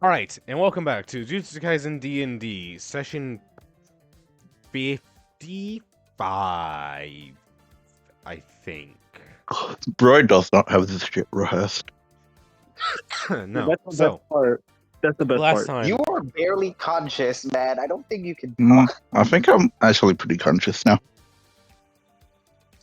Alright, and welcome back to Jujutsu Kaisen D&D, session 55, I think. Bro does not have this shit rehearsed. No, That's the best so, part. That's the best last part. time, You are barely conscious, man. I don't think you can Mm, talk. I think I'm actually pretty conscious now.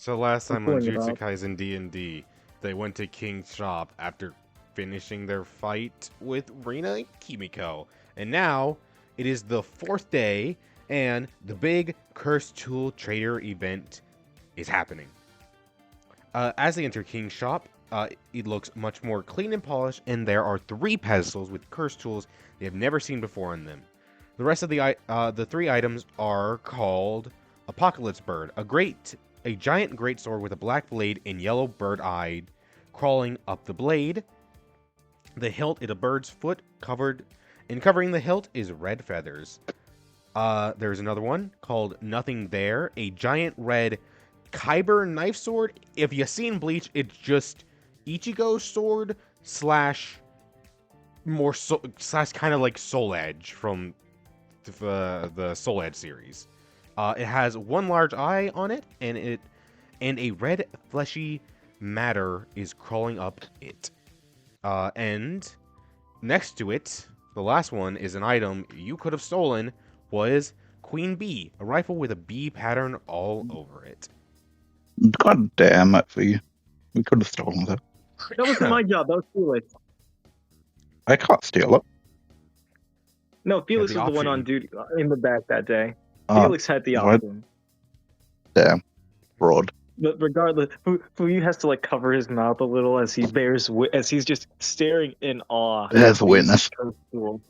last I'm time on pulling it Jujutsu up. Kaisen D&D, they went to King's shop after finishing their fight with Rina and Kimiko. And now, it is the 4th day, and the big Cursed Tool Trader event is happening. As they enter King's shop, it looks much more clean and polished, and there are 3 pedestals with cursed tools they have never seen before on them. The rest of the 3 items are called Apocalypse Bird, a giant greatsword with a black blade and yellow bird-eye crawling up the blade. The hilt is a bird's foot covering the hilt is red feathers. There's another one called Nothing There, a giant red Kyber knife sword. If you seen Bleach, it's just Ichigo's sword slash kind of like Soul Edge from the Soul Edge series. It has one large eye on it, and a red fleshy matter is crawling up it. And next to it, the last one is an item you could have stolen, was Queen Bee, a rifle with a bee pattern all over it. God damn it, V. We could have stolen that. That wasn't my job. That was Felix. I can't steal it. No, Felix the was the one on option. duty in the back that day. Oh, Felix had the what? option. Damn. Broad. But regardless, Fuyu has to like cover his mouth a little as as he's just staring in awe. There's a at these witness. cursed tools.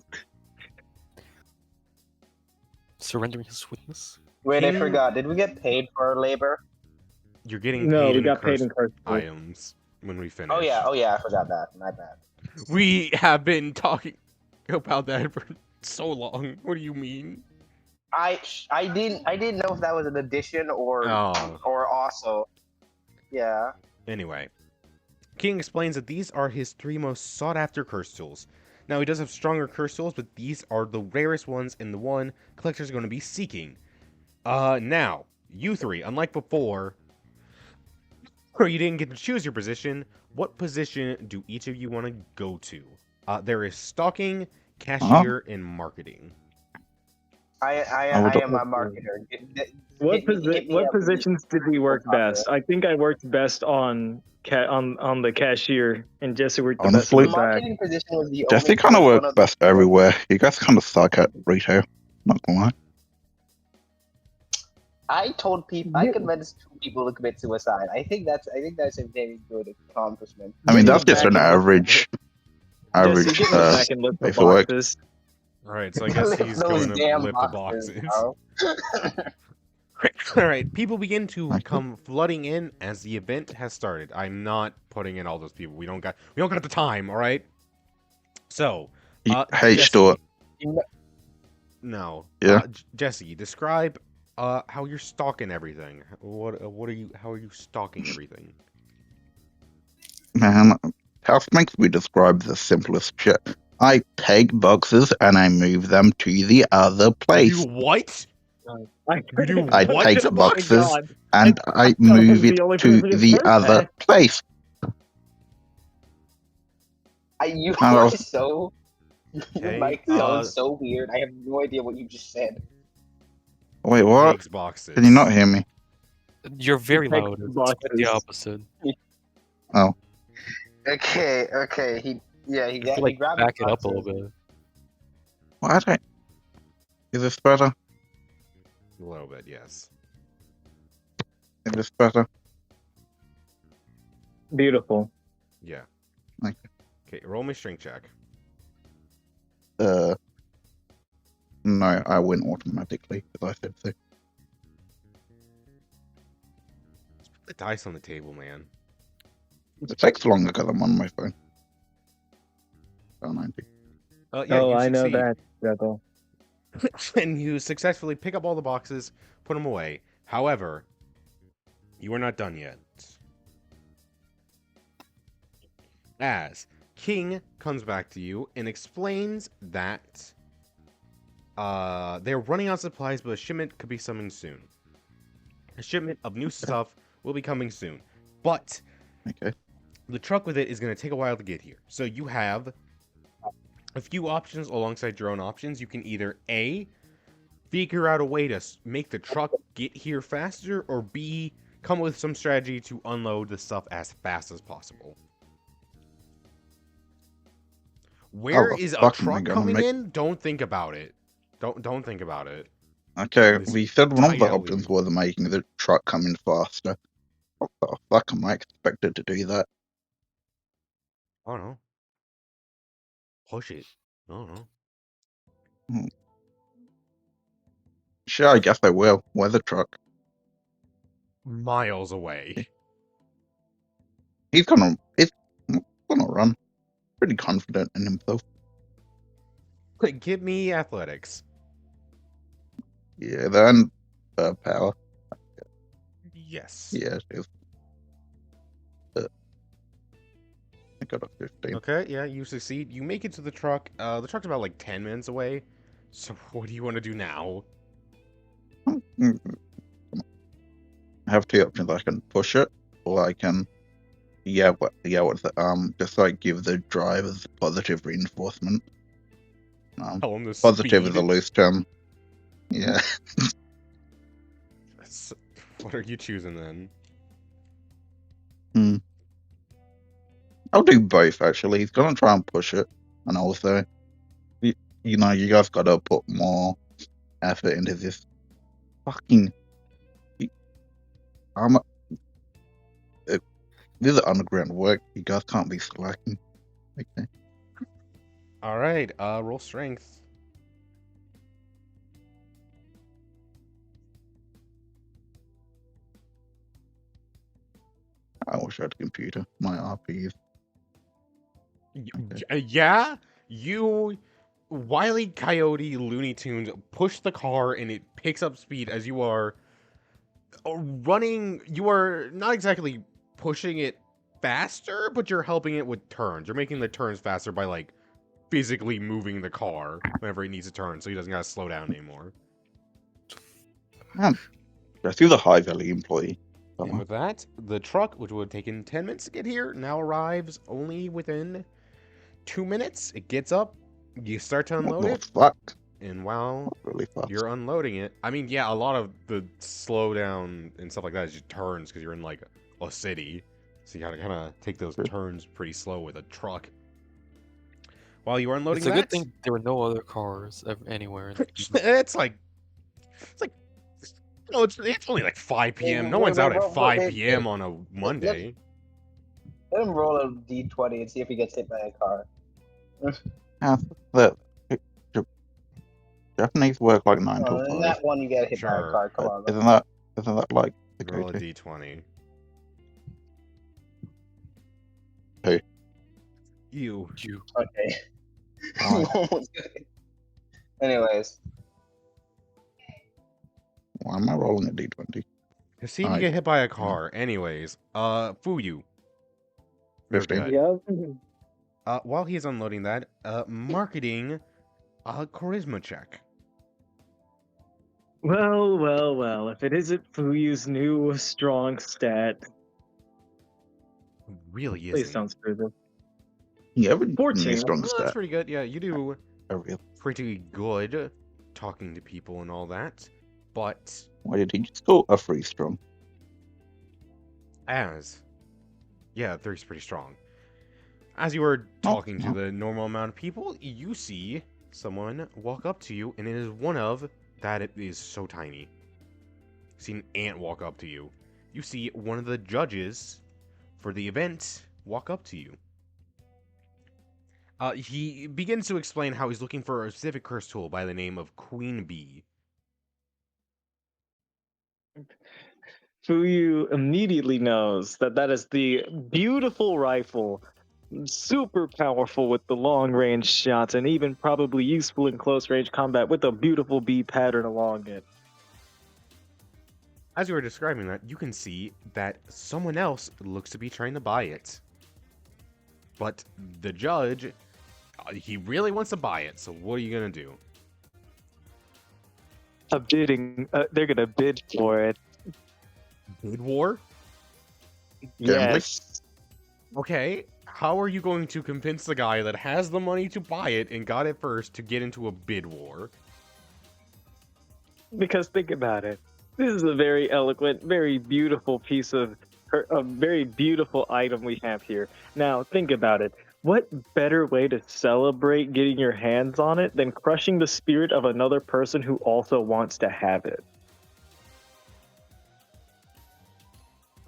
Surrendering his witness. Wait, I King- forgot. Did we get paid for our labor? You're getting No, paid we in got paid cursed in cursed tools. items when we finish. Oh yeah, I forgot that. My bad. We have been talking about that for so long. What do you mean? I didn't know if that was an addition or Oh. also. Yeah. Anyway, King explains that these are his 3 most sought-after curse tools. Now, he does have stronger curse tools, but these are the rarest ones and the one collectors are going to be seeking. Now, you 3, unlike before, where you didn't get to choose your position, what position do each of you want to go to? There is stalking, cashier, and marketing. I would- am a marketer. What Hit me up. positions did we work best? I think I worked best on the cashier, and Jesse worked the best Honestly, in the back. Marketing position was the Jesse only kind of one works of the- best everywhere. You guys kind of suck at retail. Not gonna lie. I convinced 2 people to commit suicide. I think that's a very good accomplishment. I mean, Get that's me just back an in the- average. Jesse, get me back and lift the piece of work. boxes. Alright, so I guess he's going to lift the boxes. bro. Alright, people begin to Okay. come flooding in as the event has started. I'm not putting in all those people. We don't got the time, alright? So, Hey, Jesse- Stuart. No. Yeah? Jesse, describe how you're stalking everything. How are you stalking everything? Man, how makes me describe the simplest shit. I take boxes and I move them to the other place. You what? I do I what? take Oh my boxes God. and I was move it the only to person who the heard other that. place. You I are don't- so. Your Okay, mic sounds so weird. I have no idea what you just said. Wait, what? Takes boxes. Can you not hear me? You're very Take loud. It's boxes. quite the opposite. Okay. He You have to, he like, grabbed back the it up a boxes. little bit. Why don't? Is this better? A little bit, yes. Is this better? Beautiful. Yeah. Okay. Okay, roll me strength check. No, I win automatically because I said so. Put the dice on the table, man. It takes longer because I'm on my phone. Oh, 90. Yeah, Oh, you I know succeed. that, Jethel. And you successfully pick up all the boxes, put them away. However, you are not done yet. As King comes back to you and explains that they're running out of supplies, but a shipment could be coming soon. A shipment of new stuff will be coming soon. But Okay. the truck with it is going to take a while to get here. So you have a few options alongside your own options. You can either A, figure out a way to make the truck get here faster, or B, come with some strategy to unload the stuff as fast as possible. Where the is a fuck am I truck gonna coming make- in? Don't think about it. Don't think about it. Okay, This we said one of the tiny options alley. was making the truck come in faster. What the fuck am I expected to do that? I don't know. Push it. I don't know. Sure, I guess I will. Where's the truck? Miles away. He's gonna run. Pretty confident in himself. Give me athletics. Yeah, then power. Yes. Yeah, it is. I got a 15. Okay, yeah, you succeed. You make it to the truck. The truck's about like 10 minutes away. So what do you want to do now? I have two options. I can push it, or I can, what's that? Just like give the drivers positive reinforcement. Tell him the Positive is a speed. loose term. Yeah. What are you choosing then? I'll do both actually. He's gonna try and push it, and also, you guys gotta put more effort into this fucking. I'm. This is underground work. You guys can't be slacking. Okay. All right, roll strength. I wish I had a computer. My RPs. Yeah, you Wily Coyote Looney Tunes push the car and it picks up speed as you are running. You are not exactly pushing it faster, but you're helping it with turns. You're making the turns faster by like physically moving the car whenever it needs to turn, so he doesn't gotta slow down anymore. Just use a high value employee. And with that, the truck, which would have taken 10 minutes to get here, now arrives only within 2 minutes. It gets up, you start to unload it, Fuck. and while Really fast. you're unloading it, I mean, yeah, a lot of the slowdown and stuff like that is just turns because you're in like a city, so you gotta kind of take those turns pretty slow with a truck. While you are unloading It's a that, good thing there were no other cars anywhere. it's like no, it's only like 5 p.m. No one's out at 5 p.m. on a Monday. Let him roll a d20 and see if he gets hit by a car. The Japanese work like 9 Oh, to in 5. that one you get hit by a Sure. car. Come on. Isn't that like the Roll a go-to? d20. Who? You. Okay. Why? Anyways. Why am I rolling a d20? To see if you Alright. get hit by a car. Anyways, Fuyu. Very 15. good. Yeah. While he's unloading that, marketing, charisma check. Well. If it isn't Fuyu's new strong stat, Really please isn't. don't screw this. You have a 14. new strong Well, that's stat. pretty good. Yeah, you do Oh, really? pretty good talking to people and all that. But Why did he just go a free strong? yeah, 3's pretty strong. As you are talking to the normal amount of people, you see someone walk up to you, and it is one of that. It is so tiny. You see an ant walk up to you. You see one of the judges for the event walk up to you. He begins to explain how he's looking for a specific curse tool by the name of Queen Bee. Fuyu immediately knows that is the beautiful rifle, super powerful with the long range shots, and even probably useful in close range combat with a beautiful bee pattern along it. As you are describing that, you can see that someone else looks to be trying to buy it. But the judge, he really wants to buy it. So what are you gonna do? A bidding. They're gonna bid for it. Bid war? Gambling? Yes. Okay. How are you going to convince the guy that has the money to buy it and got it first to get into a bid war? Because think about it. This is a very eloquent, very beautiful piece of a very beautiful item we have here. Now think about it. What better way to celebrate getting your hands on it than crushing the spirit of another person who also wants to have it?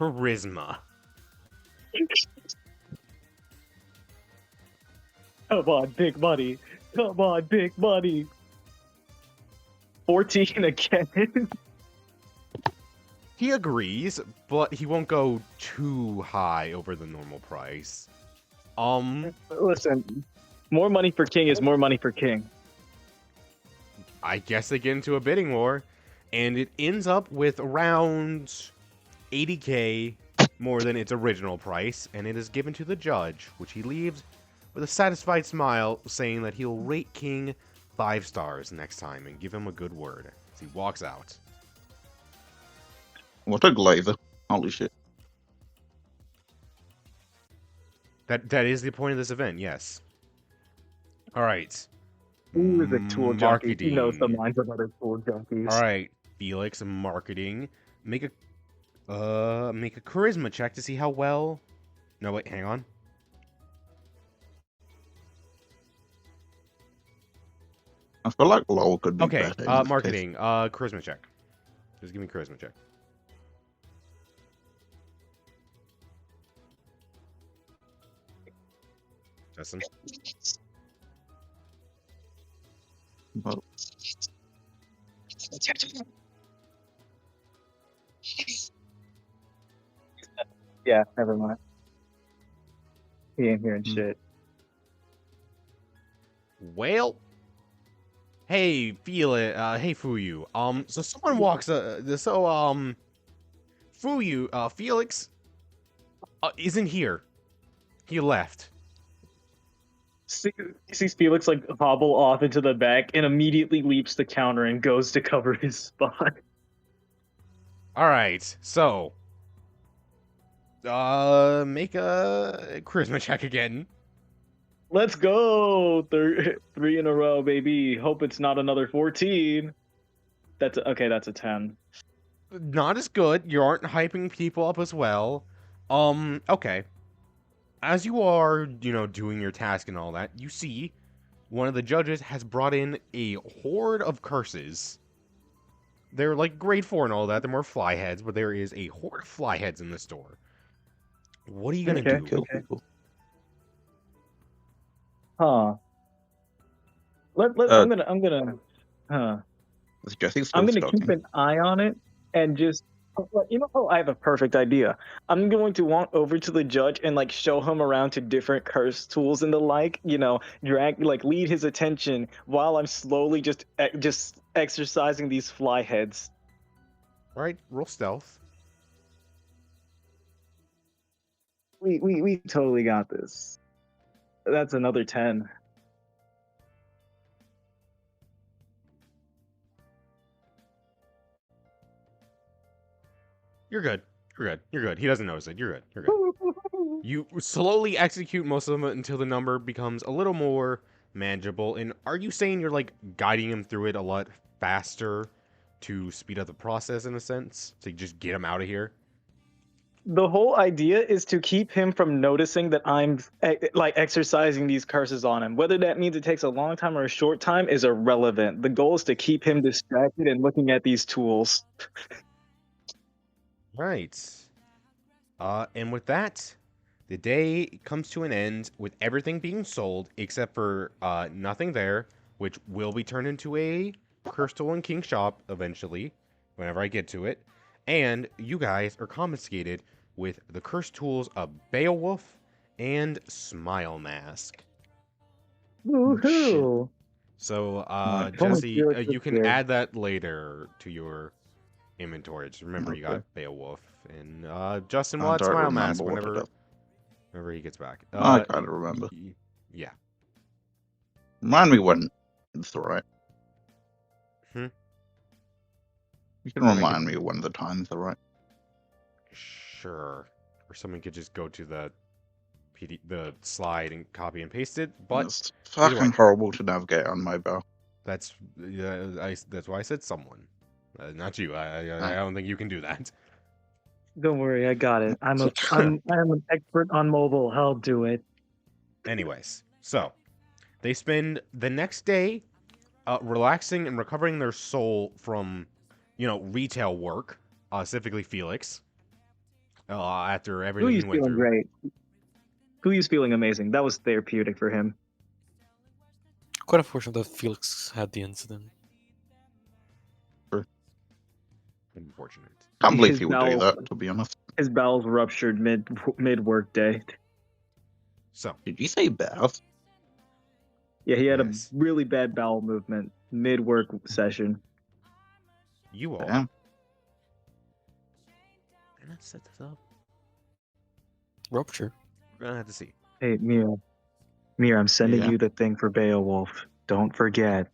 Charisma. Come on, big money. Come on, big money. 14 again. He agrees, but he won't go too high over the normal price. Listen, more money for king is more money for king. I guess they get into a bidding war, and it ends up with around 80k more than its original price, and it is given to the judge, which he leaves with a satisfied smile, saying that he'll rate King 5 stars next time and give him a good word as he walks out. What a glazer. Holy shit. That is the point of this event, yes. All right. Who is a tool junkie? He knows the Marketing. minds of other tool junkies. All right, Felix, marketing. Make a charisma check to see how well. No, wait, hang on. I feel like Lowell could be Okay, better. in this marketing. Charisma check. Just give me charisma check. Justin. case. Well, Yeah, never mind. He ain't hearing shit. Well, hey, hey, Fuyu. So someone walks, Fuyu, Felix, isn't here. He left. Sees Felix like hobble off into the back and immediately leaps the counter and goes to cover his spot. All right, so, make a charisma check again. Let's go! Three in a row, baby. Hope it's not another 14. Okay, that's a 10. Not as good. You aren't hyping people up as well. Okay. As you are, doing your task and all that, you see one of the judges has brought in a horde of curses. They're like grade 4 and all that. They're more fly heads, but there is a horde of fly heads in the store. What are you gonna do? kill people. Huh. I'm gonna. Huh. Is Jesse still I'm gonna stalking? keep an eye on it and just. I have a perfect idea. I'm going to walk over to the judge and like show him around to different curse tools and the like. Lead his attention while I'm slowly just exercising these fly heads. All right, roll stealth. We totally got this. That's another 10. You're good. You're good. You're good. He doesn't notice it. You're good. You're good. You slowly execute most of them until the number becomes a little more manageable. And are you saying you're like guiding him through it a lot faster to speed up the process in a sense? To just get him out of here? The whole idea is to keep him from noticing that I'm exercising these curses on him. Whether that means it takes a long time or a short time is irrelevant. The goal is to keep him distracted and looking at these tools. Right. And with that, the day comes to an end with everything being sold except for nothing there, which will be turned into a Crystal and King shop eventually, whenever I get to it. And you guys are confiscated with the cursed tools of Beowulf and Smile Mask. Woohoo! So, Nice. Jesse, Felix you is can here. add that later to your inventory. Just remember, you got Okay. Beowulf. And Justin, I will add don't Smile Mask remember what it Whenever he gets back. I kind of remember. Yeah. Remind me when it's alright. Hmm? You can When I remind me when the time's alright. Sure. Or someone could just go to the the slide and copy and paste it. But It's either way. fucking horrible to navigate on mobile. That's that's why I said someone, not you. I don't think you can do that. Don't worry, I got it. I'm an expert on mobile. I'll do it. Anyways, so they spend the next day relaxing and recovering their soul from, retail work, specifically Felix. After everything he Fuyu's went feeling through. great. Fuyu's feeling amazing. That was therapeutic for him. Quite unfortunate that Felix had the incident. Unfortunate. Can't believe His he would do bowels- that, to be honest. His bowels ruptured mid work day. So Did you say bath? Yeah, he had Yes. a really bad bowel movement mid work session. you all. Damn. Can I set this up? Rupture. We're gonna have to see. Hey, Mir, I'm sending Yeah. you the thing for Beowulf. Don't forget.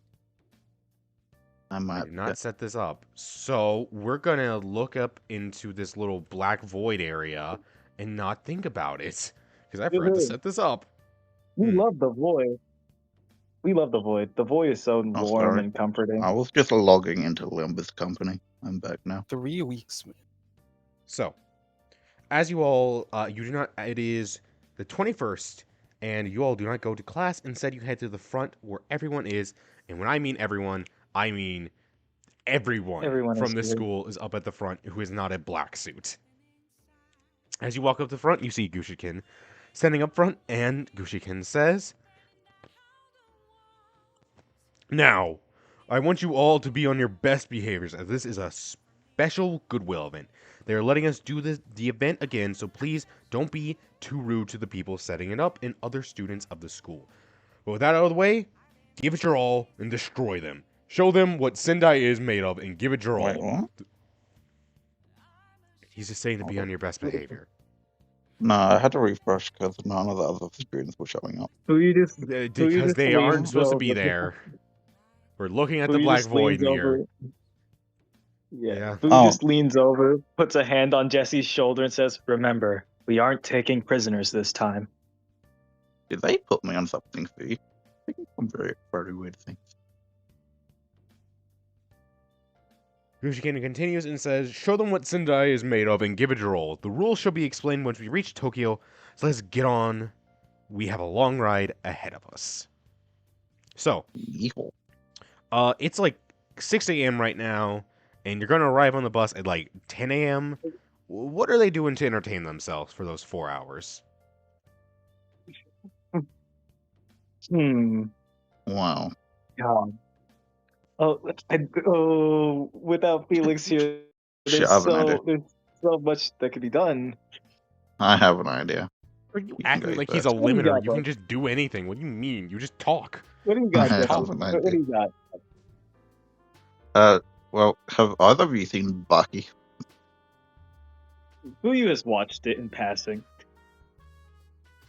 I I might. did not set this up. So we're gonna look up into this little black void area and not think about it. Because I forgot to Woohoo. set this up. We Hmm. love the void. We love the void. The void is so warm sorry. and comforting. I was just logging into Limbus company. I'm back now. 3 weeks, man. So, as you all, you do not, it is the 21st, and you all do not go to class. Instead, you head to the front where everyone is. And when I mean everyone, I mean everyone, Everyone from is this here. school is up at the front who is not a black suit. As you walk up the front, you see Gushikin standing up front, and Gushikin says, "Now, I want you all to be on your best behaviors, as this is a special Goodwill event. They are letting us do the event again, so please don't be too rude to the people setting it up and other students of the school. But with that out of the way, give it your all and destroy them. Show them what Sendai is made of and give it your Wait, all." what? He's just saying to be on your best behavior. No, I had to refresh because none of the other students were showing up. Fuyu just Because just they aren't leans supposed to be over. there. We're looking at the Fuyu black just void leans mirror. over. Yeah. Fuyu Oh. just leans over, puts a hand on Jesse's shoulder, and says, "Remember, we aren't taking prisoners this time." Did they put me on something for you? I think some very, very weird things. Gushikin continues and says, "Show them what Sendai is made of and give it your all. The rules shall be explained once we reach Tokyo, so let's get on. We have a long ride ahead of us." So, Yeehaw. it's like 6 a.m. right now, and you're going to arrive on the bus at like 10 a.m. What are they doing to entertain themselves for those 4 hours? Wow. God. Without Felix here, Shit, I have an idea. there's so much that could be done. I have an idea. Are you can acting go like he's a first. What do you limiter? got, You bro? can just do anything. What do you mean? You just talk. What do you I got, have Jesse? an What do idea. you got? Well, have either of you seen Bucky? Fuyu has watched it in passing.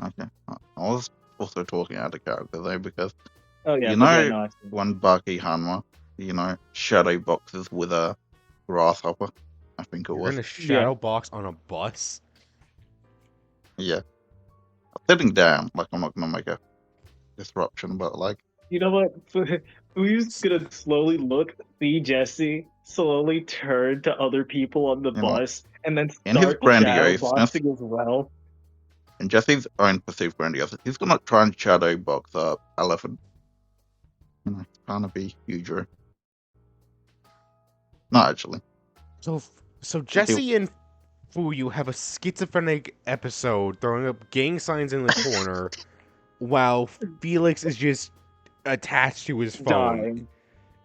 Okay. I was also talking out of character though, because Oh yeah, You but yeah, know- no, I've seen it. when Bucky Hanma, shadow boxes with a grasshopper, I think it You're was. going to shadow box on a bus? Yeah. Sitting down, like I'm not gonna make a disruption, but like, You know what? Fuyu's gonna slowly see Jesse, slowly turn to other people on the You know, bus, and then in his start grandiose- shadowboxing as well. in Jesse's own perceived grandiosity, he's gonna try and shadow box a elephant. It's gonna be huger. Not actually. So Jesse and Fuyu have a schizophrenic episode throwing up gang signs in the corner while Felix is just attached to his phone. Dying.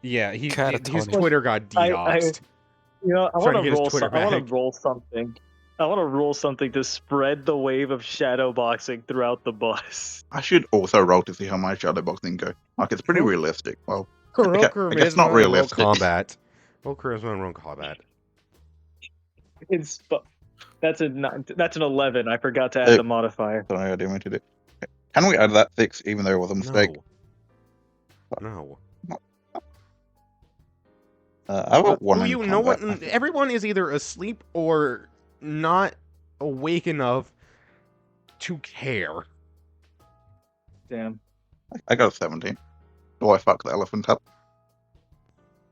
Yeah, his Catatonic. Twitter got I- deoxed. You know, I Trying want to to get his roll. Twitter I want to back. roll something. I want to roll something to spread the wave of shadowboxing throughout the bus. I should also roll to see how my shadow boxing go. Like, it's pretty Roll- realistic. Well, Roll I guess not charisma and roll realistic. combat. Roll charisma and roll combat. It's That's that's an 11. I forgot to add Hey. the modifier. Sorry, I didn't mean to do. Can we add that 6 even though it was a mistake? No. How about 1 in You combat? know what? Everyone is either asleep or not awake enough to care. Damn. I got a 17. Do I fuck the elephant up?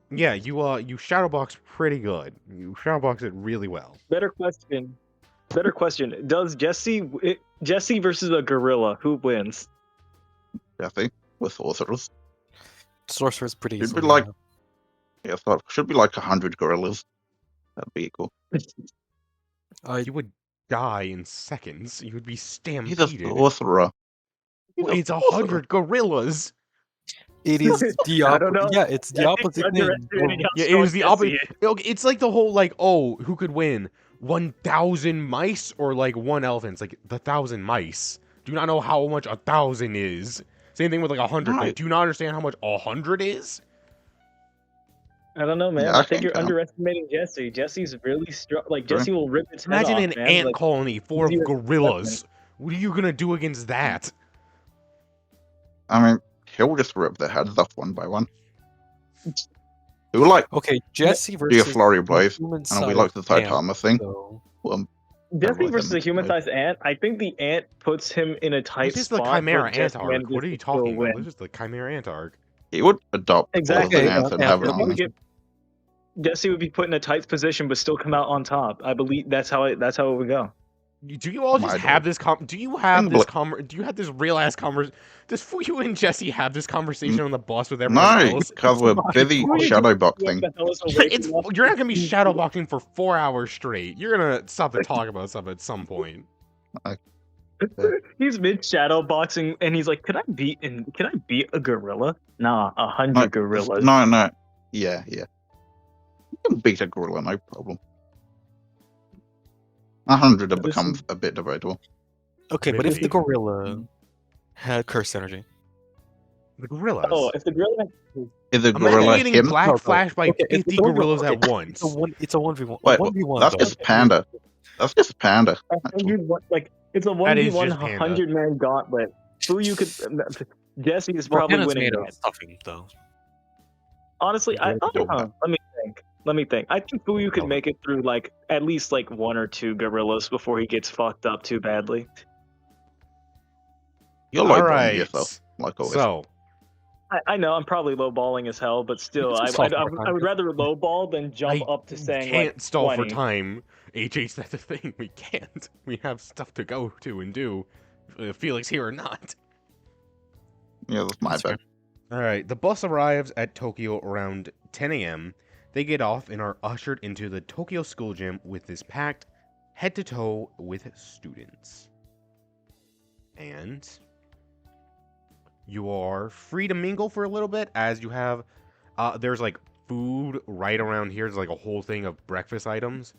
Yeah, you shadowbox pretty good. You shadowbox it really well. Better question. Does Jesse versus a gorilla? Who wins? Jesse, with sorcerers. Sorcerer's pretty Should easy. be like, yeah, so should be like 100 gorillas. That'd be equal. You would die in seconds. You would be He's a stampeded. sorcerer. Well, it's 100 gorillas. It is the I don't know. opposite. Yeah, it's the I think opposite you're thing. underestimating how Yeah, it strong is the Jesse opposite. is. It's like the whole like, oh, who could win? 1,000 mice or like 1 elephant? It's like the 1,000 mice. Do you not know how much 1,000 is? Same thing with like 100. No. Like, do you not understand how much 100 is? I don't know, man. Yeah, I I think can't you're count. underestimating Jesse. Jesse's really strong. Like Sure. Jesse will rip its head Imagine off, an man. ant Like, colony full of easier gorillas. What are you gonna do against that? I mean, he'll just rip their heads off one by one. Who like Okay, Jesse be a versus flurry blaze? human And we like the ant, Saitama thing. so- Jesse Everyone versus a makes human-sized ant. I think the ant puts him in a tight This is the spot. Chimera where Jesse Ant arc. manages What are you to still talking about? win. This is the Chimera Ant arc. He would adopt Exactly. all of the Okay, ants and yeah, have it yeah, on He him. would get- Jesse would be put in a tight position, but still come out on top. I believe that's how it would go. Do you all just My have dog. this do you have And this do you have this real ass conversation? Does Fuyu and Jesse have this conversation on the bus with everyone No, else? because we're busy What shadowboxing. the hell is awake It's enough? you're not gonna be shadowboxing for 4 hours straight. You're gonna stop to talk about stuff at some point. He's mid shadow boxing and he's like, Can I beat a gorilla? Nah, 100 No, gorillas. No. Yeah. You can beat a gorilla, no problem. 100 This becomes a bit debatable. Okay, but if the Maybe. gorilla had curse energy, The gorillas. Oh, if the gorilla Is a Imagine gorilla getting him? black No, flashed by okay, if 50 the gorilla- gorillas okay, at once. it's a 1v1. Wait, 1v1 that's though. just panda. That's just panda. Actually. it's a That is 1v1 just Panda. 100-man gauntlet. Fuyu could Jesse is Well, probably Panda's winning made of that. stuffing though. Honestly, Yeah, let me think. I think Fuyu could No. make it through like at least like 1 or 2 gorillas before he gets fucked up too badly. You're All like right. yourself, like always. So, I know I'm probably lowballing as hell, but still, It's I soft would for rather lowball than jump I up to saying can't like stall 20. for time. HH, that's the thing. We can't. We have stuff to go to and do. Felix here or not. Yeah, that's my That's bad. All right. The bus arrives at Tokyo around 10 a.m. They get off and are ushered into the Tokyo school gym with this packed head to toe with students. And you are free to mingle for a little bit as you have there's like food right around here. There's like a whole thing of breakfast items.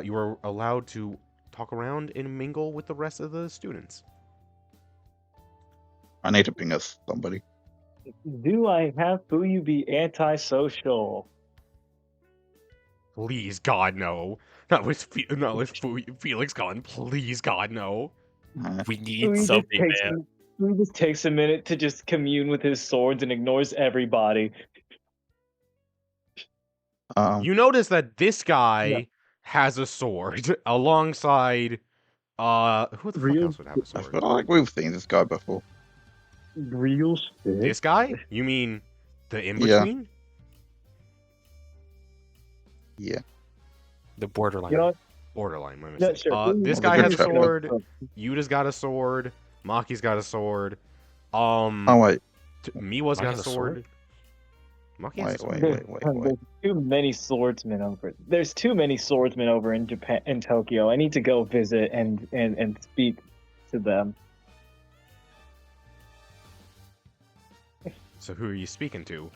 You are allowed to talk around and mingle with the rest of the students. I need to ping us somebody. Do I have Fuyu be antisocial? Please, God, no. Not with Felix gone. Please, God, no. We need something, man. Fuyu just takes a minute to just commune with his swords and ignores everybody. You notice that this guy has a sword alongside who the fuck Real- else would have a I sword? feel like we've seen this guy before. Real shit. This guy? You mean the in-between? Yeah. The borderline. You know what? Borderline, my Yeah, mistake. sure. This Oh, guy the has a good sword. Yuta's got a sword. Maki's got a sword. Oh wait, Miwa's Maki got a has a sword. sword? Maki has a wait, sword. wait. There's too many swordsmen over. There's too many swordsmen over in Japan, in Tokyo. I need to go visit and speak to them. So who are you speaking to?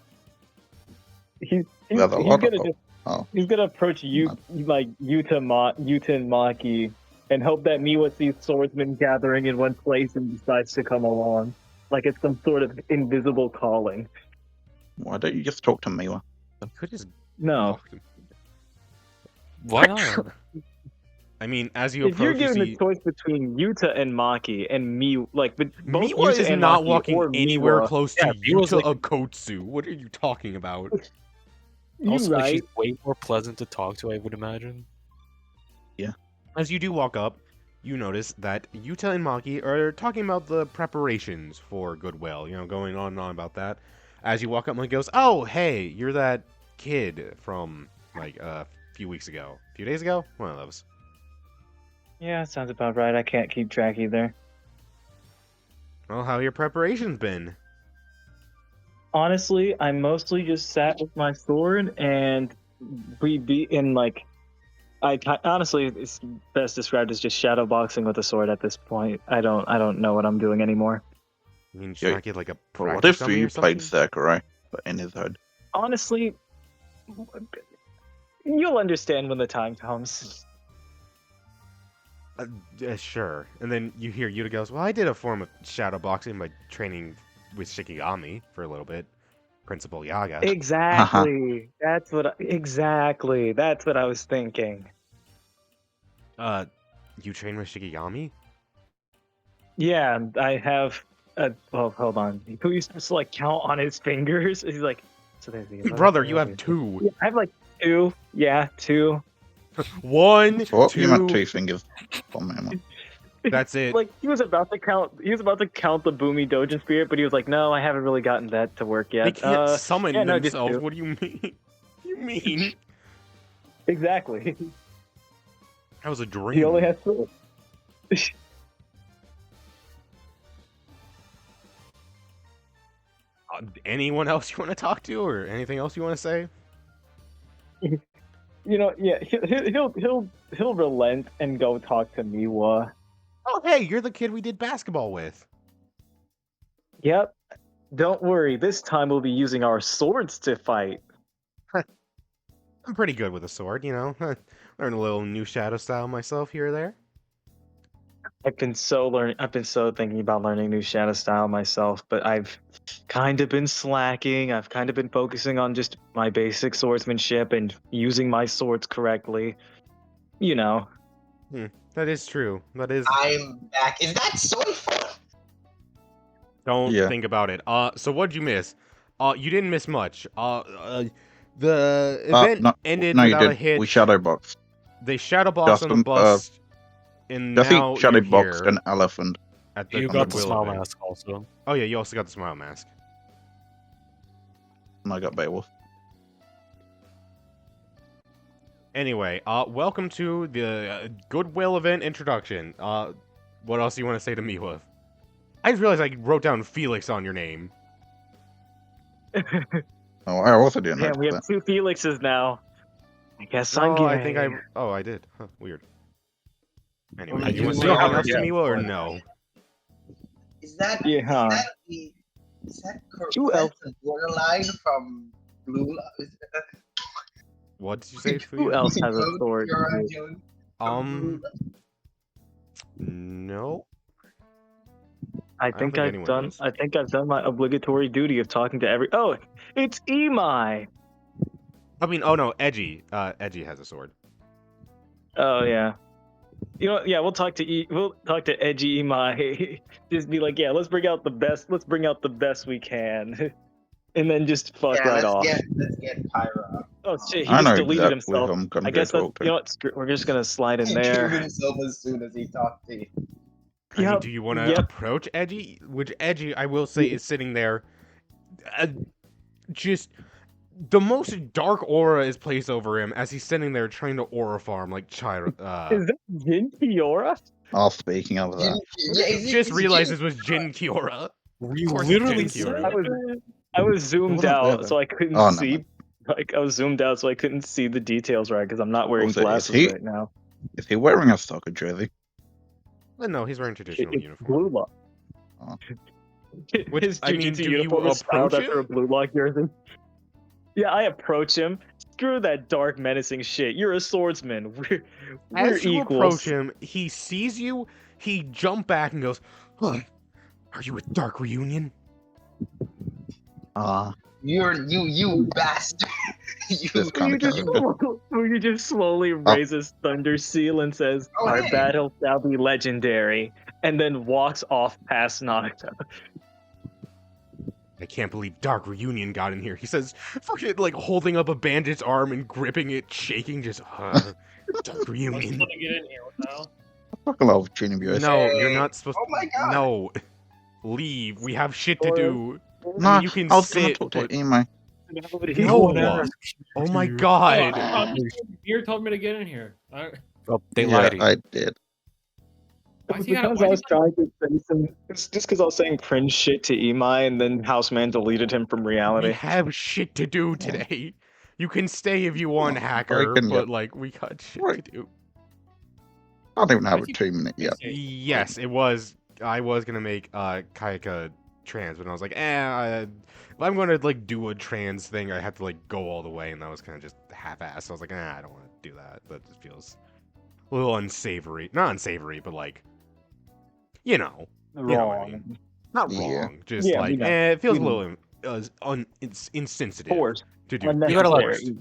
He's There's a lot gonna of- just oh. he's gonna approach you like Yuta and Maki and hope that Miwa sees swordsmen gathering in one place and decides to come along, like it's some sort of invisible calling. Why don't you just talk to Miwa? You could just No, talk to- Why not? I mean, as you If you're approach, you given the see choice between Yuta and Maki and me, like both Miwa Yuta is and not Maki walking or anywhere Miwa, close Yeah, to Miwa's Yuta like- Okotsu. What are you talking about? you Also, like, she's right? way more pleasant to talk to, I would imagine. As you do walk up, you notice that Yuta and Maki are talking about the preparations for Goodwill, going on and on about that. As you walk up, Maki goes, "Oh, hey, you're that kid from, like, a few weeks ago. A few days ago? One of those." Yeah, sounds about right. I can't keep track either. Well, how your preparations been? Honestly, I mostly just sat with my sword and we beat in like. Honestly, it's best described as just shadow boxing with a sword at this point. I don't know what I'm doing anymore. I mean, should Yeah, not get, like, a Well, what practice if dummy you or played something? Sakurai, but in his head? Honestly, you'll understand when the time comes. Sure. And then you hear Yuta goes, "Well, I did a form of shadow boxing by training with Shikigami for a little bit. Principal Yaga." Exactly. That's what I was thinking. You train with Shikigami? Yeah, I have. Well, hold on. Who used to like count on his fingers? He's like, so there's the 11, Brother, you have 12, two. Yeah, I have like two. Yeah, two. One, What? You meant two. 2 fingers on memory. That's it. Like he was about to count. He was about to count the Boomy Dojin Spirit, but he was like, "No, I haven't really gotten that to work They yet." can't summon yeah, no, just themselves. two. What do you mean? You mean? Exactly. That was a dream. He only has two. Anyone else you want to talk to, or anything else you want to say? Yeah, he'll relent and go talk to Miwa. Oh, hey, you're the kid we did basketball with. Yep. Don't worry. This time we'll be using our swords to fight. I'm pretty good with a sword, Learn a little new shadow style myself here or there. I've been so thinking about learning new shadow style myself, but I've kind of been slacking. I've kind of been focusing on just my basic swordsmanship and using my swords correctly. That is true. That is. I'm back. Is that soy? Don't Yeah. think about it. So what'd you miss? You didn't miss much. The event No, ended no, you without a did. hitch. We shadowboxed. They shadowboxed on the Justin, bus, and Jesse now you're shadowboxed here an elephant. at the You got the Goodwill smile event. mask also. Oh yeah, you also got the smile mask. And I got Beowulf. Anyway, welcome to the Goodwill event introduction. What else do you want to say to me, Wolf? I just realized I wrote down Felix on your name. Oh, I also didn't Yeah, notice we have that. 2 Felixes now. I guess I'm No, gay. I think Oh, I did. Huh, weird. Anyway, I do you want to do say know anything how else it to is. me, or no? Is that Yeah, huh. is that Who else? the borderline from Blue? What did you say, Who Fuyu? else has a sword? No. I don't think think I've anyone done. does. I think I've done my obligatory duty of talking to every. Oh, it's Imai. I mean, oh no, Edgy. Edgy has a sword. Oh yeah. Yeah, we'll talk to Edgy Imai. Just be like, yeah, let's bring out the best. Let's bring out the best we can, and then just fuck Yeah, right off. let's get Pyra. Oh shit, he I just know deleted exactly himself. who I'm gonna I go guess that's talk to. what. We're just gonna slide in He killed there. himself as soon as he talked to you. I mean, Yep, do you want to yep. approach Edgy? Which Edgy, I will say, is sitting there. Just the most dark aura is placed over him as he's sitting there trying to aura farm like Chira. Is that Jin Kiora? Oh, speaking of that, Just realized this was Jin Kiora. We Of course it's literally Jin said Kiora. I was zoomed wasn't there out, then. so I couldn't Oh, no, see. man. Like I was zoomed out, so I couldn't see the details right because I'm not wearing Also, is glasses he- right now. is he wearing a soccer jersey? No, he's wearing traditional It's uniform. blue lock. Oh. Which, His I mean, jujutsu do you uniform is styled approach after a him? blue lock jersey. Yeah, I approach him. Screw that dark, menacing shit. You're a swordsman. We're As you equals. approach him, he sees you. He jumps back and goes, "Huh, are you a Dark Reunion?" Ah, You bastard. this kind of character. Fuyu just slowly raises Thunder Seal and says, Oh, "Our hey. battle shall be legendary," and then walks off past Naruto. I can't believe Dark Reunion got in here. He says, fucking like holding up a bandit's arm and gripping it, shaking, just, Dark Let's Reunion. let it get in here. What the hell? Fucking love Junior Beers. No, you're Hey. not supposed Oh my god. No. Leave. We have shit to Or- do. No, you can I was gonna sit, talk to but- Emo. No. Oh my god. Beer told me to get in here. Oh, they Yeah, lied to you. I did. Why's he gotta- Because why I he was trying to say some, it's just because I was saying cringe shit to Imai, and then Houseman deleted him from We reality. have shit to do today. You can stay if you want, Oh, hacker, I can but get- like we got shit Right. to do. I don't even have Why a is he- 2 minute yet. Yes, it was. I was gonna make Kaika trans, but I was like, if I'm gonna like do a trans thing, I have to like go all the way, and that was kind of just half-assed. So I was like, I don't want to do that. That just feels a little unsavory. Not unsavory, but like, you know what I mean. Not Yeah. wrong. Just Yeah, like, we know. it feels a We little it's insensitive Force. to do. You gotta look. Unnecessary.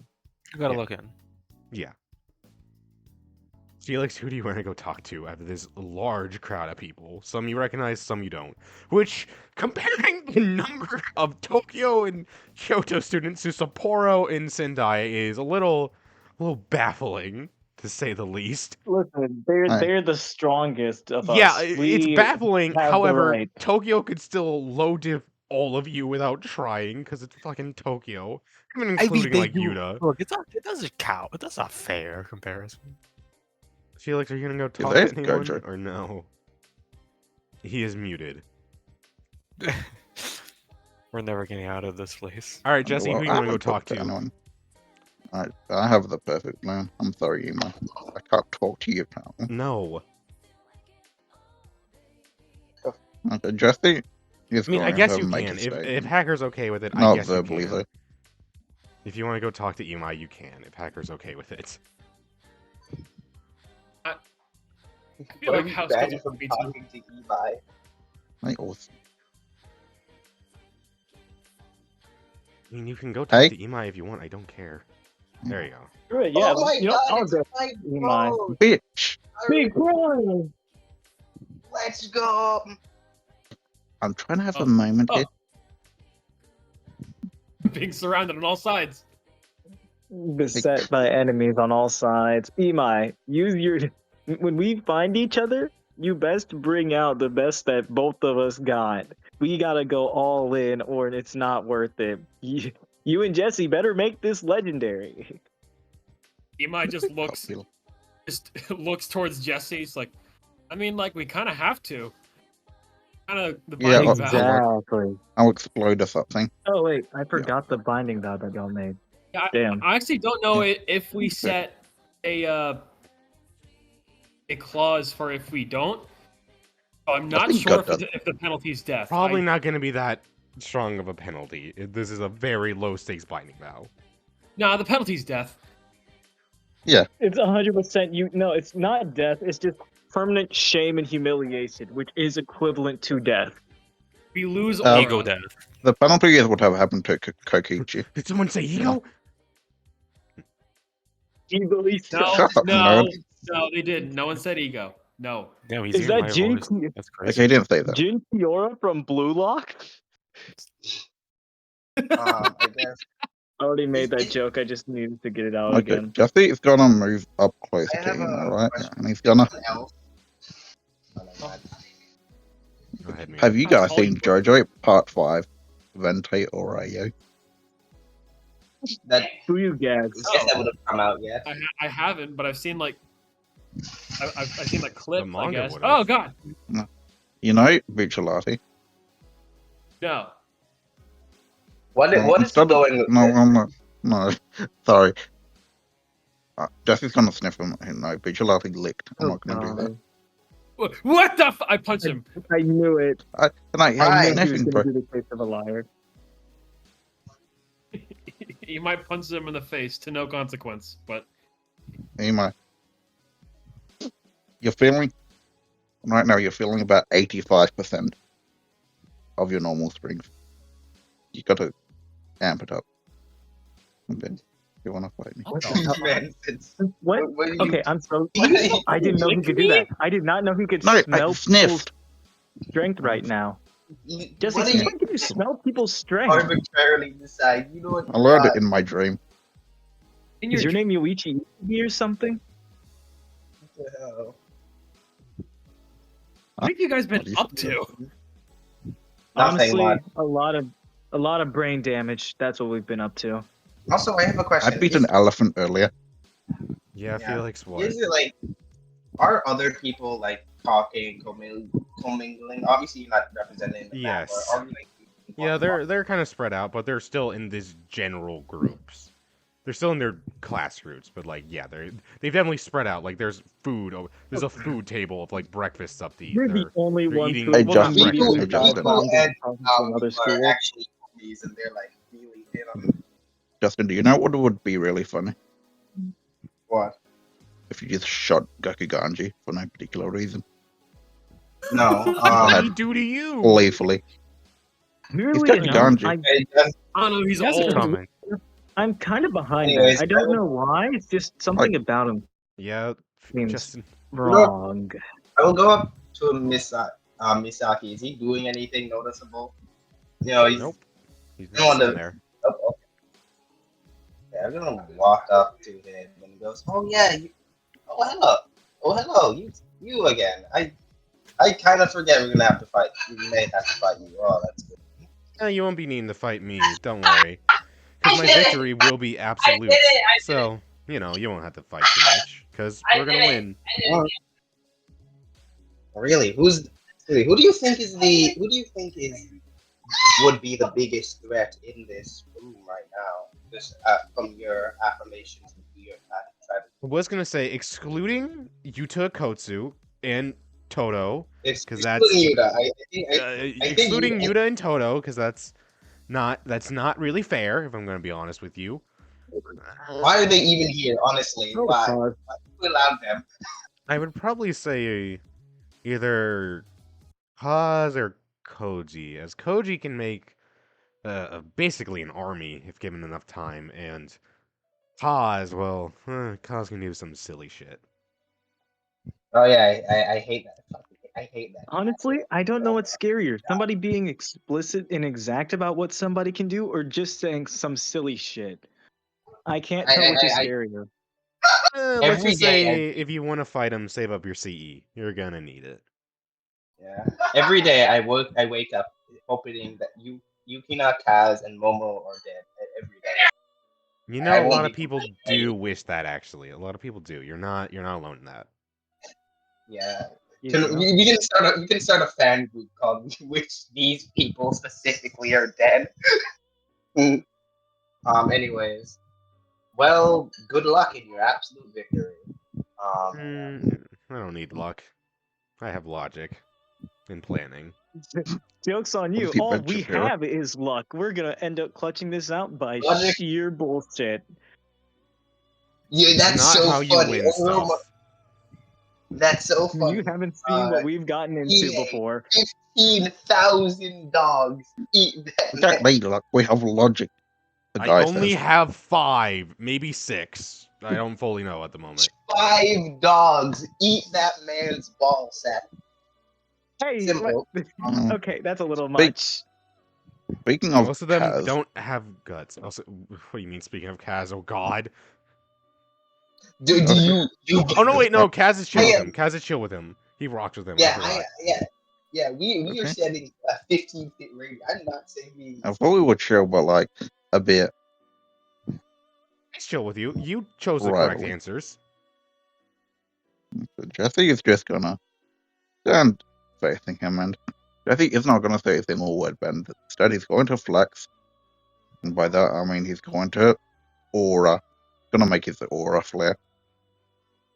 You gotta Yeah. look in. Yeah. Felix, who do you want to go talk to after this large crowd of people? Some you recognize, some you don't. Which, comparing the number of Tokyo and Kyoto students to Sapporo and Sendai is a little baffling, to say the least. Listen, Right. they're the strongest of us. Yeah, it's We baffling. have the However, right. Tokyo could still low diff all of you without trying, because it's fucking Tokyo. Even including, like, Yuta. Look, it doesn't count. That's not fair comparison. Felix, are you gonna go talk there's to anyone, Gojo. or no? He is muted. We're never getting out of this place. All right, Jesse, Well, who do you I want to go haven't talk talked to? anyone. I have the perfect plan. I'm sorry, Emo. I can't talk to you apparently. No. Okay, Jesse. I mean, I guess you can. If Hacker's okay with it, I Not guess verbally you can. though. If you want to go talk to Imai, you can. If Hacker's okay with it. I feel like House bad doesn't from want me to. talking to Levi. I also. I mean, you can go talk Hey. to Imai if you want. I don't care. There you go. Right, yeah, Oh my you know, I'll god, go. it's my Imai. bro. Bitch! Big bro. Let's go. I'm trying to have Oh. a moment Oh. here. Being surrounded on all sides. Beset by enemies on all sides. Imai, use your. When we find each other, you best bring out the best that both of us got. We gotta go all in, or it's not worth it. You and Jesse better make this legendary. Imai just looks towards Jesse. He's like, I mean, like we kind of have to. Kind of the Yeah, binding vow. Exactly. I'll explode or something. Oh wait, I forgot the binding vow that y'all made. I, Damn. I actually don't know if we set a clause for if we don't. So I'm not think sure God does. if the penalty's death. Probably not going to be that strong of a penalty. This is a very low stakes binding vow. No, the penalty's death. It's 100% you. No, it's not death. It's just permanent shame and humiliation, which is equivalent to death. We lose Ego aura. death. The penalty is whatever happened to Kokichi. Did someone say ego? Evilly No, Shut up, no, nerd. no, they did. No one said ego. No. Damn, he's Is hearing that my Jin? voice. That's crazy. Okay, he didn't say that. Jin Kiora from Blue Lock? I guess. I already made that joke. I just needed to get it out Okay, again. Jesse's gonna move up closer I to have him, a alright? question. And he's gonna. Someone else. Oh my god. Go ahead, man. Have you guys I'll seen call you- JoJo Part 5? Vente Orayo? That Who you guess? guess that would have come out yet. I haven't, but I've seen like I've seen like clips. I manga guess. would've. Oh god, You know Vigilati? no. What is he going with? No, sorry. Jesse's gonna sniff him. No, Vigilati licked. I'm not gonna do that. What the? I punched him. I knew it. I'm I knew he was sniffing, bro. going to be the case of a liar. You might punch him in the face to no consequence, but Anyway, you're feeling right now. You're feeling about 85% of your normal strength. You got to amp it up a bit. You want to fight me? What the the fuck? Man, What? what do you- Okay, I'm so. what do you- I didn't know he Lick could do me? that. I did not know he could No, I smell people's sniffed. strength right now. Jesse, what do since you when can you smell people's strength? arbitrarily decide? You know what? I learned it in my dream. In Is your name Yoichi Yugi or something? What the hell? What have you guys been What do you- up to? Nothing Honestly, much. a lot of brain damage. That's what we've been up to. Also, I have a I question. beat an elephant earlier. Yeah, Yeah. Felix, what? Is it like, are other people like talking, commingling? Obviously, you're not representing the map, Yes. or are we like? Yeah, they're kind of spread out, but they're still in these general groups. They're still in their class groups, but like, yeah, they've definitely spread out. Like, there's food. There's a food table of like breakfasts up to eat. You're the only they're ones eating- who Hey, have well, not Justin, immediately hey, dive Justin. bombed and into another are school. actually homies, and they're like really in on Justin, do you know what would be really funny? what? If you just shot Gakuganji for no particular reason. No. What did he Um, do to you? Playfully. Weirdly got enough, Ganji. I don't know. He's That's old. coming. I'm kind of behind Anyways, that. I don't know why. It's just something about him Yeah, seems Justin. wrong. I will go up to Misaki. Is he doing anything noticeable? You know, he's Nope. He's I don't just want sitting to- there. oh, okay. Yeah, I'm gonna walk up to him and he goes, "Oh yeah, oh hello, you again. I kind of forget we're gonna have to fight. We may have to fight you. Oh, that's good. You won't be needing to fight me. Don't worry, because my did it! victory will be absolute. So you know you won't have to fight too much because we're gonna win. Really? Who do you think would be the biggest threat in this room right now? Just from your affirmations and your try I was gonna say excluding Yuta Kotsu and Toto, to 'cause that's- excluding Yuta. I think excluding you- Yuta and Toto, because that's not really fair. If I'm gonna be honest with you. Why are they even here? Honestly, Oh, why? God. Why do you allow them? I would probably say either Kaz or Koji, as Koji can make basically an army if given enough time, and Kaz, well, Kaz can do some silly shit. Oh yeah, I hate that. I hate that. Honestly, I don't know what's scarier. Somebody being explicit and exact about what somebody can do, or just saying some silly shit. I can't tell which is scarier. Let's Every just day say if you want to fight him, save up your CE. You're gonna need it. Yeah. Every day I wake up hoping that Yukina, Kaz, and Momo are dead. Every day. You I know, a won't lot be of people complaining. do wish that. Actually, a lot of people do. You're not alone in that. Yeah. Yeah. You can start a fan group called which these people specifically are dead. Anyways. Well, good luck in your absolute victory. I don't need luck. I have logic and planning. Joke's on you. if you All bet we your hero? have is luck. We're gonna end up clutching this out by Logic. sheer bullshit. Yeah, It's that's not so how you funny. win stuff. That's so funny. You haven't seen what we've gotten into EA. before. 15,000 dogs eat We that. don't need luck, we have logic. The I guy only says. have 5, maybe 6. I don't fully know at the moment. 5 dogs eat that man's ball sack. Hey, Simple. okay, that's a little much. Speaking of Most of them Kaz, don't have guts. Also, what do you mean? Speaking of Kaz, oh god. Do you? Oh no, wait, no. Kaz is chill with I him. Kaz is chill with him. He rocks with him. Yeah, I yeah. We are Okay. setting a 15-foot radius. I'm not saying we. I thought we would chill, but like a bit He's chill with you. You chose the correct rivalry. answers. Jesse is just gonna stand facing him, and Jesse is not gonna say a single word, but instead he's going to flex, and by that I mean he's going to aura, gonna make his aura flare.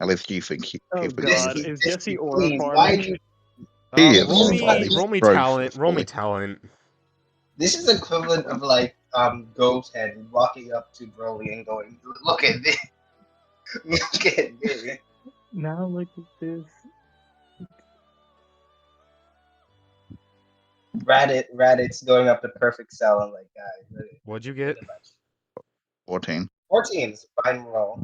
At least you think he Oh thinks god, he is This Jesse is- aura please, why farming? you? He is Roll farming me very talent. Roll me successfully. talent. This is equivalent of like Ghost Head walking up to Broly and going, "Look at this, look at this." Now look at this. Raditz going up to perfect cell and like, guys, What'd you get? 14. 14's fine roll.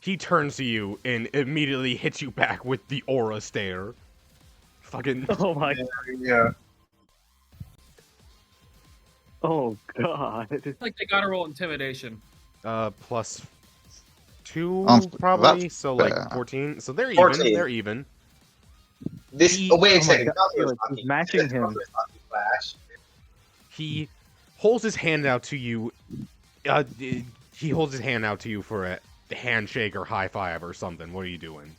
He turns to you and immediately hits you back with the aura stare. Fucking. Oh my. Yeah. Oh god. Like they gotta roll intimidation. Plus 2 Honestly, probably, that's so like fair. 14. So they're even. 14. They're even. This. He- Oh wait a oh my second. God, Counter Felix, is he's hockey. matching him. Counter is hockey flash. He holds his hand out to you. He holds his hand out to you for a handshake or high five or something. What are you doing?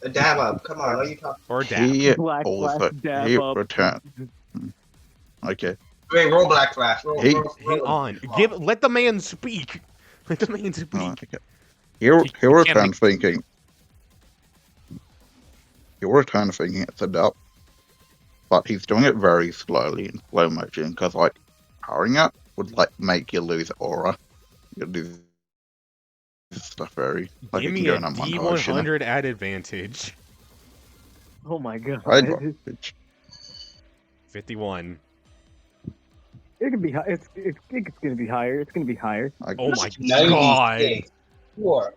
A dab up. Come on. What are you talking? Or a dab? He Black also flash dab he up. returned. Okay. Wait, roll black flash. Roll. He- Hang on. Let the man speak. Let the man speak. Oh, okay. He You can't returned thinking. He returned thinking it's a dub, but he's doing it very slowly in slow motion because like powering it would like make you lose aura. You do this stuff very like Give you me can go a in a montage. You know? D100 at advantage. Oh my god. Advantage. 51. It can be high. It's gonna be higher. It's gonna be higher. Oh my 96. god. Four.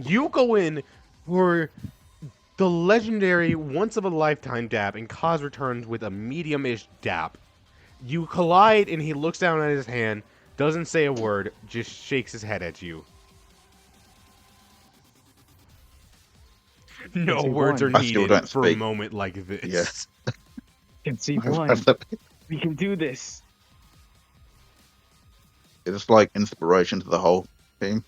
You go in for the legendary once of a lifetime dap, and Kaz returns with a medium-ish dap. You collide, and he looks down at his hand, doesn't say a word, just shakes his head at you. No Yes, he words won. are I still needed don't for a speak. moment like this. Yes. Can see one. We can do this. It's like inspiration to the whole team.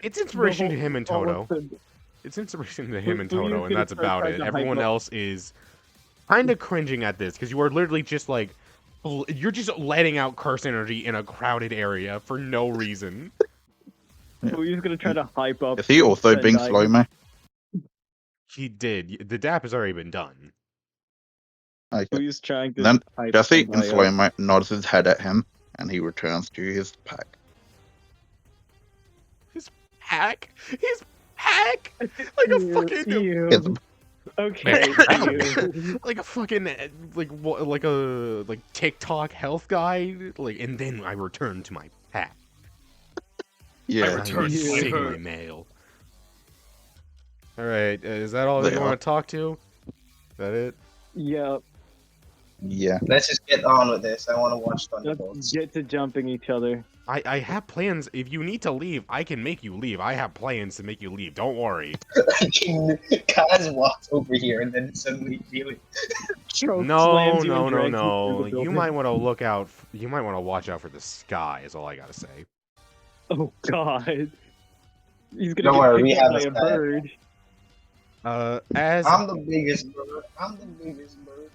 It's inspiration to him and all Toto. of the- It's inspiration to him and Who are you Toto, and gonna that's start about trying it. to hype Everyone up? else is kind of cringing at this because you are literally just like you're just letting out curse energy in a crowded area for no reason. Who are you gonna try to hype up? Is he also being Sendai? slow mo? He did. The dap has already been done. Okay. Who's trying to Then hype Jesse in Sendai slow up? mo nods his head at him, and he returns to his pack. Hack? He's hack? Like a fucking It's Okay. ew. like a fucking like a TikTok health guy. Like, and then I return to my pack. yeah. return I'm to my extremely herd. male. All right, is that all They you are. want to talk to? Is that it? Yeah. Yeah. Let's just get on with this. I want to watch Let's Thunderbolts. get to jumping each other. I have plans. If you need to leave, I can make you leave. I have plans to make you leave. Don't worry. Kaz walks over here and then suddenly feeling. Choke No, slams you no, and no, drags you no. through the You building. might want to look out. You might want to watch out for the sky. Is all I gotta say. Oh god. He's gonna Don't get worry, we picked up have by this a guy. bird. As I'm the biggest bird. I'm the biggest bird.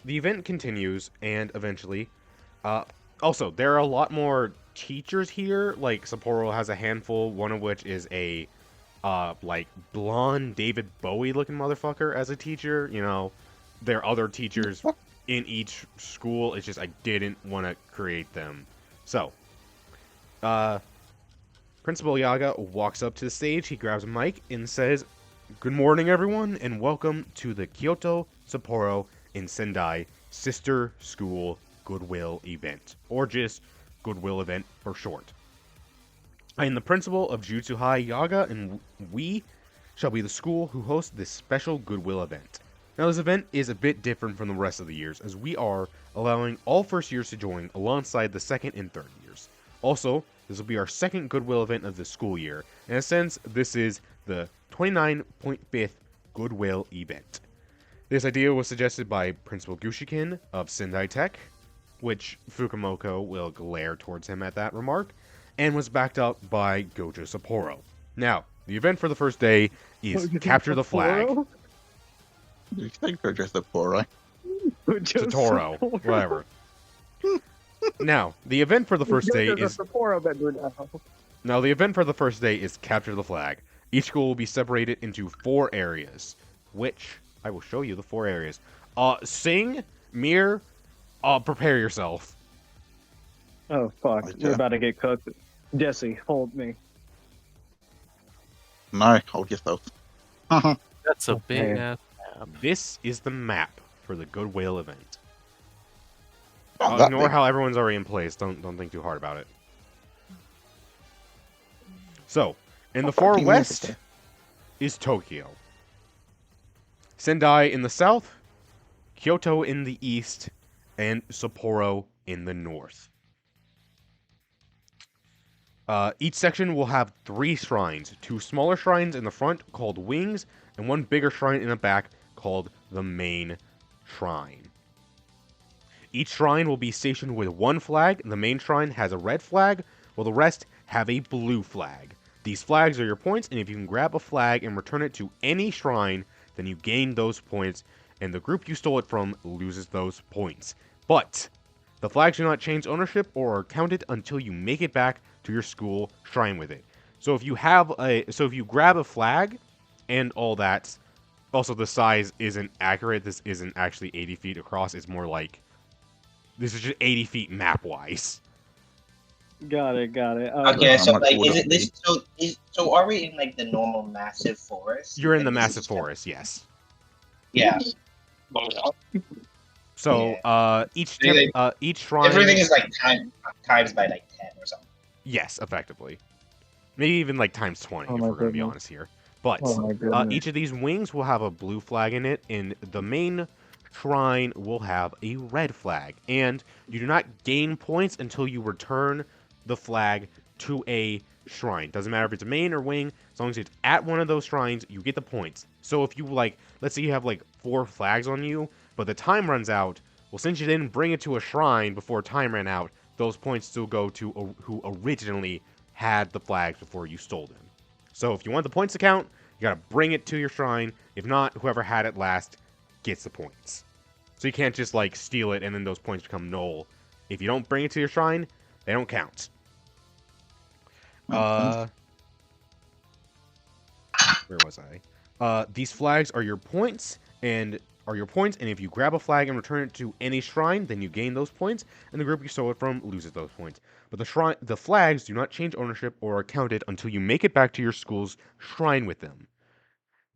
the event continues, and eventually, also there are a lot more teachers here. Like Sapporo has a handful, one of which is a like blonde David Bowie looking motherfucker as a teacher. You know, there are other teachers in each school. It's just I didn't want to create them. So, Principal Yaga walks up to the stage. He grabs a mic and says, "Good morning, everyone, and welcome to the Kyoto, Sapporo, and Sendai Sister School Goodwill event, or just Goodwill event for short. I am the principal of Jujutsu High Yaga, and we shall be the school who hosts this special Goodwill event. Now, this event is a bit different from the rest of the years, as we are allowing all first years to join alongside the second and third years. Also, this will be our second Goodwill event of the school year. In a sense, this is the 29.5th Goodwill event. This idea was suggested by Principal Gushikin of Sendai Tech, which Fukumoko will glare towards him at that remark, and was backed up by Gojo Sapporo. Now, the event for the first day is Capture the Flag. You think they're just a poor, right? Totoro, whatever. Now, the event for the first day is the event for the first day is Capture the Flag. Each school will be separated into 4 areas, which I will show you the 4 areas. Sing, Mir, prepare yourself. Oh fuck, Okay. we're about to get cooked. Jesse, hold me. No, hold yourself. That's a big Okay. ass. This is the map for the Goodwill event. Not that Ignore big. how everyone's already in place. Don't think too hard about it. So, in the far 14 west meters. is Tokyo. Sendai in the south, Kyoto in the east, and Sapporo in the north. Each section will have 3 shrines, 2 smaller shrines in the front called wings, and 1 bigger shrine in the back called the main shrine. Each shrine will be stationed with 1 flag. The main shrine has a red flag, while the rest have a blue flag. These flags are your points, and if you can grab a flag and return it to any shrine, then you gain those points, and the group you stole it from loses those points. But the flags do not change ownership or are counted until you make it back to your school shrine with it. So if you grab a flag and all that, also the size isn't accurate. This isn't actually 80 feet across. It's more like this is just 80 feet map wise. Got it. Okay, How so much like, would is it it this? So are we in like the normal massive forest? You're in the Like, this massive is kind of- forest, yes. Yeah. So each shrine. Everything is like times by like 10 or something. Yes, effectively. Maybe even like times 20 Oh if my we're going to be goodness. honest here. But Oh my goodness. each of these wings will have a blue flag in it, and the main shrine will have a red flag. And you do not gain points until you return the flag to a shrine. Doesn't matter if it's a main or wing, as long as it's at one of those shrines, you get the points. So if you like, let's say you have like 4 flags on you, but the time runs out, well, since you didn't bring it to a shrine before time ran out, those points still go to who originally had the flags before you stole them. So if you want the points to count, you gotta bring it to your shrine. If not, whoever had it last gets the points. So you can't just like steal it and then those points become null. If you don't bring it to your shrine, they don't count. Where was I? These flags are your points, and if you grab a flag and return it to any shrine, then you gain those points, and the group you stole it from loses those points. But the flags do not change ownership or are counted until you make it back to your school's shrine with them.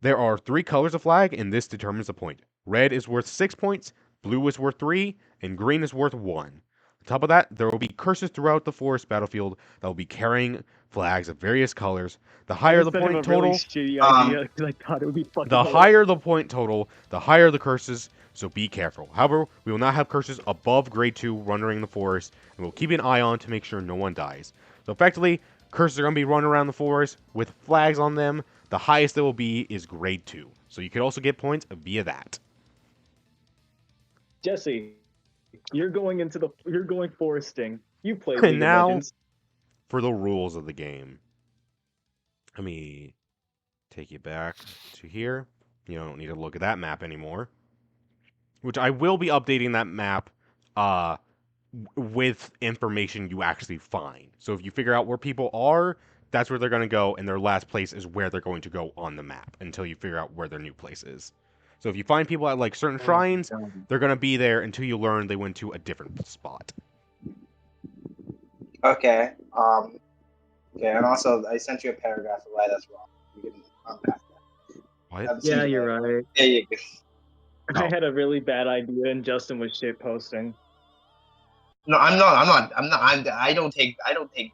There are 3 colors of flag, and this determines the point. Red is worth 6 points, blue is worth 3, and green is worth 1. On top of that, there will be curses throughout the forest battlefield that will be carrying flags of various colors. The higher the point total, Really shitty idea because I thought it would be fucking. the higher the point total, the higher the curses, so be careful. However, we will not have curses above grade 2 wandering the forest, and we'll keep an eye on to make sure no one dies. So effectively, curses are going to be running around the forest with flags on them. The highest they will be is grade 2. So you can also get points via that. Jesse, you're going foresting. You play And League now- of Legends. For the rules of the game, let me take you back to here. You don't need to look at that map anymore. Which I will be updating that map with information you actually find. So if you figure out where people are, that's where they're going to go, and their last place is where they're going to go on the map until you figure out where their new place is. So if you find people at like certain shrines, they're going to be there until you learn they went to a different spot. Okay. Okay, and also I sent you a paragraph of why that's wrong. You can unpack that. What? Yeah, you're right. There you go. I No. had a really bad idea, and Justin was shit posting. No, I'm not. I don't take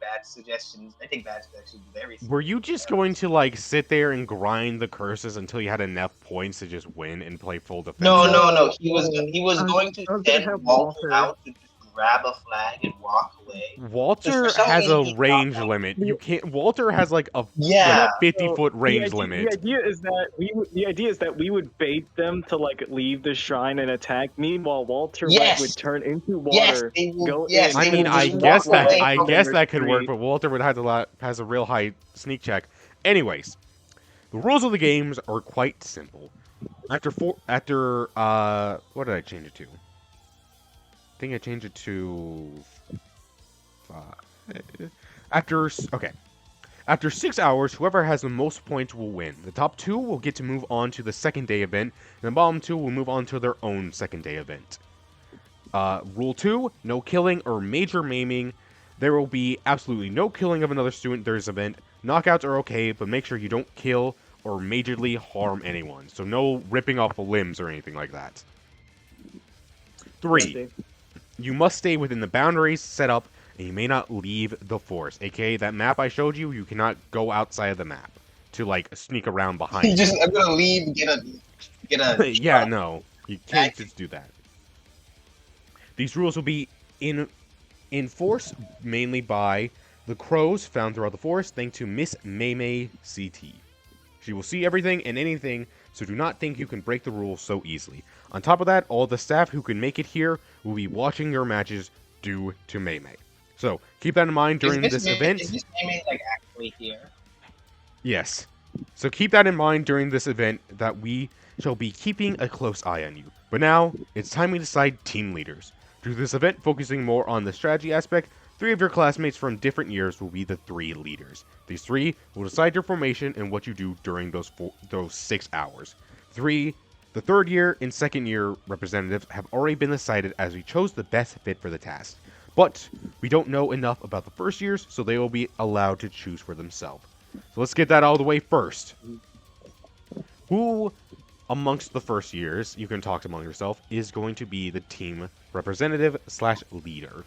bad suggestions. I take bad suggestions very seriously. Were you just going to like sit there and grind the curses until you had enough points to just win and play full defense? No. No, He was I was going to gonna send have Walter Walter. out to just grab a flag and walk away. Walter For some has reason, a he range thought that- limit. You can't. Walter has like a Yeah. 50-foot range the limit. idea is that we would bait them to like leave the shrine and attack. Meanwhile, Walter Yes. would turn into Yes, water. they will. Go Yes, in, I they mean, will I just guess walk that away I from guess it. that could work, retreat. but Walter would have has a real high sneak check. Anyways, the rules of the games are quite simple. What did I change it to? I think I changed it to after 6 hours, whoever has the most points will win. The top 2 will get to move on to the second day event, and the bottom 2 will move on to their own second day event. Rule 2, no killing or major maiming. There will be absolutely no killing of another student during this event. Knockouts are okay, but make sure you don't kill or majorly harm anyone. So no ripping off of limbs or anything like that. 3. you must stay within the boundaries set up, and you may not leave the forest. AKA, that map I showed you, you cannot go outside of the map to, like, sneak around behind You it. just, I'm gonna leave, get a. Yeah, no. You can't Back. just do that. These rules will be enforced mainly by the crows found throughout the forest, thanks to Miss Maymay CT. She will see everything and anything, so do not think you can break the rules so easily. On top of that, all the staff who can make it here will be watching your matches due to Maymay. So, keep that in mind during this event. Is Miss Maymay, like, actually here? Yes. So keep that in mind during this event that we shall be keeping a close eye on you. But now, it's time we decide team leaders. Through this event, focusing more on the strategy aspect, 3 of your classmates from different years will be the 3 leaders. These 3 will decide your formation and what you do during those 6 hours. The 3rd year and 2nd year representatives have already been decided as we chose the best fit for the task. But we don't know enough about the 1st years, so they will be allowed to choose for themselves. So let's get that out of the way first. Who amongst the 1st years, you can talk among yourself, is going to be the team representative / leader?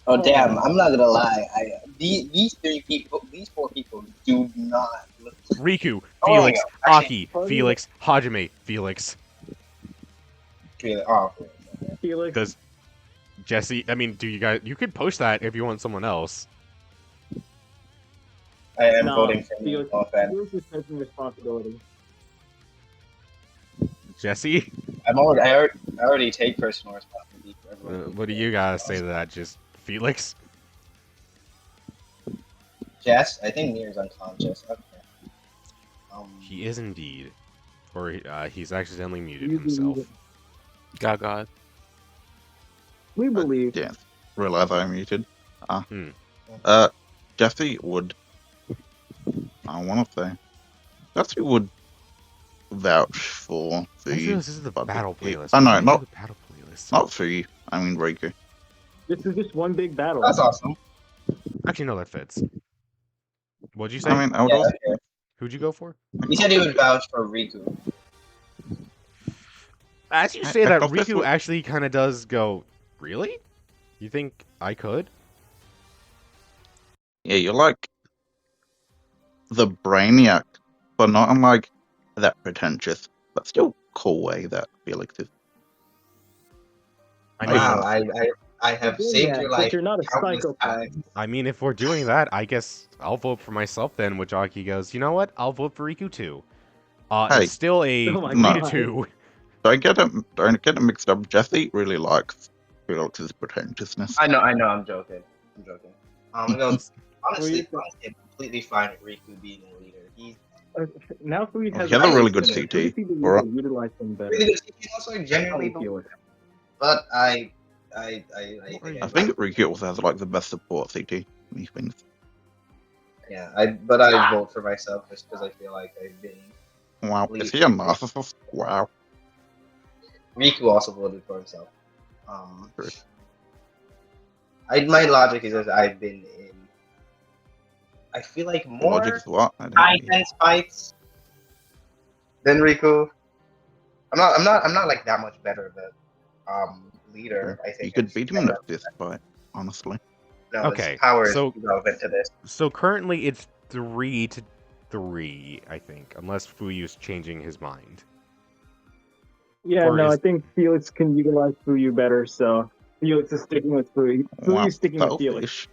Oh damn! I'm not gonna lie. These 4 people do not look. Riku, Oh, Felix, yeah. Actually, Aki, Felix, Hajime, Felix. Oh, Felix. Does Jesse? I mean, do you guys? You could post that if you want someone else. I am No, voting for you, Felix. no offense. Felix is taking responsibility. Jesse, I already take personal responsibility for everyone. what do you gotta say to that? Just Felix. Jess, I think Mir's unconscious. Okay. He is indeed, or he's accidentally muted You himself. believe Gaga. We believe. Yeah, realize I muted. Hmm. Jesse would. I want to say Jesse would vouch for I just realized the. this is the battle playlist. Oh, no, Why do not- the battle playlist. Not for you. I mean Riku. This is just one big battle. That's awesome. Actually, no, that fits. What'd you say? I mean, I would Yeah, also. okay. Who'd you go for? He said he would vouch for Riku. As you I- say I that, thought this Riku was- actually kind of does go, really? You think I could? Yeah, you're like the brainiac, but not in like that pretentious, but still cool way that Felix is. I mean, Wow, I have saved your But life you're not a countless psychopath. times. I mean, if we're doing that, I guess I'll vote for myself then, which Aki goes, you know what? I'll vote for Riku too. Hey. It's still a Oh my 3 to God. 2. Don't get it mixed up. Jesse really likes Felix's pretentiousness. I know, I'm joking. It goes, honestly, I'm completely fine with Riku being a leader. He's Now Fui Well, has he has a really good Fui CT. needs to Alright. utilize them better. really good. He's also genuinely How do you feel with him? but I I think Riku also has like the best support CT in these things. yeah, but I vote for myself just because I feel like I've been. Wow, is he a narcissist? Wow. Riku also voted for himself. True. My logic is that I've been in. I feel like more Logic is what? I don't high know. tense fights than Riku. I'm not like that much better of a leader. I think You could beat him in a fist fight, honestly. No, Okay, his power so- is relevant to this. So currently it's 3 to 3, I think, unless Fuyu's changing his mind. Yeah, Or no, is- I think Felix can utilize Fuyu better, so Felix is sticking with Fuyu. Wow, Fuyu's sticking with Felix. selfish.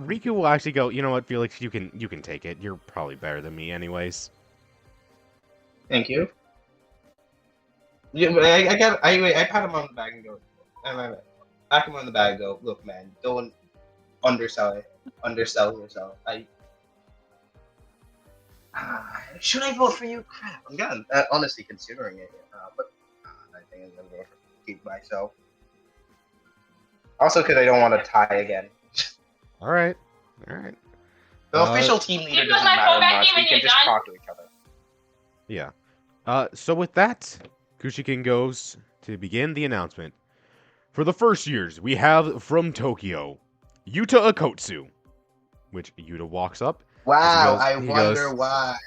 Riku will actually go, you know what, Felix, you can take it. You're probably better than me anyways. Thank you. Yeah, but I pat him on the back and go, pat him on the back and go, look, man, don't undersell yourself. Should I vote for you? Crap, I'm kind of honestly considering it, but I think I'm gonna vote for keep myself. Also, because I don't want to tie again. Alright. The Uh, official team leader doesn't matter much. We can just talk to each other. Yeah. So with that, Kushikin goes to begin the announcement. For the 1st years, we have from Tokyo, Yuta Akotsu. Which Yuta walks up. Wow, goes- I he wonder goes- why.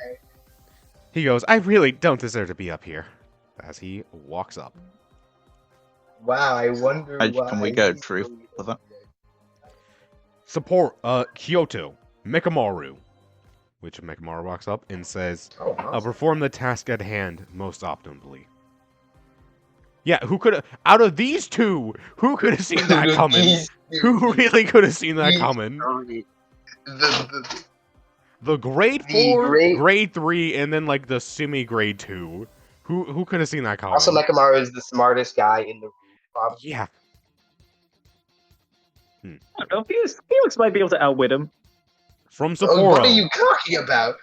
He goes, I really don't deserve to be up here. As he walks up. Wow, I wonder why. Can we get he's truth really for that? Support Kyoto, Mekamaru. Which Mekamaru walks up and says, Oh, awesome. perform the task at hand most optimally. Yeah, who could have, out of these two, who could have seen that coming? Who really could have seen that coming? The grade 4, grade 3, and then like the semi-grade 2. Who could have seen that coming? Also, Mekamaru is the smartest guy in the room. Probably. Yeah. I don't know, Felix might be able to outwit him. From Oh, Sapporo. what are you talking about?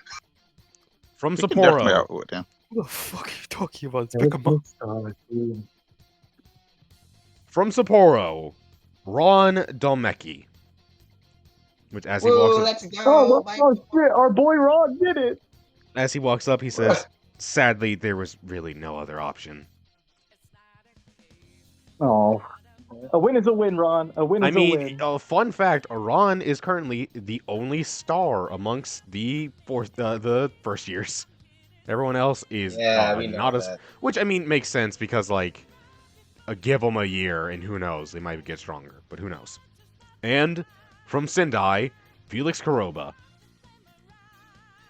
From We can definitely Sapporo. outwit him. What the fuck are you talking about? It's Pokemon. From Sapporo, Ron Domeki. Which as he walks up, Let's go. Oh shit! Our boy Ron did it. as he walks up, he says, "Sadly, there was really no other option." Oh, a win is a win, Ron. A win is I mean, a win. fun fact: Ron is currently the only star amongst the first years. Everyone else is we know not as, that. which I mean makes sense because like, give them a year and who knows, they might get stronger, but who knows. And from Sendai, Felix Kuroba.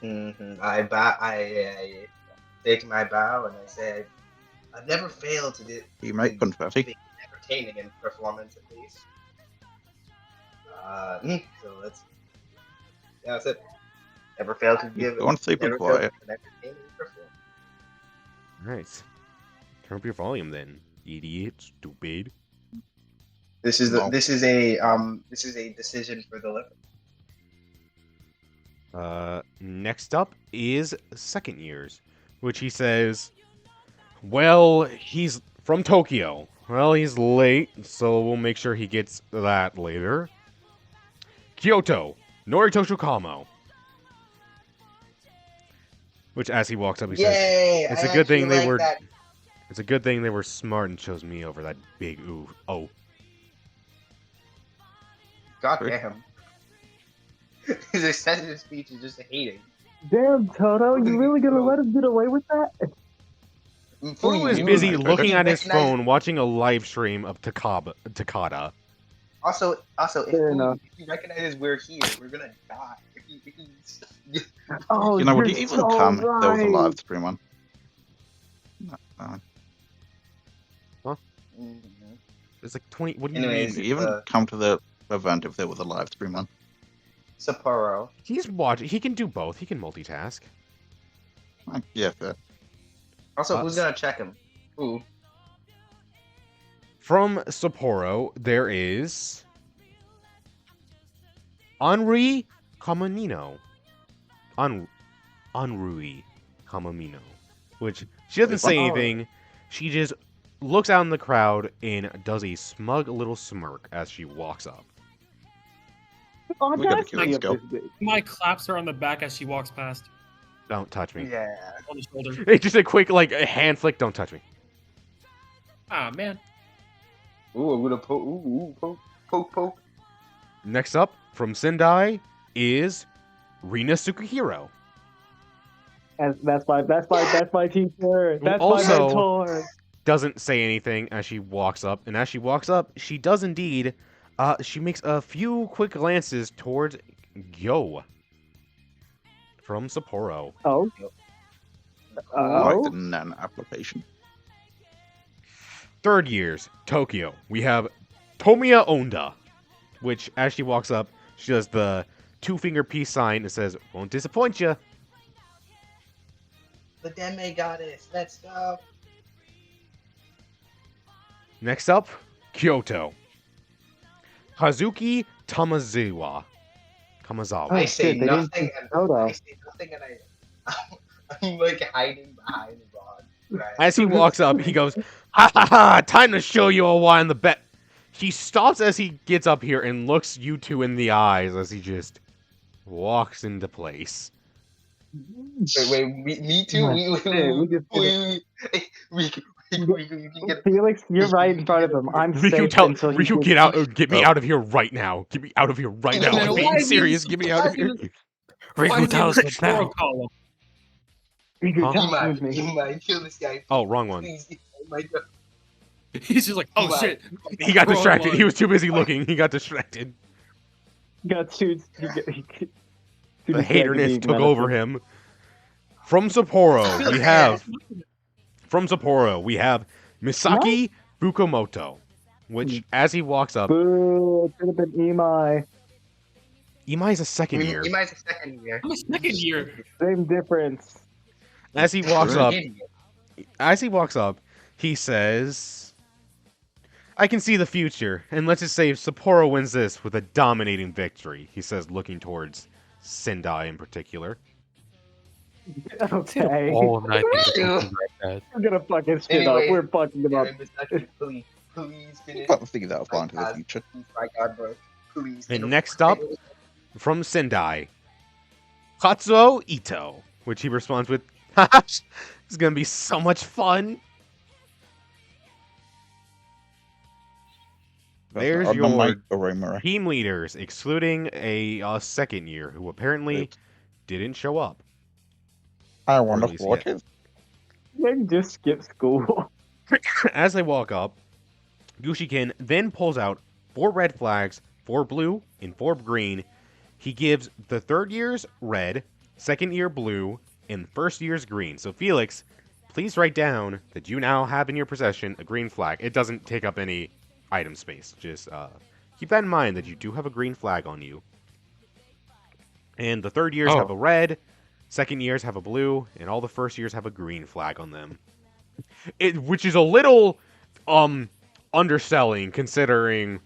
I take my bow and I say, I've never failed to do. You make confetti. Be entertaining in performance, at least. So let's. Yeah, that's it. Never failed to give. Go on, sleep and never failed quiet. to an entertaining performance. Nice. Turn up your volume, then, idiot, stupid. This is No. this is a decision for the liver. Next up is second years, which he says, well, he's from Tokyo. Well, he's late, so we'll make sure he gets that later. Kyoto, Norito Shukamo. Which, as he walks up, he says, Yay! "It's I a good thing actually they like were. that. It's a good thing they were smart and chose me over that big ooh. Oh, God damn. His extended speech is just hating. Damn, Toto, you really gonna let him get away with that? Fuyu is You- busy you looking at his recognize- phone, watching a live stream of Takada. Also, Fair enough. if he recognizes we're here, we're gonna die. Oh, You know, would you're you even so come if there was a right. live stream on? No. It's like 20. What do you Anyways, Would you even come to the event if there was a live stream on? Sapporo. mean? He's watching. He can do both. He can multitask. Yeah, fair. Also, who's gonna check him? Who? From Sapporo, there is Henri Kamanino. Henri Kamamino. Which, she doesn't say anything. She just looks out in the crowd and does a smug little smirk as she walks up. Oh, We gotta that's kill this girl. My claps her on the back as she walks past Don't touch me. Yeah. on the shoulder. It's just a quick, like, a hand flick. Don't touch me. Ah, man. Ooh, I'm gonna poke. Ooh, poke. Next up, from Sendai, is Rina Sukihiro. That's my teacher. That's Also- my mentor. Doesn't say anything as she walks up, and as she walks up, she does indeed. She makes a few quick glances towards Gyo from Sapporo. Oh. Like the NAN application. Third years, Tokyo. We have Tomiya Onda, which as she walks up, she does the two-finger peace sign and says, "Won't disappoint you." The Deme goddess. Let's go. Next up, Kyoto. Hazuki Tamazawa. Oh, I say shit, they didn't nothing. I say nothing, and I'm like hiding behind Rod. Right? As he walks up, he goes, "Ha ha ha! Time to show you a why in the bet." He stops as he gets up here and looks you two in the eyes as he just walks into place. Wait, me too. We can get. Felix, you're right in front of him. I'm safe until he Riku, gets- get out! Get me out of here right now! Get me out of here right now! Man, I'm why being is he serious. Get me out of here! Why Riku is he tells in us the now. column? Riku, Huh? talk with me. You might kill this guy. Oh, wrong one. Please. Oh my God. He's just like, oh Right. shit. He got Wrong distracted. one. He was too busy looking. He got distracted. Got too. Too The distracted haterness being took over menacing. him. From Sapporo, we Okay. have Misaki Fukumoto, which as he walks up, Boo! It should have been Imai. Imai is a second year. You might have second year. I'm a second year. Same difference. As he walks You're an up, idiot. he says, "I can see the future, and let's just say Sapporo wins this with a dominating victory." He says, looking towards Sendai in particular. Okay. All night. Ew. Bad. We're gonna fucking spin up. Anyway, We're fucking them up. Misaki, please finish. Can't think that'll fly into the future. My God, bro. Please. And next up, from Sendai, Katsuo Ito, which he responds with, "Haha, it's gonna be so much fun." There's I'm your Mike Arima. team leaders, excluding a second year who apparently didn't show up. I wonder least what yet. is. Then just skip school. As they walk up, Gushikin then pulls out 4 red flags, 4 blue, and 4 green. He gives the third year's red, second year blue, and first year's green. So Felix, please write down that you now have in your possession a green flag. It doesn't take up any item space. Just keep that in mind that you do have a green flag on you. And the third years have a red, second years have a blue, and all the first years have a green flag on them. Which is a little underselling considering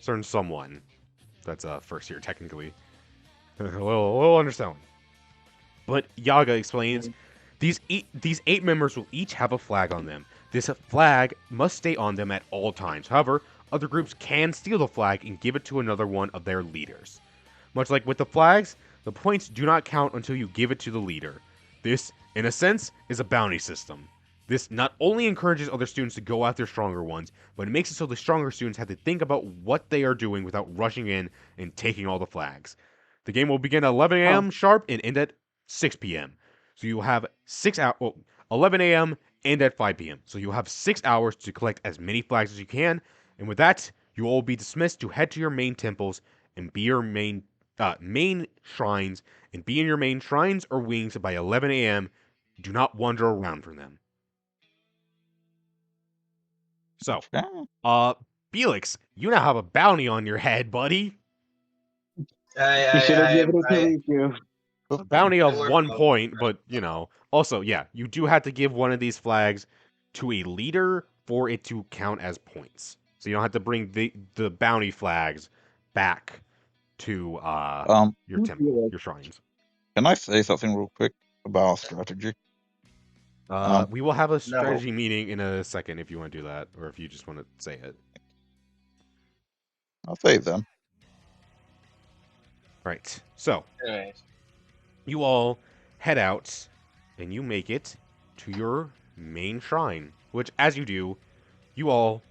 certain someone that's first year technically. a little underselling. But Yaga explains these 8 members will each have a flag on them. This flag must stay on them at all times. However, other groups can steal the flag and give it to another one of their leaders. Much like with the flags, the points do not count until you give it to the leader. This, in a sense, is a bounty system. This not only encourages other students to go after stronger ones, but it makes it so the stronger students have to think about what they are doing without rushing in and taking all the flags. The game will begin at 11 a.m. sharp and end at 6 p.m. So you will have 11 a.m. and at 5 p.m. So you'll have 6 hours to collect as many flags as you can, and with that, you will all be dismissed to head to your main temples and be your main shrines, and be in your main shrines or wings by 11 a.m. Do not wander around from them. So, Felix, you now have a bounty on your head, buddy. You should have given it to I- Riku. A bounty of Or 1 both. point, but, Also, yeah, you do have to give one of these flags to a leader for it to count as points. So you don't have to bring the bounty flags back to your temple, your shrines. Can I say something real quick about strategy? We will have a strategy meeting in a second if you want to do that, or if you just want to say it. I'll say it then. Right. So, Anyways. you all head out, and you make it to your main shrine. Which, as you do, you all...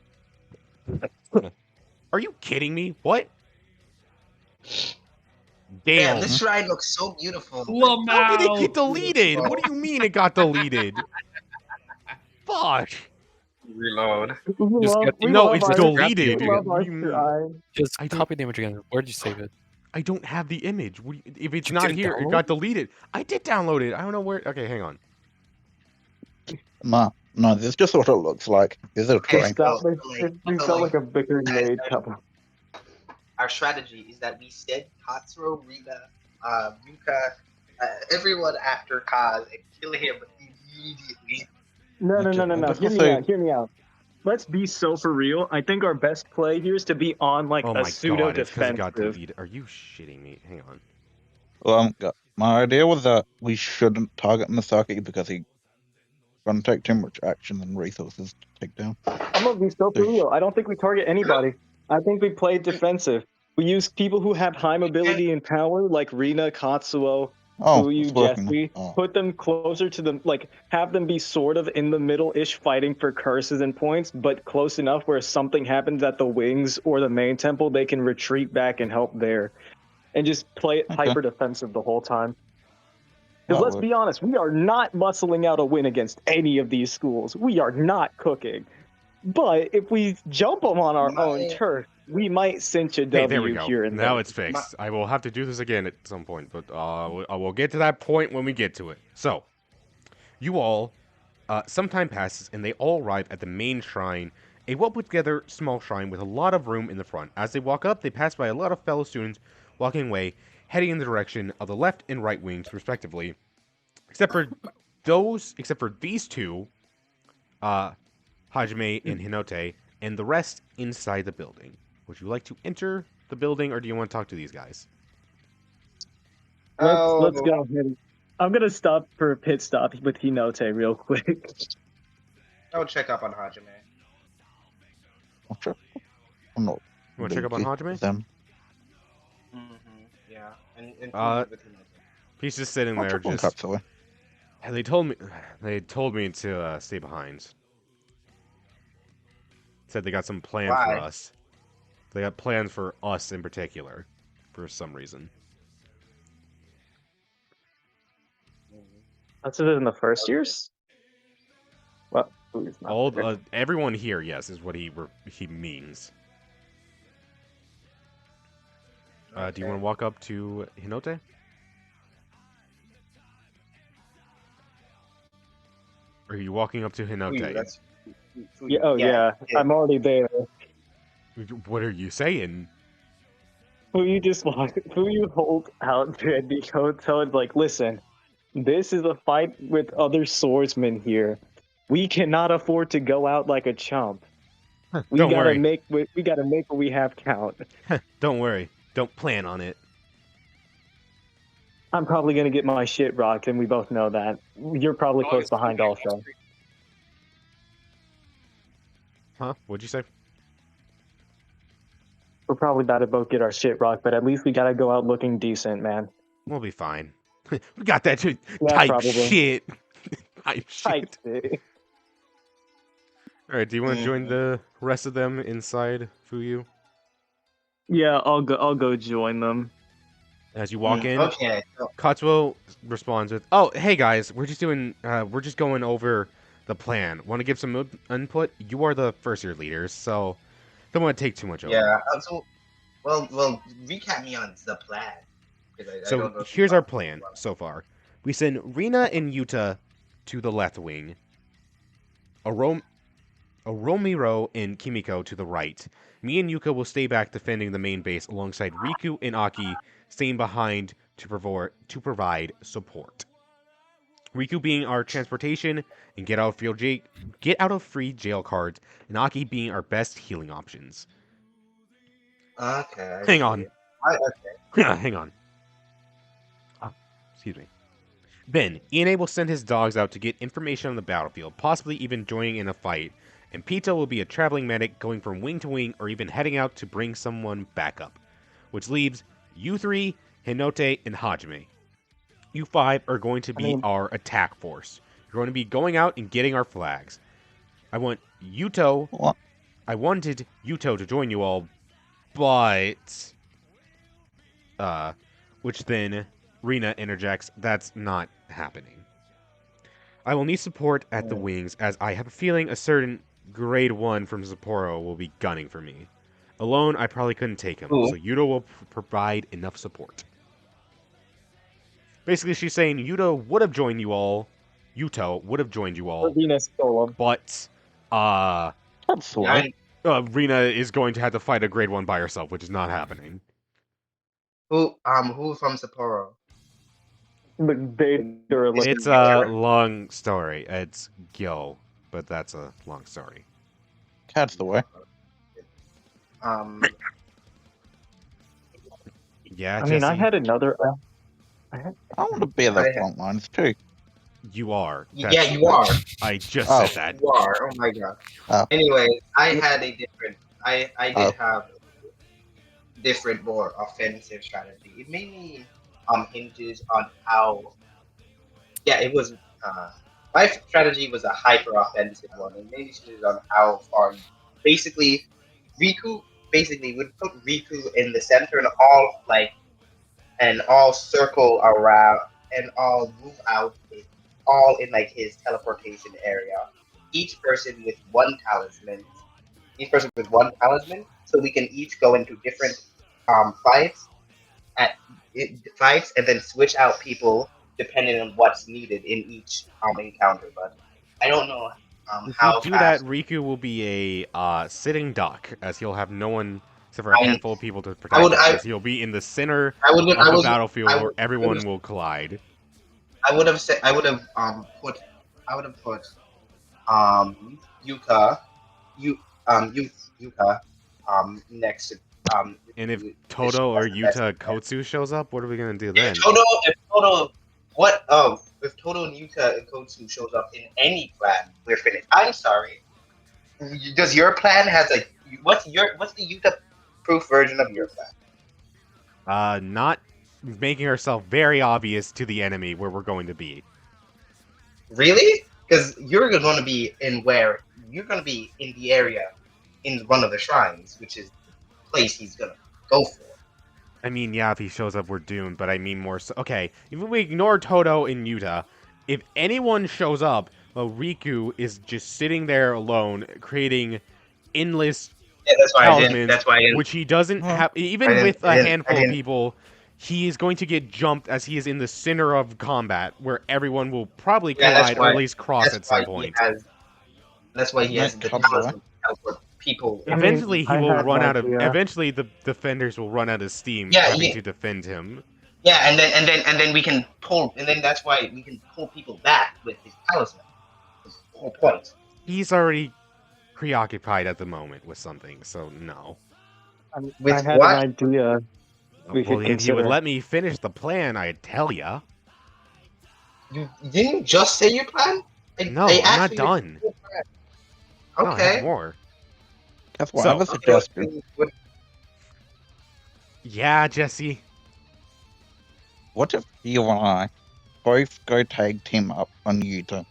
Are you kidding me? What? Damn. Man, this shrine looks so beautiful. How did it get Lamau. deleted? What do you mean it got deleted? Fuck. Reload. No, it's deleted. Just I don't- copy the image again. Where did you save it? I don't have the image. If it's You not didn't here, it download got it? deleted. I did download it. I don't know where. Okay, hang on. No, this is just what it looks like. Is it a Okay, train? You sound like a bickering married couple. Our strategy is that we send Katsuro, Rina, Yuka, everyone after Kaz and kill him immediately. No. just Hear gonna me say- out. Hear me out. Let's be so for real. I think our best play here is to be on like Oh a my pseudo god, it's because it got defensive. deleted. Are you shitting me? Hang on. My idea was that we shouldn't target Misaki because he's going to take too much action and resources to take down. I'm gonna be so for real. I don't think we target anybody. I think we play defensive. We use people who have high mobility and power, like Rina, Katsuo, Oh, Fuyu, it's working. Jesse. Oh. Put them closer to them, like have them be sort of in the middle-ish, fighting for curses and points, but close enough where if something happens at the wings or the main temple, they can retreat back and help there, and just play it Okay. hyper defensive the whole time. Because That let's be honest, we are not muscling out a win against any of these schools. We are not cooking. But if we jump them on our own My- turf, we might cinch a Hey, there we W go. here and Now there. it's fixed. I will have to do this again at some point, but I will get to that point when we get to it. So, you all, some time passes, and they all arrive at the main shrine, a well-put-together small shrine with a lot of room in the front. As they walk up, they pass by a lot of fellow students walking away, heading in the direction of the left and right wings, respectively. Except for these two, Hajime and Hinote, and the rest inside the building. Would you like to enter the building, or do you want to talk to these guys? Let's go ahead. I'm gonna stop for a pit stop with Hinote real quick. I'll check up on Hajime. I'm not. You want to check up on leaky Hajime? with them. Yeah, and with him. He's just sitting I'll there, check on just. Katsui. They told me to stay behind. Said they got some plans for Why? us. They got plans for us in particular, for some reason. That's it in the first years. What? Everyone here, yes, is what he means. Do you want to walk up to Hinote? Or are you walking up to Hinote? Yeah. I'm already there. What are you saying? Who you hold out to Nico, tell it like, listen, this is a fight with other swordsmen here. We cannot afford to go out like a chump. We Don't gotta worry. make what we have count. Don't worry. Don't plan on it. I'm probably gonna get my shit rocked, and we both know that. You're probably Dog close is behind moving also. across the- Huh? What'd you say? We're probably about to both get our shit rocked, but at least we gotta go out looking decent, man. We'll be fine. We got that Yeah, type probably. shit. Type Tight. shit. Alright, do you want to join the rest of them inside Fuyu? Yeah, I'll go join them. As you walk in, Okay. Katsuo responds with, "Oh, hey guys, we're just going over the plan. Want to give some input? You are the first year leaders, so don't want to take too much over." Yeah. Well, recap me on the plan. 'Cause I So don't know here's our plan so far. We send Rina and Yuta to the left wing, Romiro and Kimiko to the right. Me and Yuka will stay back defending the main base alongside Riku and Aki staying behind to provide support. Riku being our transportation and get out of free jail cards, and Aki being our best healing options. Okay. Hang on. Okay. Hang on. Excuse me. Then, Iane will send his dogs out to get information on the battlefield, possibly even joining in a fight, and Pito will be a traveling medic going from wing to wing or even heading out to bring someone back up, which leaves you three, Hinote, and Hajime. You five are going to be our attack force. You're going to be going out and getting our flags. I wanted Yuto to join you all, but which then Rina interjects, that's not happening. I will need support at the wings, as I have a feeling a certain grade 1 from Sapporo will be gunning for me. Alone, I probably couldn't take him, so Yuto will provide enough support. Basically, she's saying Yuto would have joined you all, but That's right. Rina is going to have to fight a grade 1 by herself, which is not happening. Who from Sapporo? It's a long story. It's Gyo, but that's a long story. Cat's the way. Yeah, I mean, I Jesse, had another. I want to be at the front lines too. you are. Yeah, you are. I just said that. You are. Oh my god. Oh. Anyway, I had a different. I did have different, more offensive strategy. It mainly hinges on how. Yeah, it was. My strategy was a hyper offensive one, and mainly hinges on how far. Basically, Riku would put Riku in the center and all circle around and all move out, all in like his teleportation area. each person with one talisman. Each person with one talisman, so we can each go into different fights fights, and then switch out people depending on what's needed in each encounter. But I don't know If how we do that, fast. Riku will be a sitting duck, as he'll have no one except for a I handful of people to I protect would him, I as he'll be in the center I would of I the was battlefield I where would everyone will collide. I would have said I would have put Yuka you Yuka next to And if if she Toto has or the best Yuta defense. Kotsu shows up, what are we gonna do then? If Toto and Yuka and Kotsu shows up in any plan, we're finished. I'm sorry. Does your plan has a what's the Yuta proof version of your plan? Not making ourselves very obvious to the enemy where we're going to be. Really? Because you're going to be you're going to be in the area in one of the shrines, which is the place he's going to go for. I mean, yeah, if he shows up, we're doomed, but I mean more so... Okay, even we ignore Toto and Yuta, if anyone shows up, well, Riku is just sitting there alone, creating endless Yeah, that's why I didn't. talismans, That's why I didn't. which he doesn't Well, have... I Even didn't. with I a didn't. I handful of didn't. people, he is going to get jumped as he is in the center of combat, where everyone will probably Yeah, that's collide or why. at least cross That's at some why he point. has. That's why he has Night the cover. talisman to teleport people. I mean, Eventually, he I will had run an out of... idea. Eventually, the defenders will run out of steam Yeah, having yeah. to defend him. Yeah, and then we can pull, and then that's why we can pull people back with his talisman. That's the whole point. He's already preoccupied at the moment with something, so no. With I had what? an idea we Well, could if you would consider. let me finish the plan, I'd tell ya. You didn't just say your plan? No, I I'm asked not you your done. full plan. No, I have Okay. more. Guess what? So- I have a suggestion. Yeah, Jesse. What if you and I both go tag team up on Yuta?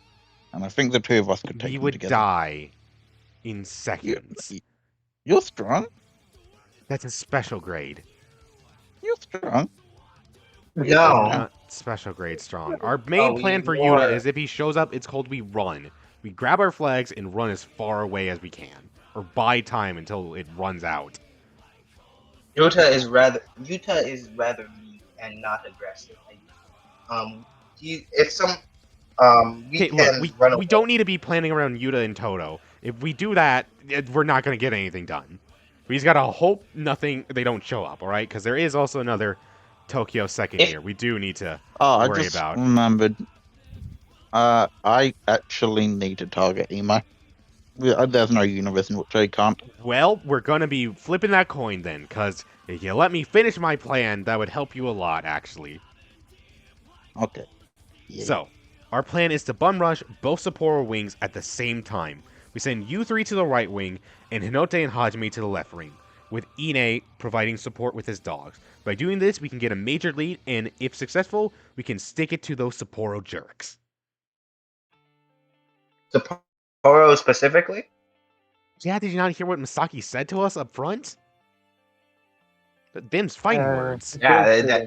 And I think the two of us could take We them would together. die in seconds. You're strong. That's a special grade. You're strong. No. Not special grade strong. Our main we plan for ignore- Yuta is if he shows up, it's called we run. We grab our flags and run as far away as we can. Or buy time until it runs out. Yuta is rather meek and not aggressive. We Okay, can look, run away. we don't need to be planning around Yuta and Toto. If we do that, we're not going to get anything done. We just got to hope they don't show up, alright? Because there is also another Tokyo second If- here. We do need to Oh, I worry just about. remembered. I actually need to target Emo. There's no universe in which I can't. Well, we're going to be flipping that coin then, because if you let me finish my plan, that would help you a lot, actually. Okay. Yeah. So, our plan is to bum rush both Sapporo wings at the same time. We send you three to the right wing, and Hinote and Hajime to the left wing, with Ine providing support with his dogs. By doing this, we can get a major lead, and if successful, we can stick it to those Sapporo jerks. Sapporo specifically? Yeah, did you not hear what Misaki said to us up front? Them's fighting words. Yeah,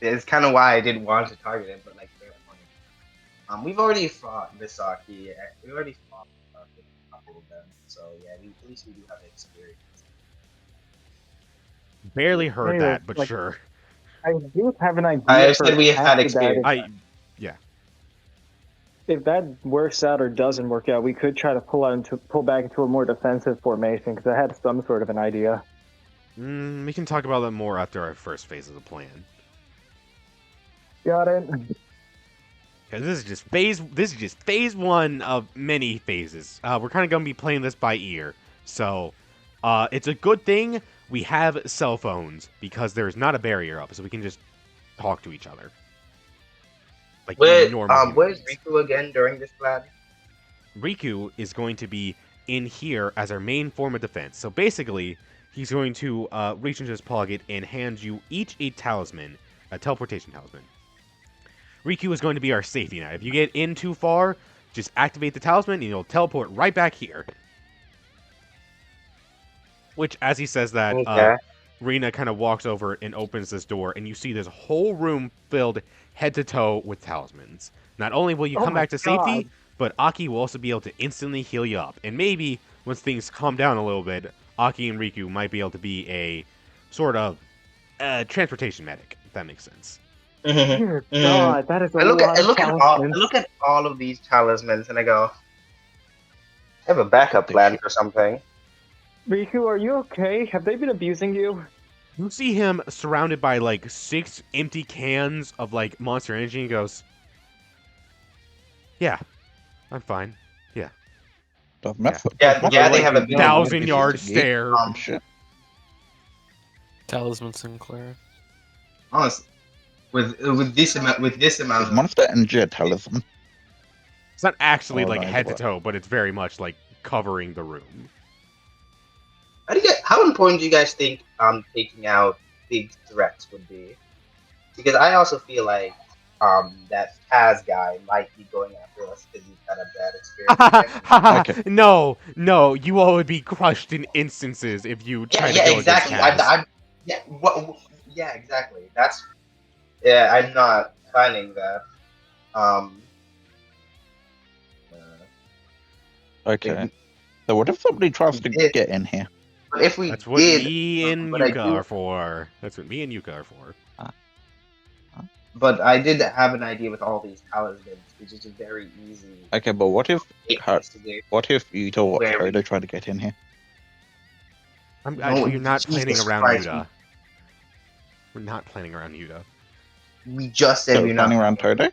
it's kind of why I didn't want to target him, but like, fair point. We've already fought Misaki. We already fought a couple of them, so yeah, at least we do have experience. Barely heard Anyway, that, but like- sure. I do have an idea. I for said we had after experience. that. If that works out or doesn't work out, we could try to pull back into a more defensive formation, because I had some sort of an idea. We can talk about that more after our first phase of the plan. Got it. Because this is just phase one of many phases. We're kind of going to be playing this by ear. So, it's a good thing we have cell phones, because there's not a barrier up, so we can just talk to each other. Like normal Where's humans. Riku again during this plan? Riku is going to be in here as our main form of defense. So basically, he's going to reach into his pocket and hand you each a talisman, a teleportation talisman. Riku is going to be our safety net. If you get in too far, just activate the talisman and you'll teleport right back here. Which, as he says that, Okay. Rina kind of walks over and opens this door, and you see this whole room filled head to toe with talismans. Not only will you Oh come my back to safety, but Aki will also be able to instantly heal you up. And maybe, once things calm down a little bit, Aki and Riku might be able to be a sort of transportation medic, if that makes sense. Dear God, that is a I look lot at of talismans. I look at all of these talismans and I go, I have a backup plan for something. Riku, are you okay? Have they been abusing you? You see him surrounded by like 6 empty cans of like Monster Energy and he goes, yeah, I'm fine. Doesn't matter. Yeah, We'll yeah, go they to, have like, a big 1,000-yard stare. And shit. Talisman Sinclair. Honestly, with this amount Is of Monster Energy a talisman? It's not actually Oh, like no, head to what? toe, but it's very much like covering the room. how important do you guys think taking out big threats would be? Because I also feel like that Kaz guy might be going after us because he's had a bad experience. Okay. No, you all would be crushed in instances if you tried to go exactly. against Kaz. Yeah, exactly. I'm not planning that. Okay. So what if somebody tries to Yeah. get in here? But if we That's what did, me and but I Yuka do- are for. That's what me and Yuka are for. But I did have an idea with all these talismans, which is a very easy. Okay, but what if investigate. Yuta or Where we- Koda try to get in here? No, You're not Jesus planning around Christ, Yuta. We're not planning around Yuta. We just said So we're planning not around Todo?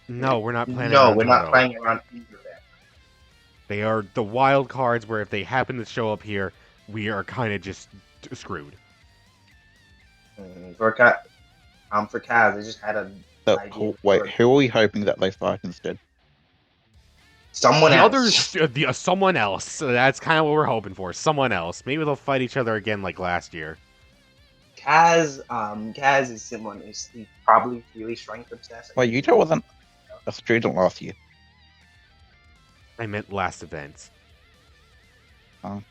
No, we're not planning No, around we're not Toto. playing around either of them. They are the wild cards where if they happen to show up here, we are kind of just screwed. For Kaz, I just had a So, idea. wait, who are we hoping that they fight instead? Someone The else. others, someone else. So that's kind of what we're hoping for. Someone else. Maybe they'll fight each other again like last year. Kaz is someone who's probably really strength obsessed. Wait, Yuta wasn't a student last year. I meant last event. Oh.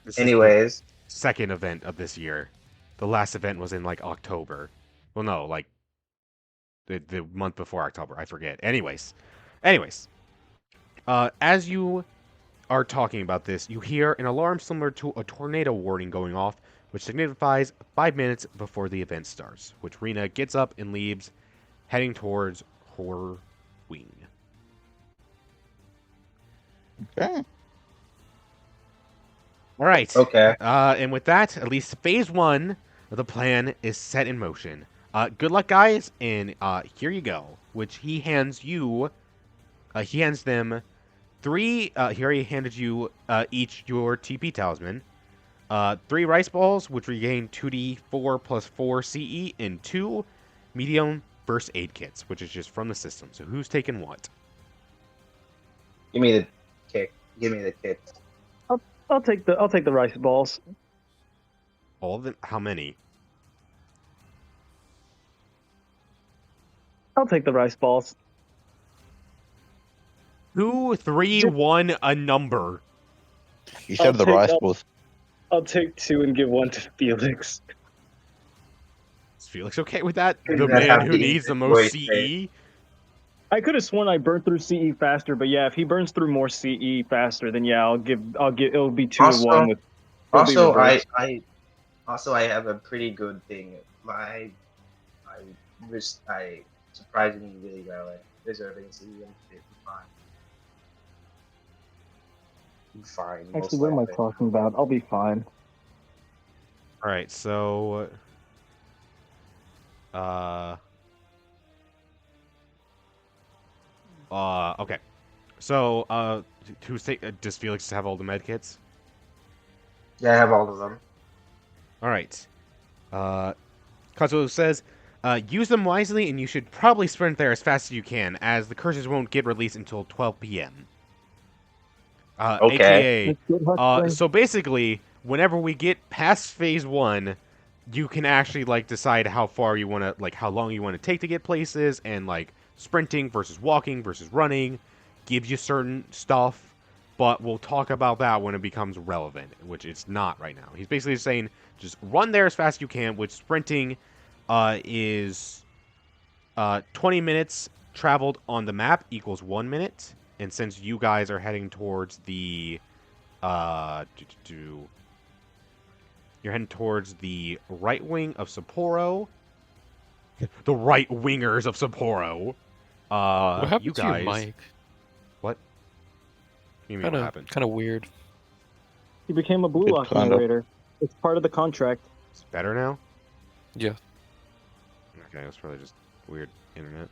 This is the Anyways, second event of this year. The last event was in like October. Well, no, like the month before October. I forget. Anyways, as you are talking about this, you hear an alarm similar to a tornado warning going off, which signifies 5 minutes before the event starts. Which Rina gets up and leaves, heading towards her wing. Okay. All right. okay. And with that, at least phase 1 of the plan is set in motion. Good luck, guys, and here you go. Which he hands you. He hands them 3. He already handed you each your TP talisman. 3 rice balls, which regain 2d4 plus 4 CE, and 2 medium first aid kits, which is just from the system. So who's taking what? Give me the kick. Give me the kick. I'll take the rice balls. All of them? How many? I'll take the rice balls. 2, 3, 1, a number. You said the rice balls. I'll take 2 and give 1 to Felix. Is Felix okay with that? Does The that man have who the needs the easiest most voice, CE? I could have sworn I burnt through CE faster, but yeah, if he burns through more CE faster, then yeah, I'll give. It'll be 2 to 1 with. it'll be Also, reversed. I have a pretty good thing. I surprisingly really well at preserving CE and shit. I'm fine. most Actually, what am I likely. talking about? I'll be fine. Alright, so... okay. So, does Felix have all the med kits? Yeah, I have all of them. Alright. Kazuo says, use them wisely and you should probably sprint there as fast as you can, as the curses won't get released until 12 p.m. Okay. AKA, so basically, whenever we get past phase 1, you can actually, like, decide how far you want to, like, how long you want to take to get places, and, like, sprinting versus walking versus running gives you certain stuff, but we'll talk about that when it becomes relevant, which it's not right now. He's basically saying, just run there as fast as you can, which sprinting is 20 minutes traveled on the map equals 1 minute, and since you guys are heading towards the you're heading towards the right wing of Sapporo. The right wingers of Sapporo. What happened You to guys. your mic? What? You mean what happened? Kind of weird. He became a blue lock kind of. narrator. It's part of the contract. It's better now? Yeah. Okay, that's probably just weird internet.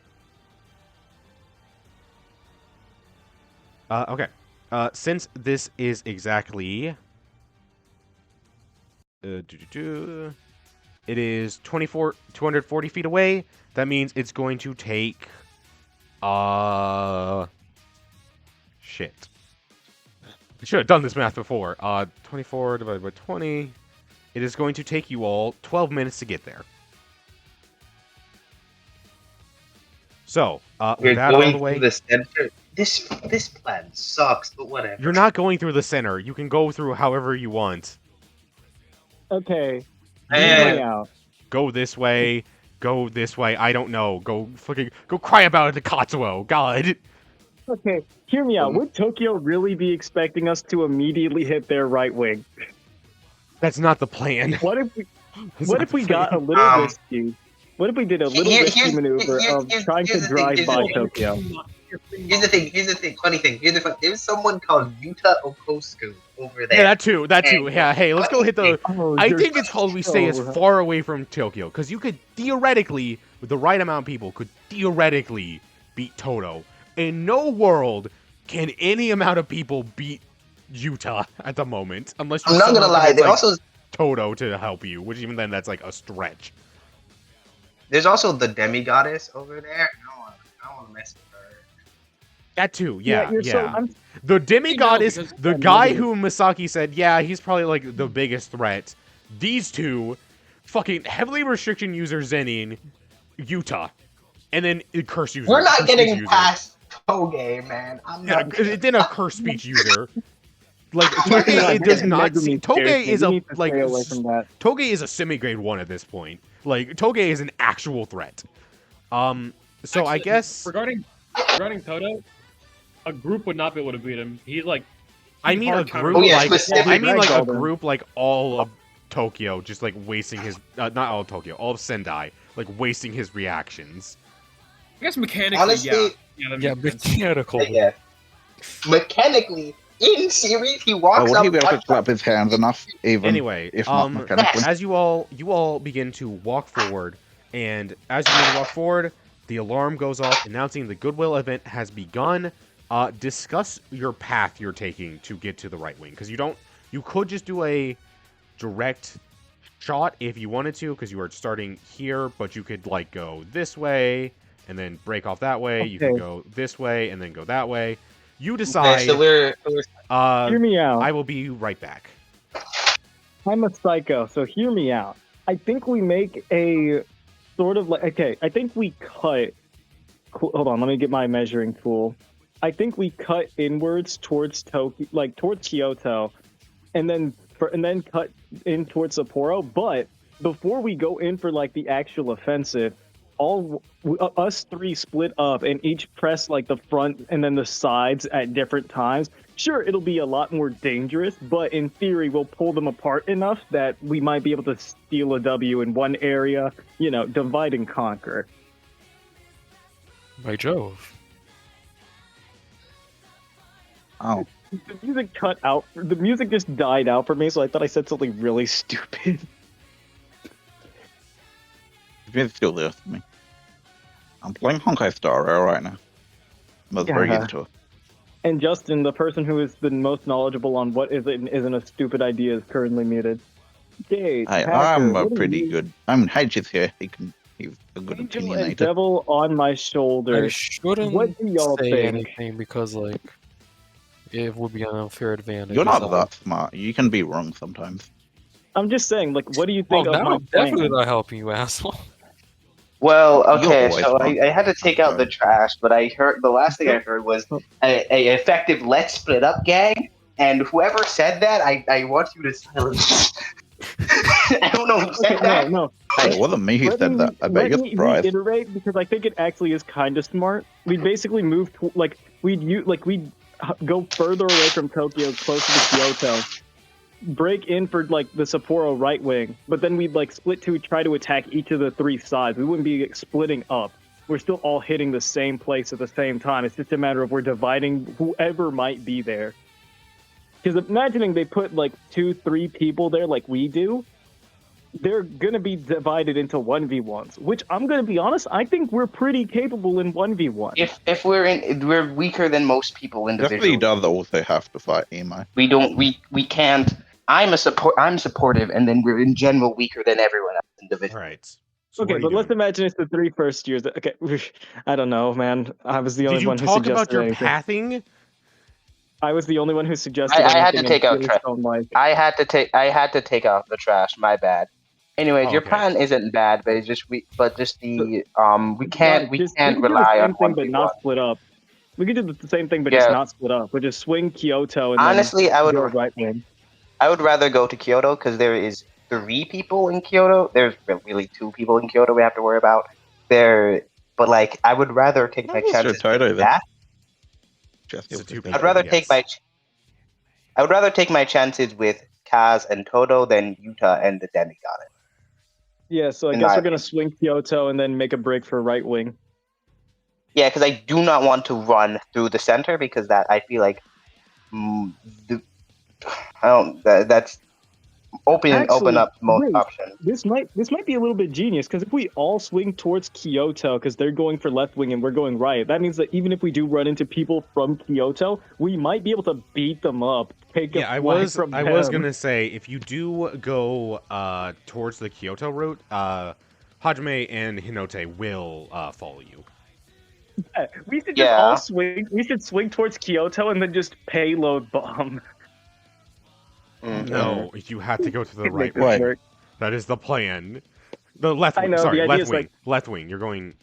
Okay. Since this is exactly... it is 240 feet away. That means it's going to take... Shit. I should have done this math before. 24 divided by 20. It is going to take you all 12 minutes to get there. So, We're with that out of going the way... through the center. This plan sucks, but whatever. You're not going through the center. You can go through however you want. Okay. Eh. Hear me out. Go this way. Go this way. I don't know. Go cry about it to Katsuo. God. Okay, hear me out. Would Tokyo really be expecting us to immediately hit their right wing? That's not the plan. What if we That's what not if we the got a plan. little risky? What if we did a little risky Here's- maneuver here's- of here's- trying to here's the thing, drive here's the by thing. Tokyo? Here's the thing. Funny thing. There's someone called Yuta Okosku over there. Yeah, that too. And- Yeah, hey, let's go hit the... Oh, I you're think it's called we stay as so- far away from Tokyo. Because you could theoretically, with the right amount of people, could theoretically beat Toto. In no world can any amount of people beat Utah at the moment. Unless you I'm not gonna somehow lie. get, They like, also Toto to help you. Which even then, that's like a stretch. there's also the demigoddess over there. I don't want to mess with her. That too, yeah. you're so. I'm The demigod No, is because- the guy who Misaki said, yeah, he's probably like the biggest threat. These two, fucking heavily restriction user Zenin, Utah, and then curse user. We're not curse getting speech user. past Toge, man. I'm Yeah, not. it did a curse speech user. Like Oh my Toge, God, it does you're not making see. me Toge scared. is You a need to like stay away from that. Toge is a semi-grade 1 at this point. Like Toge is an actual threat. So I Actually, guess regarding Toto, a group would not be able to beat him. He's like I mean a hard counter- group Oh, yeah, like specific I mean like a Ragdoll then. group like all of Tokyo just like wasting his not all of Tokyo, all of Sendai like wasting his reactions. I guess mechanically, Honestly, that Yeah, makes sense. mechanical. Yeah. Mechanically, in series, he Oh, walks would up. he be able to walks clap his hands enough? Even Anyway, if not mechanically. as you all begin to walk forward, and as you begin to walk forward, the alarm goes off announcing the Goodwill event has begun. Discuss your path you're taking to get to the right wing, because you could just do a direct shot if you wanted to, because you are starting here, but you could like go this way and then break off that way. You could Okay. go this way and then go that way. You decide. Okay, so we're Hear me out. I will be right back. I'm a psycho, so hear me out. I think we make a sort of like, okay, I think we cut. Hold on, let me get my measuring tool. I think we cut inwards towards Tokyo, like towards Kyoto, and then cut in towards Sapporo. But before we go in for like the actual offensive, us three split up and each press like the front and then the sides at different times. Sure, it'll be a lot more dangerous, but in theory, we'll pull them apart enough that we might be able to steal a W in one area, divide and conquer. By Jove. Oh, The music cut out. The music just died out for me, so I thought I said something really stupid. it's still there for me. I'm playing Honkai Star Rail right now. I was very Yeah. used to it. And Justin, the person who is the most knowledgeable on what is and isn't a stupid idea, is currently muted. Dave, I'm a pretty good. I mean, Hedge is here. He's a good Angel and opinionator. Devil on my I shoulder. shouldn't What do y'all say think? anything because, like, it would be an unfair advantage. You're not So- that smart. You can be wrong sometimes. I'm just saying, like, what do you Well, think of now my I'm definitely plan? not helping you, asshole. well. Okay, You're so always I had to take out the trash, but I heard the last thing I heard was a effective "let's split up" gang, and whoever said that, I want you to silence. I don't know who said that. No. Hey, it wasn't me who said that. I bet you're surprised. Reiterate because I think it actually is kind of smart. We'd basically move to, we'd go further away from Tokyo, closer to Kyoto, break in for like the Sapporo right wing, but then we'd like split to try to attack each of the three sides. We wouldn't be splitting up. We're still all hitting the same place at the same time. It's just a matter of we're dividing whoever might be there. Because imagining they put like 2-3 people there like we do, they're gonna be divided into 1v1s, which I'm gonna be honest, I think we're pretty capable in 1v1. If we're weaker than most people individually. Definitely does also have to fight emo. We can't. I'm supportive, and then we're in general weaker than everyone else individually. All right. So Okay, but let's imagine it's the 3 first years. Okay, I don't know, man. I was the only one who suggested Did you talk about your anything. pathing? I was the only one who suggested I had to anything, take and out Felix trash. don't like. I had to take out the trash. My bad. Anyways, your Okay. plan isn't bad, but it's just we can't We rely could do the on same thing, but 1v1. not split up. We could do the same thing, but Yeah. just not split up. We just swing Kyoto and Honestly, then I would go right wing. I would rather go to Kyoto because there is 3 people in Kyoto. There's really 2 people in Kyoto we have to worry about. But like I would rather take my chances with that. I'd rather take my chances with Kaz and Todo than Yuta and the Demigod. Yeah, so I In guess my we're gonna swing Kyoto and then make a break for right wing. Yeah, because I do not want to run through the center because that I feel like that's open up most options. This might be a little bit genius because if we all swing towards Kyoto because they're going for left wing and we're going right, that means that even if we do run into people from Kyoto, we might be able to beat them up. I was gonna say if you do go towards the Kyoto route, Hajime and Hinote will follow you. Yeah, we should just all swing. We should swing towards Kyoto and then just payload bomb. No, you have to go to the right Right. wing. That is the plan. The left wing. I know, Sorry, the idea left is, wing. like- Left wing. You're going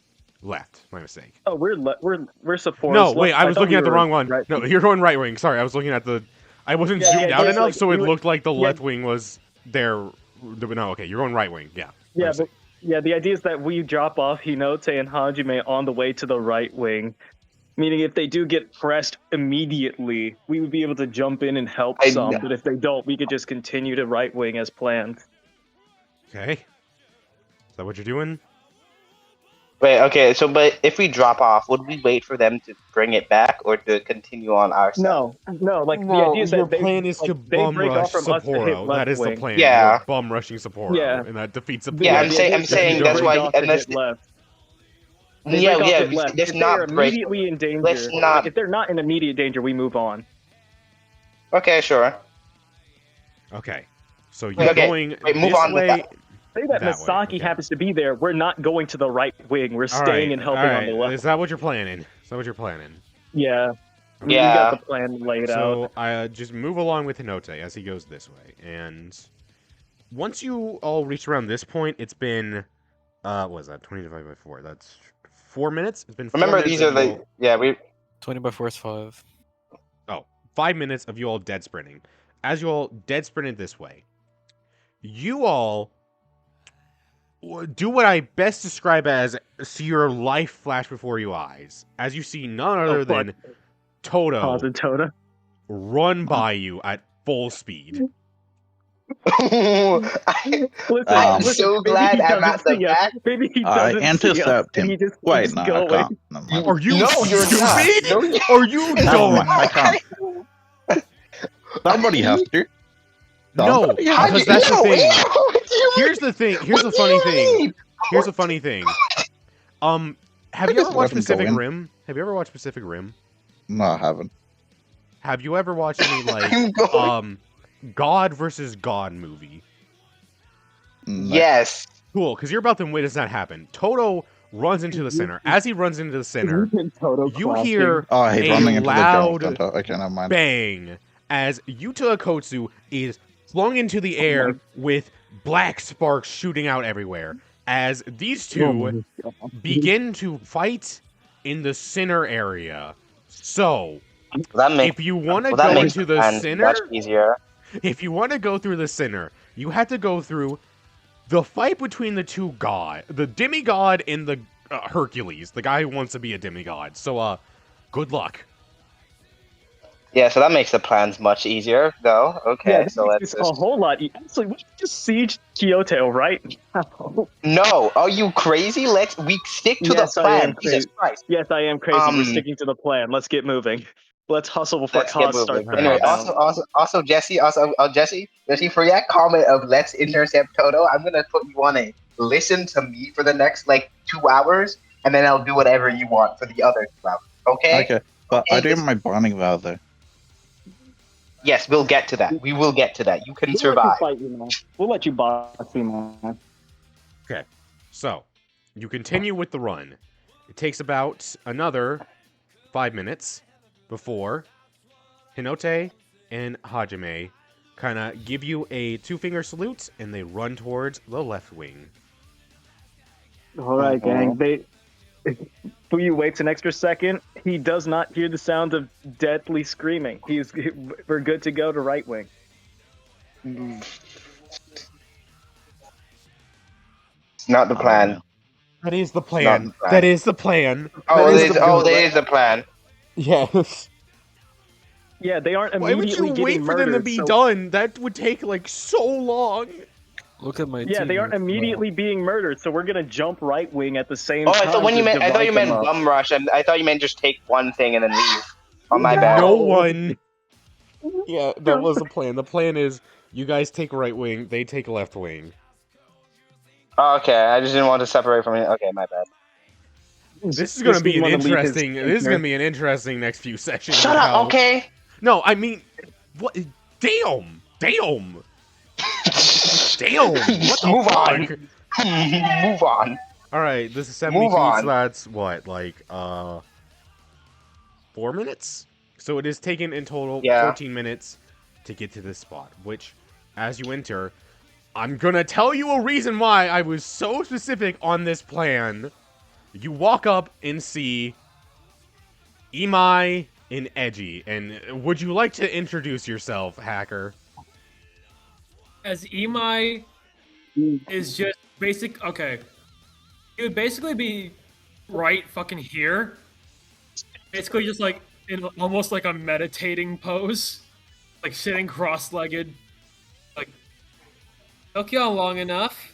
left. My mistake. Oh, we're supporting. No, wait. I was looking at the wrong one. Right. No, you're going right wing. Sorry, I was looking at the. I wasn't zoomed out it's enough, like so it you- looked like the left wing was there. No, okay, you're going right wing. Yeah. my Yeah, mistake. but the idea is that we drop off Hinote and Hajime on the way to the right wing. Meaning if they do get pressed immediately, we would be able to jump in and help some. But if they don't, we could just continue to right wing as planned. Okay. Is that what you're doing? Wait, okay, so but if we drop off, would we wait for them to bring it back or to continue on our side? No. Like the idea is your that plan is to they bum break rush off from us to hit Sapporo. left That is the wing. plan. Yeah. You're bum rushing Sapporo. Yeah. And that defeats Sapporo. Yeah, I'm the idea is that saying they that's break why off to unless hit left. They break off to hit left. let's If they not are break. immediately in danger, Let's not. if they're not in immediate danger, we move on. Okay, sure. Okay. So you're Okay, going wait, move this on with way. Say that That way, Misaki okay. happens to be there. We're not going to the right wing. We're All staying right, and helping all on right. the left. Is that what you're planning? Yeah. We Yeah. got the plan laid out. So I just move along with Hinote as he goes this way, and once you all reach around this point, it's been what is that? 20 divided by 4. That's 4 minutes. It's been. 4 Remember, minutes these of are you the all- 20 by 4 is 5. 5 minutes of you all dead sprinting. As you all dead sprinted this way, you all do what I best describe as see your life flash before your eyes, as you see none other than Toto Pause Toda. run by you at full speed. Listen, I'm listen, so maybe glad he I'm doesn't at the see us. back. Maybe he I doesn't see us, intercept and him. he just Wait, keeps no, I going. can't. Never mind. Are you No, you're not. stupid? No, you- Are you Never dumb? mind, I can't. Somebody has to. No, Somebody has because to. that's the thing. What do you Here's the thing. Here's the What do funny you thing. mean? Here's the funny thing. Have you just ever watched let him go Pacific in. Rim? Have you ever watched Pacific Rim? No, I haven't. Have you ever watched any I'm going. God versus God movie? No. Yes. Cool, because you're about to witness that happen. Toto runs into the center. As he runs into the center, you hear Oh, he's a running into the loud general center. Okay, never mind. bang as Yuta Akotsu is flung into the air with black sparks shooting out everywhere. As these two begin to fight in the center area. So, That makes. if you want to Well, that go makes into the sense. center, Much easier. if you want to go through the center, you have to go through the fight between the two the demigod and the Hercules, the guy who wants to be a demigod. So, good luck. Yeah, so that makes the plans much easier, though. Okay, Yeah, so let's it's a just... whole lot. Actually, we should just siege Kyoto right now. No, are you crazy? We stick to Yes, the I am plan. Jesus crazy. Christ. Yes, I am crazy. We're sticking to the plan. Let's get moving. Let's hustle before Let's get cause starts moving. to Anyway, pop out. also, Jesse, Jesse, for that comment of let's intercept Toto, I'm gonna put you on a listen to me for the next like 2 hours, and then I'll do whatever you want for the other 2 hours. Okay? Okay, but I do this- have my bonding vow though. Yes, we'll get to that. We will get to that. You can We'll let you survive. fight, you man. We'll let you box, you man. Okay, so you continue with the run. It takes about another 5 minutes before Hinote and Hajime kind of give you a 2-finger salute, and they run towards the left wing. All right, gang. Fuyu waits an extra second. He does not hear the sound of deadly screaming. We're good to go to right wing. It's not the plan. That is the Not plan. the plan. That is the plan. Oh, That there is the plan. Yes. Yeah, they aren't Why would immediately you getting wait for murdered. them to be so- done? That would take like so long. Look at my Yeah, team. they aren't immediately being murdered, so we're gonna jump right wing at the same Oh, time. I thought you meant divide them up. bum rush. I thought you meant just take one thing and then leave. On my bad. No one. Yeah, that was the plan. The plan is you guys take right wing, they take left wing. Oh, okay, I just didn't want to separate from it. Okay, my bad. This is gonna be an didn't wanna leave his interesting. This is gonna be an interesting next few sessions. Shut of up, how- okay? No, I mean, what? Damn! Damn! Damn! What the Move fuck? on. Move on. All right, this is 72. Move on. So that's what, like 4 minutes. So it is taken in total 14 minutes to get to this spot. Which, as you enter, I'm gonna tell you a reason why I was so specific on this plan. You walk up and see Imai and Edgy. And would you like to introduce yourself, Hacker? As Imai is just basic. Okay, it would basically be right fucking here. Basically, just like in almost like a meditating pose, like sitting cross-legged. Like, took y'all long enough.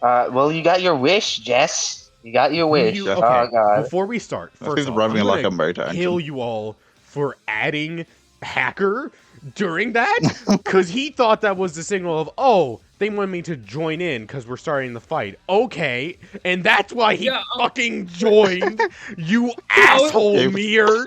Well, you got your wish, Jess. You got your wish. Okay, Oh, God. before we start, I first think off, rubbing I'm it like gonna I'm very tired. kill you all for adding Hacker during that, because he thought that was the signal of, oh, they want me to join in because we're starting the fight. Okay, and that's why he fucking joined, you asshole, I Mir. was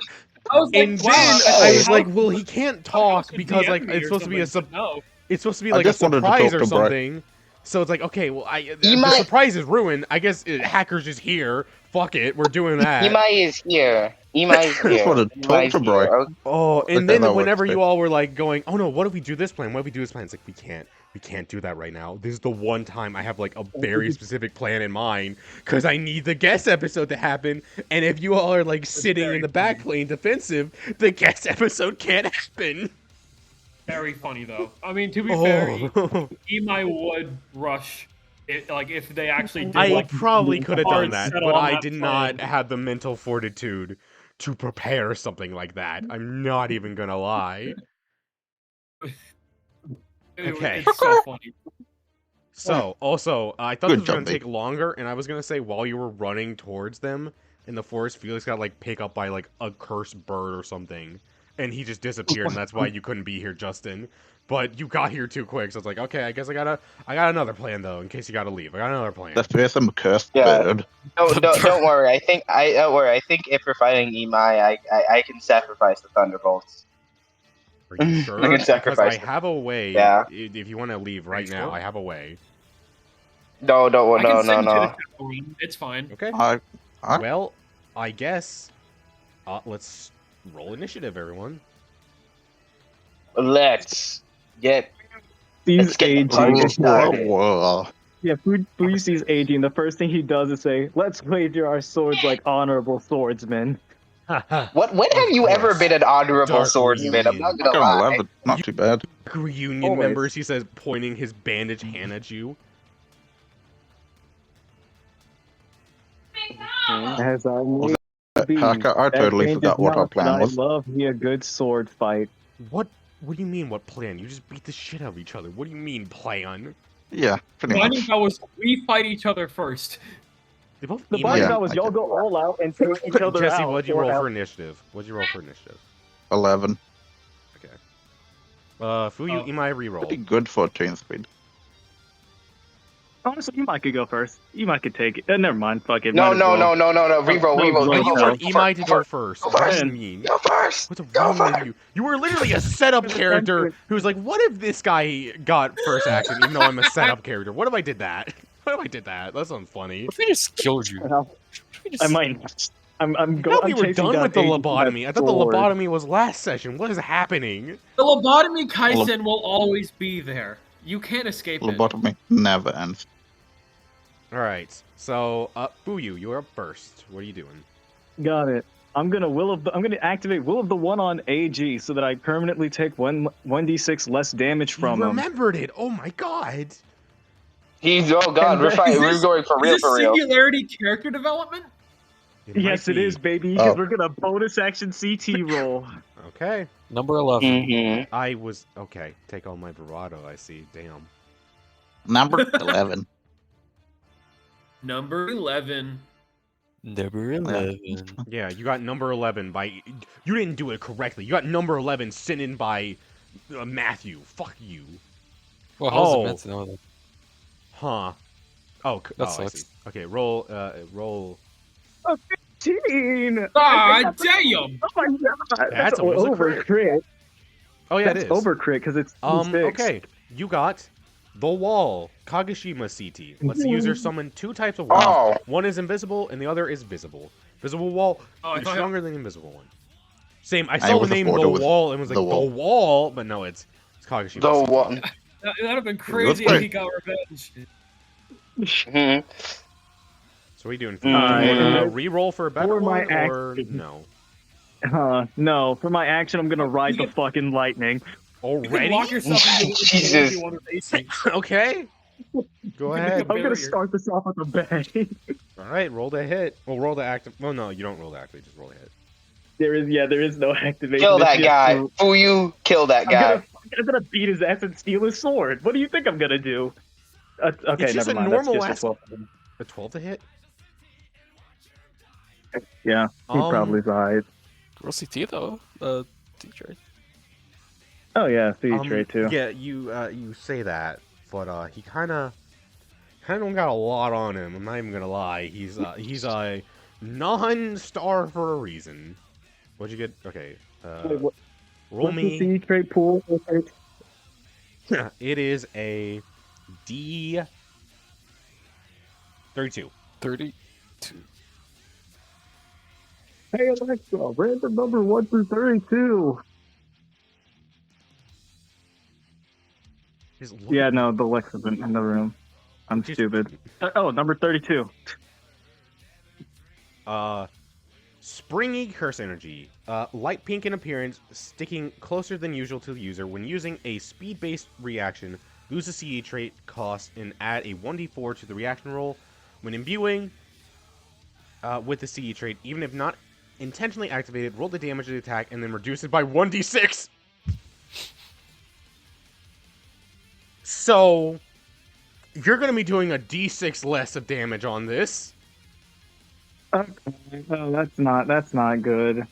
like, And wow, then I was how- like, well, he can't talk how because DM like me it's or supposed to be a something, but no. it's supposed to be I like a just wanted to surprise talk or to Brian. something. So it's like, okay, well, the Imai- surprise is ruined. I guess Hacker's just here. Fuck it, we're doing that. Imai is here. Imai is I just here. want to talk Imai's to Brian. here. Okay. Oh, Like and that then works whenever too. you all were like going, oh no, what if we do this plan? What if we do this plan? It's like, we can't do that right now. This is the one time I have like a very specific plan in mind because I need the guest episode to happen. And if you all are like sitting in the back playing defensive, the guest episode can't happen. Very funny though. I mean, to be fair, Oh, Imai would rush. It, like if they actually did. I like, probably could have done hard that, settle but on I that did plan. not have the mental fortitude to prepare something like that. I'm not even gonna lie. Okay. It's so funny. So, also, I thought Good this was going job, to take longer, and I was going to say while you were running towards them in the forest, Felix got, like, picked up by, like, a cursed bird or something, and he just disappeared, and that's why you couldn't be here, Justin. But you got here too quick, so it's like, okay, I guess I got another plan, though, in case you gotta leave. I got another plan. Let's face some cursed Yeah. bird. Don't worry. Don't worry. I think if we're fighting Imai, I can sacrifice the thunderbolts. Are you sure? I can Because sacrifice I have a way, Yeah. if you want to leave right now, I have a way. No, I can no, send you to no. the chaperone. It's fine. Okay. I Well, I guess, let's roll initiative, everyone. Let's get. Sees Let's get the aging. party started. Whoa. Yeah, Fuyu sees aging. The first thing he does is say, "Let's wager our swords like honorable swordsmen." When have you ever course. been an honorable Dark swordsman? I'm reunion. not I gonna got an lie. 11. Not too bad. Reunion Always. members, he says, pointing his bandaged hand at you. As I Was may be. Haka, I That totally changes forgot what our not that plan I was. love me a good sword fight. What do you mean, what plan? You just beat the shit out of each other. What do you mean, plan? Yeah, pretty Mine much. that was we fight each other first. They both The emailed body Yeah, count was I y'all get- go all out and take each other Jesse, out. what'd you or roll out. for initiative? 11. Okay. Fuyu, Oh. Imai, reroll. Pretty good for chain speed. Honestly, you might could go first. You might could take it. Never mind. Fuck it. No, might as no, well. no, no, no, no. Reroll, No, reroll. no, Why do you want no. Imai to go first? What do you first. mean? Go first. What's Go wrong with first. you? You were literally a setup character who's like, what if this guy got first action, even though I'm a setup character? What if I did that? What if I did that? That sounds funny. What if we just killed you? What if we just- I might. I'm I going. thought we were done with the lobotomy. I thought the lobotomy was last session. What is happening? The lobotomy Kaisen will always be there. You can't escape it. Lobotomy never ends. All right, so Fuyu, you're up first. What are you doing? Got it. I'm gonna activate Will of the One on AG so that I permanently take 1d6 less damage from You him. remembered it. Oh my god. Oh god, we're fighting. We're going for real, Is this for real. Singularity character development? Yes, it is, baby. Oh. Because we're gonna bonus action CT roll. Okay. Number 11. Mm-hmm. I was okay. Take all my bravado. I see. Damn. Number 11. Number 11. Number 11. Yeah, you got number 11 by. You didn't do it correctly. You got number 11 sent in by Matthew. Fuck you. Well, how's Oh. it meant to know that? Huh. Oh, That I sucks. see. Okay, roll. Roll. 15. Ah, damn! Oh my god. That's almost a over crit. Oh yeah, That's it is. over crit because it's Okay, you got the wall Kagashima CT. Let's the user summon two types of walls. Oh. One is invisible and the other is visible. Visible wall Oh, I is thought- stronger than the invisible one. Same. I I saw the was name afforded the with wall and was like the wall. the wall, but no, it's Kagashima. The CT. one. That'd have been crazy Let's if he got revenge. Mhm. So what are you doing? Alright, Re-roll for a better for my one or action. no? No, for my action, I'm gonna ride the fucking lightning. You can Already? lock yourself into Jesus. the 1v1 with AC. Okay. Go ahead. I'm gonna Barrier. start this off with a bang. All right, roll the hit. Well, roll the active. Well, no, you don't roll the active. Just roll the hit. there is no activation. Kill It's that just guy. through- Fuyu, kill that guy. I'm gonna beat his ass and steal his sword. What do you think I'm gonna do? Okay, It's just never a mind. normal That's just a 12. A 12 to hit. Yeah, he probably died. Roll CT though. Teacher. Oh yeah, see trade too. Yeah, you say that, but he kind of don't got a lot on him. I'm not even gonna lie. He's a non-star for a reason. What'd you get? Okay, Wait, what- roll what's me. the trade pool? It is a D 32. 32. Hey Alexa, random number 1 through 32. Just look Yeah, at- no, the Alexa's in the room. I'm Just- stupid. Oh, number 32. Springy curse energy. Light pink in appearance, sticking closer than usual to the user. When using a speed-based reaction, lose the CE trait cost and add a 1d4 to the reaction roll. When imbuing with the CE trait, even if not intentionally activated, roll the damage of the attack and then reduce it by 1d6. So, you're going to be doing a d6 less of damage on this. Okay. Oh, that's not good.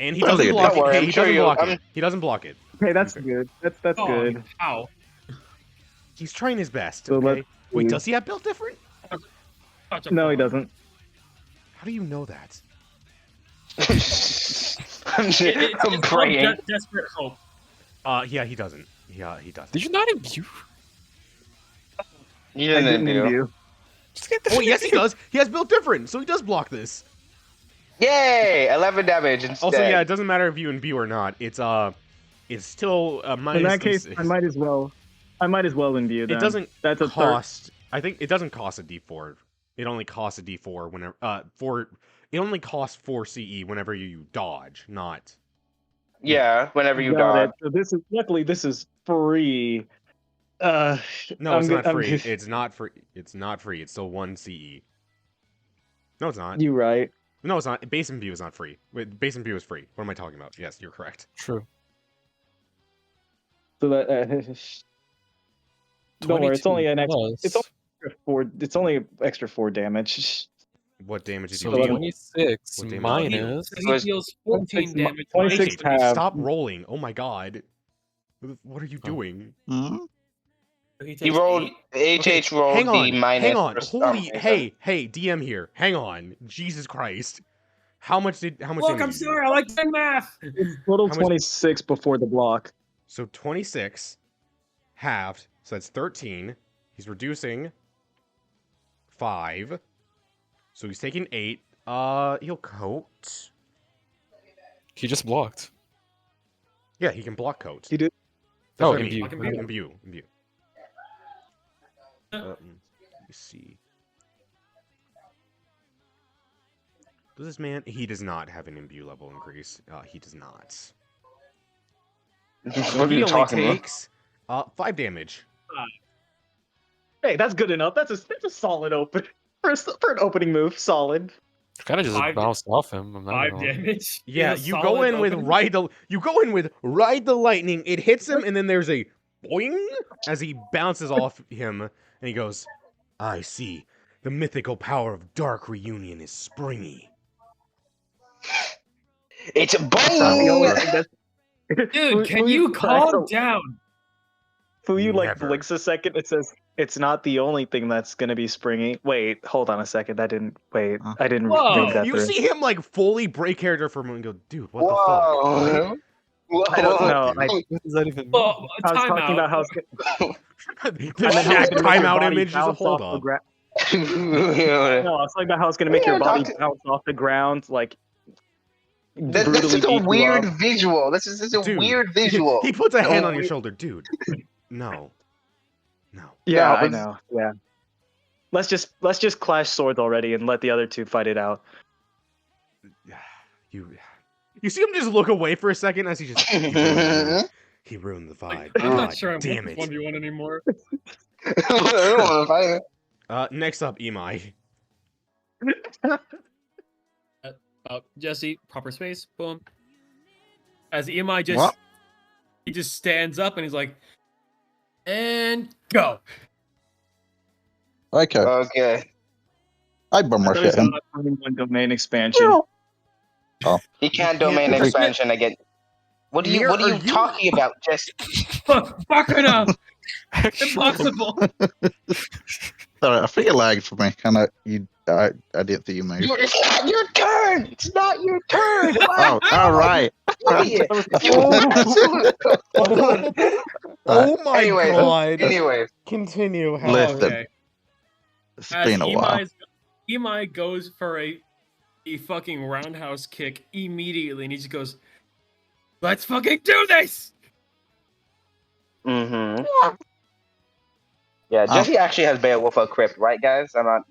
And he Well, doesn't don't block worry, it. I'm He sure doesn't you'll- block it. He doesn't block it. Okay, that's Okay. good. That's Oh, good. How? He's trying his best. So Okay. let's Wait, see. does he have built different? Such a No, he fraud. doesn't. How do you know that? I'm It's called praying. Desperate Hope. Yeah, he doesn't. Yeah, he doesn't. Did you not imbue? You I didn't didn't do. you. Just get the Oh, yes, he does. He has built different, so he does block this. Yay! 11 damage instead. Also, yeah, it doesn't matter if you imbue or not. It's still minus. In that case, D6. I might as well imbue then. It doesn't That's a cost. I think it doesn't cost a D4. It only costs a D4 whenever for It only costs 4 CE whenever you dodge, not. Yeah, whenever you Got dodge. it. So this is luckily this is free. No, it's not I'm free. good. It's not free. It's not free. It's still 1 CE. No, it's not. You right. No, it's not. Base and View is not free. Wait, Base and View is free. What am I talking about? Yes, you're correct. True. So that don't worry. It's only an extra. plus. It's only extra 4. It's only extra 4 damage. What damage did So you deal? 26 What damage minus. So he deals 14 damage. 26 HH, half. stop rolling. Oh my god. What are you Oh. doing? Hmm? So He takes rolled. 8. HH rolled Hang on. the minus. Hang on. for some Holy reason. hey, DM here. Hang on. Jesus Christ. How much Look, damage I'm did you do? sorry. I like doing math. Total How much- 26 before the block. So 26 halved, so that's 13. He's reducing 5. So he's taking 8. He'll coat. He just blocked. Yeah, he can block coat. He did. That's Oh, what I mean. imbue. Imbue. Let me see. Does this man? He does not have an imbue level increase. He does not. So What are he you only talking about? takes 5 damage. Hey, that's good enough. That's a solid open for an opening move. Solid. Kind of just Five- bounced off him. I'm not 5 gonna lie. damage. Yeah, Is a you go solid in with opening. ride the lightning. It hits him, and then there's a boing as he bounces off him, and he goes, "I see. The mythical power of dark reunion is springy." It's That's not the only boing. thing that's. Dude, can you calm down? Fuyu like Never. blinks a second. It says it's not the only thing that's gonna be springy. Wait, hold on a second. I didn't wait. Huh? I didn't Whoa. read that You through. see him like fully break character for a moment and go, "Dude, what the fuck?" Whoa. Whoa. I don't know. What does that even mean? Well, I was time talking out. about how it's The and then how it's Shaq gonna make your timeout body image is a bounce hold off the up. gra- No, I was talking about how it's gonna make Yeah, your body talk to- bounce off the ground, like That's brutally such a beat you weird up. visual. This is such a Dude, weird visual. He puts a hand on your we- shoulder, dude. No. Yeah, No, I but- know. Yeah. Let's just clash swords already and let the other two fight it out. You see him just look away for a second as he just he ruined the vibe. Like, I'm not God sure I'm damn it. 1v1 anymore. I don't want to fight it. Next up, Imai. Jesse, proper space, boom. As EMI just What? he just stands up and he's like, and go. Okay. Okay. I bum rush at him. One domain expansion. He can't You domain can't- expansion again. What are you Are you- talking about? Just Bakuna! Actually, Impossible! Sorry, I think it lagged for me. I didn't see you move. it's not your turn. It's not your turn. Oh, all right. Oh my Anyways, god. Anyways, Continue. Hal. Listen. Okay. It's As been a while. Imai goes for a fucking roundhouse kick immediately, and he just goes, "Let's fucking do this!" mm-hmm. Yeah, Jesse actually has Beowulf a crypt, right, guys? I'm not.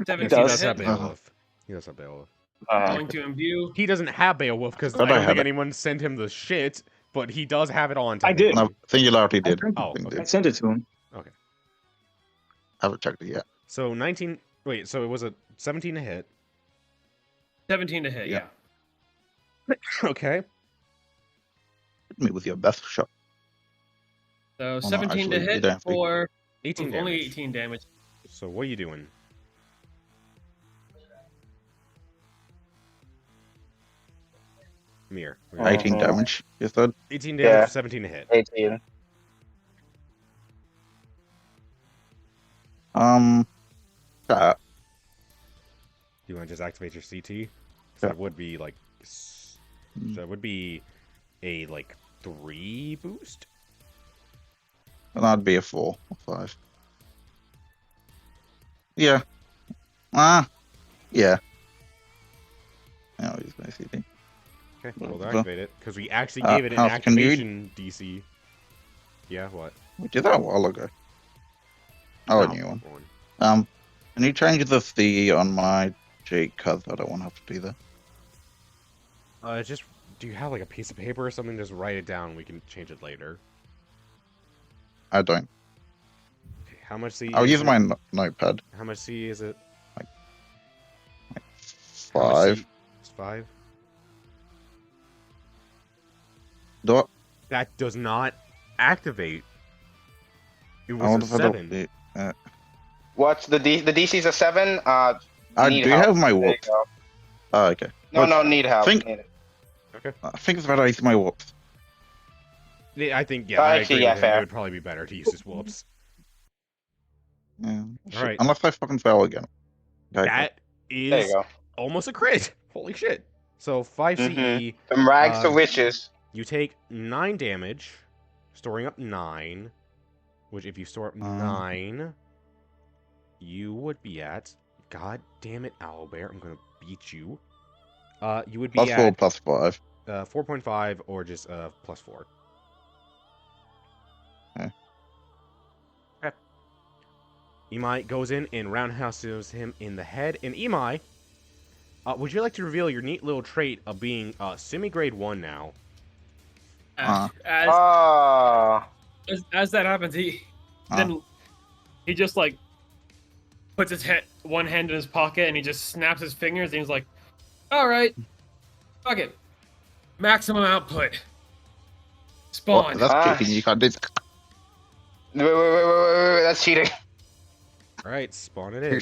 17 He to does hit. have Beowulf. He does have Beowulf. Going to imbue. He doesn't have Beowulf because I I don't have think it. anyone sent him the shit, but he does have it on. I did. No, Singularity did. Oh, Thing okay. I did. sent it to him. Haven't checked it yet. So 19. Wait, so it was a 17 to hit. 17 to hit, Yeah. yeah. Okay. Hit me with your best shot. So no, 17 actually, to you hit don't have to. for 18 damage. only 18 damage. So what are you doing? Mir. 18 damage. You said? 18 damage, Yeah. 17 to hit. 18. That. Do you want to just activate your CT? Yeah. That would be like. Mm. That would be a like 3 boost. And that'd be a 4 or 5. Yeah. Yeah. I'll use my CD. Okay, we'll Whatever. activate it because we actually gave it an House, can you- activation DC. Yeah, what? We did that a while ago. Oh, No, a new one. Can you change the CE on my cheat because I don't want to have to do that. Just do you have like a piece of paper or something? Just write it down. We can change it later. I don't. Okay, how much C? I'll is use it? my notepad. How much C is it? Like How much 5. C? It's 5. Do I, That does not activate. It I was wonder a if I 7. don't. What's the DC's a 7? I Need do help. have my There you whoops. go. Oh, okay. No, But need help. think- Need it. I think it's better I use my whoops. Yeah, I think, Oh, I actually, agree yeah, with him. fair. It would probably be better to use his whoops. Yeah. Alright. Unless I fucking fail again. Okay. That There you is go. almost a crit. Holy shit. So 5 CE, From rags to witches. you take 9 damage, storing up 9, which if you store up 9, you would be at, god damn it, owlbear, I'm gonna beat you. You would be +4 at +5. 4.5 or just +4. Okay. Okay. Imai goes in and roundhouses him in the head. And Imai, would you like to reveal your neat little trait of being semi-grade 1 now? Uh. As that happens, then he just like puts his one hand in his pocket and he just snaps his fingers and he's like, "All right, fuck it, maximum output, spawn." What? That's cheating. You can't do that. Wait, that's cheating. Alright, spawn it in.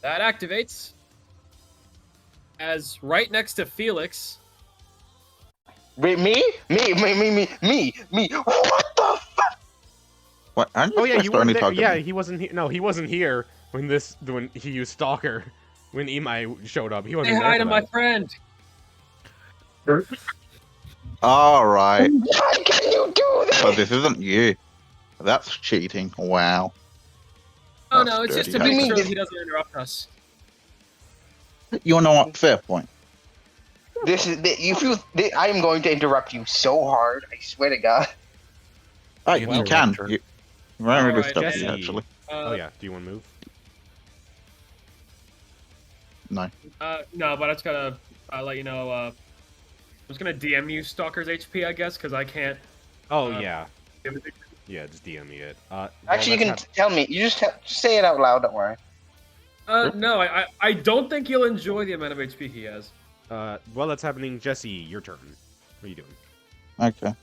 That activates as right next to Felix. Wait, me? What the fuck? What? I'm Oh yeah, just you weren't only there. talking. Yeah, he wasn't here. No, he wasn't here when he used Stalker. When Imai showed up, he wasn't Say there. hi for to my that. friend. Alright. Why can you do this? But this isn't you. That's cheating. Wow. Oh That's no, it's just dirty. to make Hacker. sure he doesn't interrupt us. You know what? Fair point. I am going to interrupt you so hard. I swear to God. Hey, Well, you can. sure. You won't really Alright, stop Jesse. you, actually. Oh yeah, do you want to move? No. No, but I just gotta let you know. I'm just gonna DM you Stalker's HP, I guess, because I can't. Oh Uh, yeah, give it- yeah, just DM me it. Actually, you can tell me. You just say it out loud. Don't worry. No, I don't think you'll enjoy the amount of HP he has. While that's happening, Jesse, your turn. What are you doing? Okay.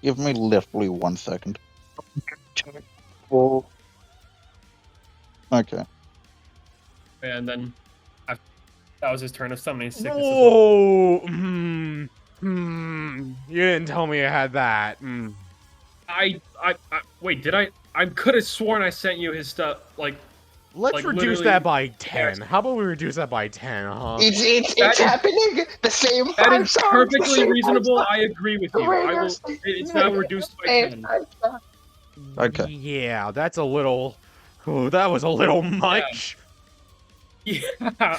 Give me literally 1 second. Okay. And then that was his turn of summoning sickness. As well. Oh, you didn't tell me I had that. I wait, did I? I could have sworn I sent you his stuff. Like, Let's Like, reduce literally- that by 10. How about we reduce that by 10, huh? It's happening. The same that five is songs, the perfectly same reasonable. five I agree with you. I will. It's now reduced by songs. 10. Okay. Yeah, that's a little. Oh, that was a little much. Yeah,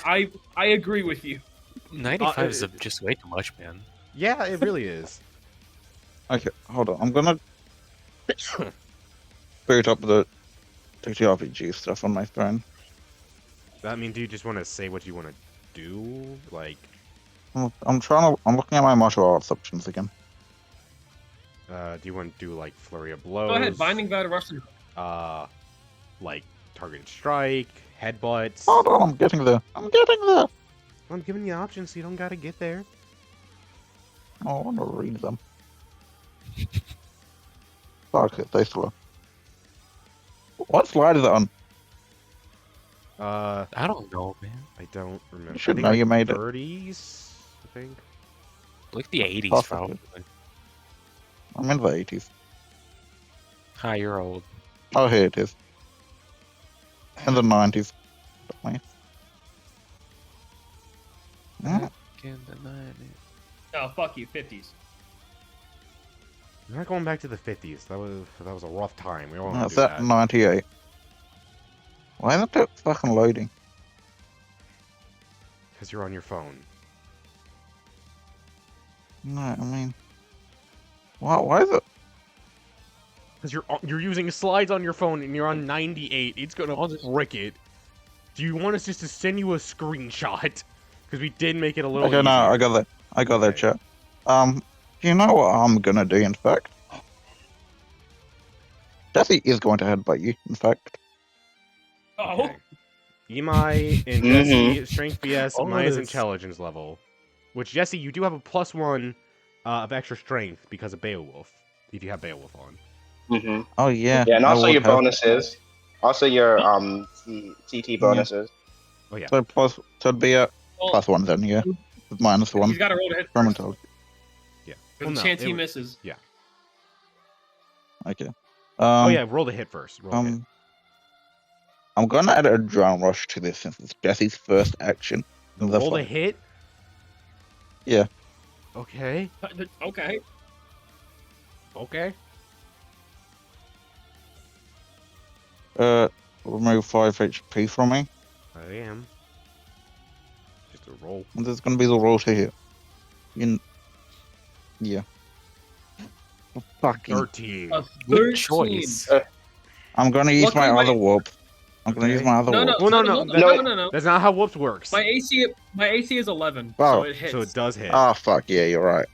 I agree with you. 95 is just way too much, man. Yeah, it really is. Okay, hold on. I'm gonna boot up the TTRPG stuff on my phone. I mean, do you just want to say what you want to do? Like, I'm looking at my martial arts options again. do you want to do like flurry of blows? Go ahead, binding vow to Russian. Like target strike, headbutts. Hold on, I'm getting there. I'm giving you options, so you don't gotta get there. Oh, I want to read them. Fuck it, they slow. What slide is it on? I don't know, man. I don't remember. You should I think know like you made it. 30s, I think. Like the 80s, Possibly. probably. I'm in the 80s. Hi, you're old. Oh, here it is. In the 90s. Definitely. Yeah. Can't deny it. No, fuck you, 50s. We're not going back to the 50s. That was a rough time. We don't want That's to do at that. 98. Why isn't it fucking loading? Because you're on your phone. No, I mean... Why is it... Because you're using slides on your phone and you're on 98. It's gonna brick it. Do you want us just to send you a screenshot? Because we did make it a little Okay, easier. no, I got that. I got that, chat. Do you know what I'm gonna do? In fact, Jesse is going to headbutt you. In fact, Oh, Okay. Imai and Mhm. Jesse, strength vs Oh, Maya's it is. intelligence level. Which, Jesse, you do have a +1 of extra strength because of Beowulf. If you have Beowulf on. Mm-hmm. oh yeah, Yeah, and I also would your have. bonuses. Also your CT bonuses. Oh, yeah. So so it'd be a well, +1 then, yeah, with -1 he's got to roll to hit from first. intelligence. Yeah. There's a chance he misses. Yeah. Okay. Oh, yeah, roll the hit first. Roll the hit. I'm gonna add a adrenaline rush to this since it's Jesse's first action. The in the roll to fight. hit? Yeah. Okay. Okay. Okay. Remove 5 HP from me. I am. Just a roll. And there's gonna be the roll to hit. Yeah. Fucking. 13. A Good 13. choice. I'm gonna use Luckily, my my- other warp. I'm gonna use Okay. my other No, no, warp. Well, no, no, no, no, that- no. That's not how whoops works. My AC is 11, Oh, so it hits. So it does hit. Ah, fuck yeah, you're right.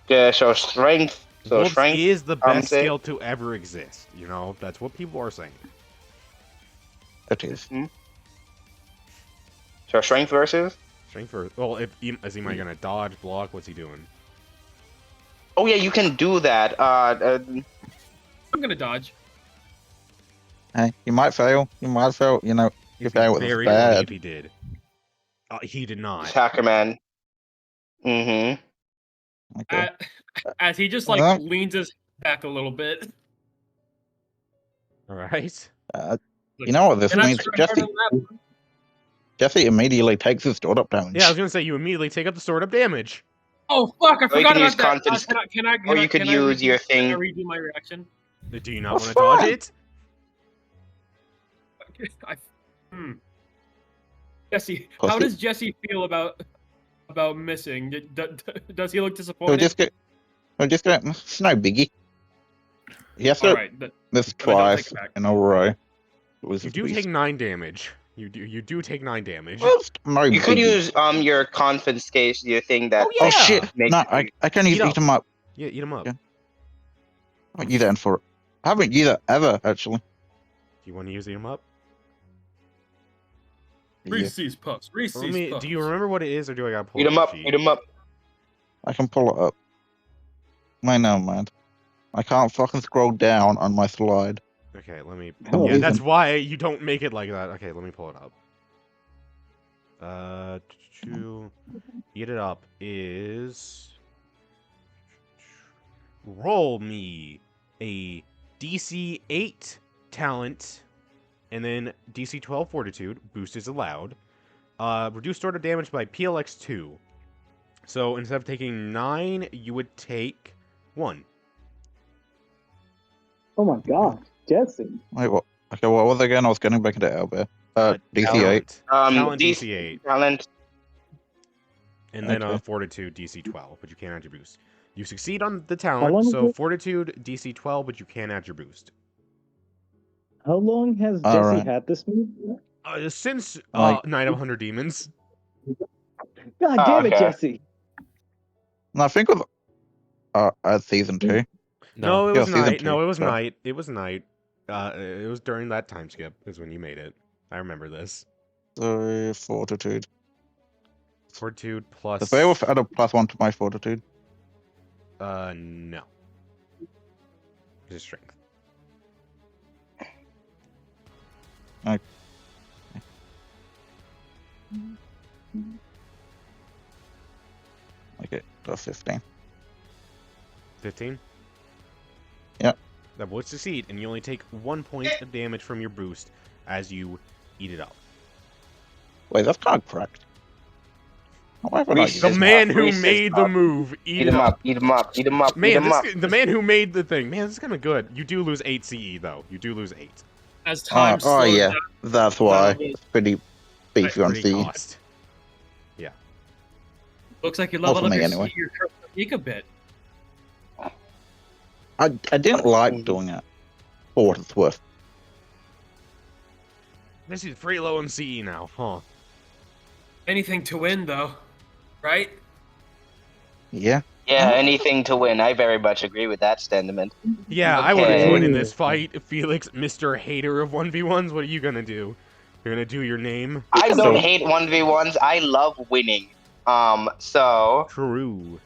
Yeah, so strength. So Wolves strength. is the best say- skill to ever exist. You know, that's what people are saying. It is. So strength versus. Strength for well, if is he gonna dodge, block? What's he doing? Oh yeah, you can do that. I'm gonna dodge. Hey, you might fail. You might fail. You know, He'd if be that was very funny if bad. he did. He did not. Hacker man. Mm-hmm. Okay. As he just Uh-huh. leans his back a little bit. All right. You know what this And I means? try harder than that. Jesse immediately takes his sword up damage. Yeah, I was gonna say you immediately take up the sword up damage. Oh fuck! I Or you forgot can use about that. confidence- Can I? or you could use your Can I thing. redo my reaction? Do you not That's want to dodge fine. it? Jesse, Plus how it- does Jesse feel about missing? Does he look He'll disappointed? just get. It's no biggie. He has All to right, miss then I don't take twice it back. in a row. It was You a do beast. take 9 damage. You do take 9 damage. Well, it's no You could biggie. use your confiscation, your thing that. Oh, yeah. Oh shit! Make No, it- I can use Eat up. eat 'em up. Yeah, eat them up. Yeah. I haven't used that for. I haven't used that ever actually. Do you want to use eat them up? Yeah, Reese's Puffs. Reese's Let me, Puffs. do you remember what it is, or do I gotta pull Eat up them the up. sheet? Eat them up. I can pull it up. I know, man. I can't fucking scroll down on my slide. Okay, let me. Oh, Yeah, that's even. why you don't make it like that. Okay, let me pull it up. To eat it up is roll me a DC 8 talent, and then DC 12 fortitude. Boost is allowed. Reduce sort of damage by PLX 2. So instead of taking 9, you would take 1. Oh my god, Jesse. Wait, what? Okay, what was again? I was getting back into owlbear. DC8. Talent DC DC 8. Talent. And then Okay. Fortitude DC 12, but you can't add your boost. You succeed on the How talent, long so is it? Fortitude DC 12, but you can't add your boost. How long has All Jesse right. had this move? Since Like- Night of 100 Demons. God Oh, damn it, okay. Jesse. No, I think with at season 2. No, it Yeah, was season night. 2, No, it was so- night. It was night. It was during that time skip is when you made it. I remember this. So fortitude. Fortitude plus. The Beowulf add a +1 to my fortitude. No. Just strength. Okay, got 15. 15? Yep. That would succeed, and you only take 1 point of damage from your boost as you eat it up. Wait, that's kind of cracked. Why have I not Reese used The It's it? man not who racist, made the Bob. move, eat Eat it them up. up. Eat them up. Eat them up. Eat Man, them up. the man who made the thing. Man, this is kind of good. You do lose 8 CE, though. You do lose 8. As time Oh slows yeah, down. that's why. No, It's pretty beefy on Pretty C. cost. Looks like you Well, leveled for up me, your, anyway. your technique a bit. I didn't like doing it for what it's worth. This is pretty low in CE now, huh? Anything to win, though, right? Yeah. Yeah, anything to win. I very much agree with that sentiment. Yeah, I would have Okay. joined in this fight. Felix, Mr. Hater of 1v1s, what are you gonna do? You're gonna do your name? I don't So- hate 1v1s. I love winning. So True.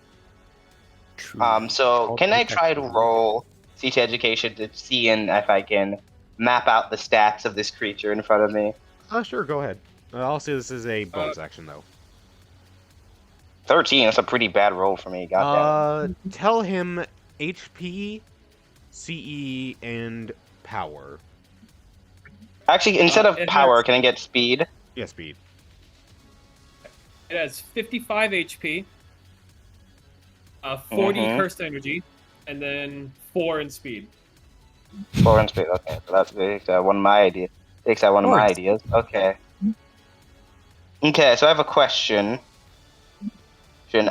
so can I try to roll CT Education to see if I can map out the stats of this creature in front of me? Sure, go ahead. I'll say this is a bonus action, though. 13. That's a pretty bad roll for me. Goddamn. Tell him HP, CE, and power. Actually, instead of it power, has- can I get speed? Yeah, speed. It has 55 HP, 40 Mhm. cursed energy, and then 4 in speed. 4 and speed. Okay, so that's one of my ideas. Takes out one of my Nice. ideas. Okay. Okay, so I have a question.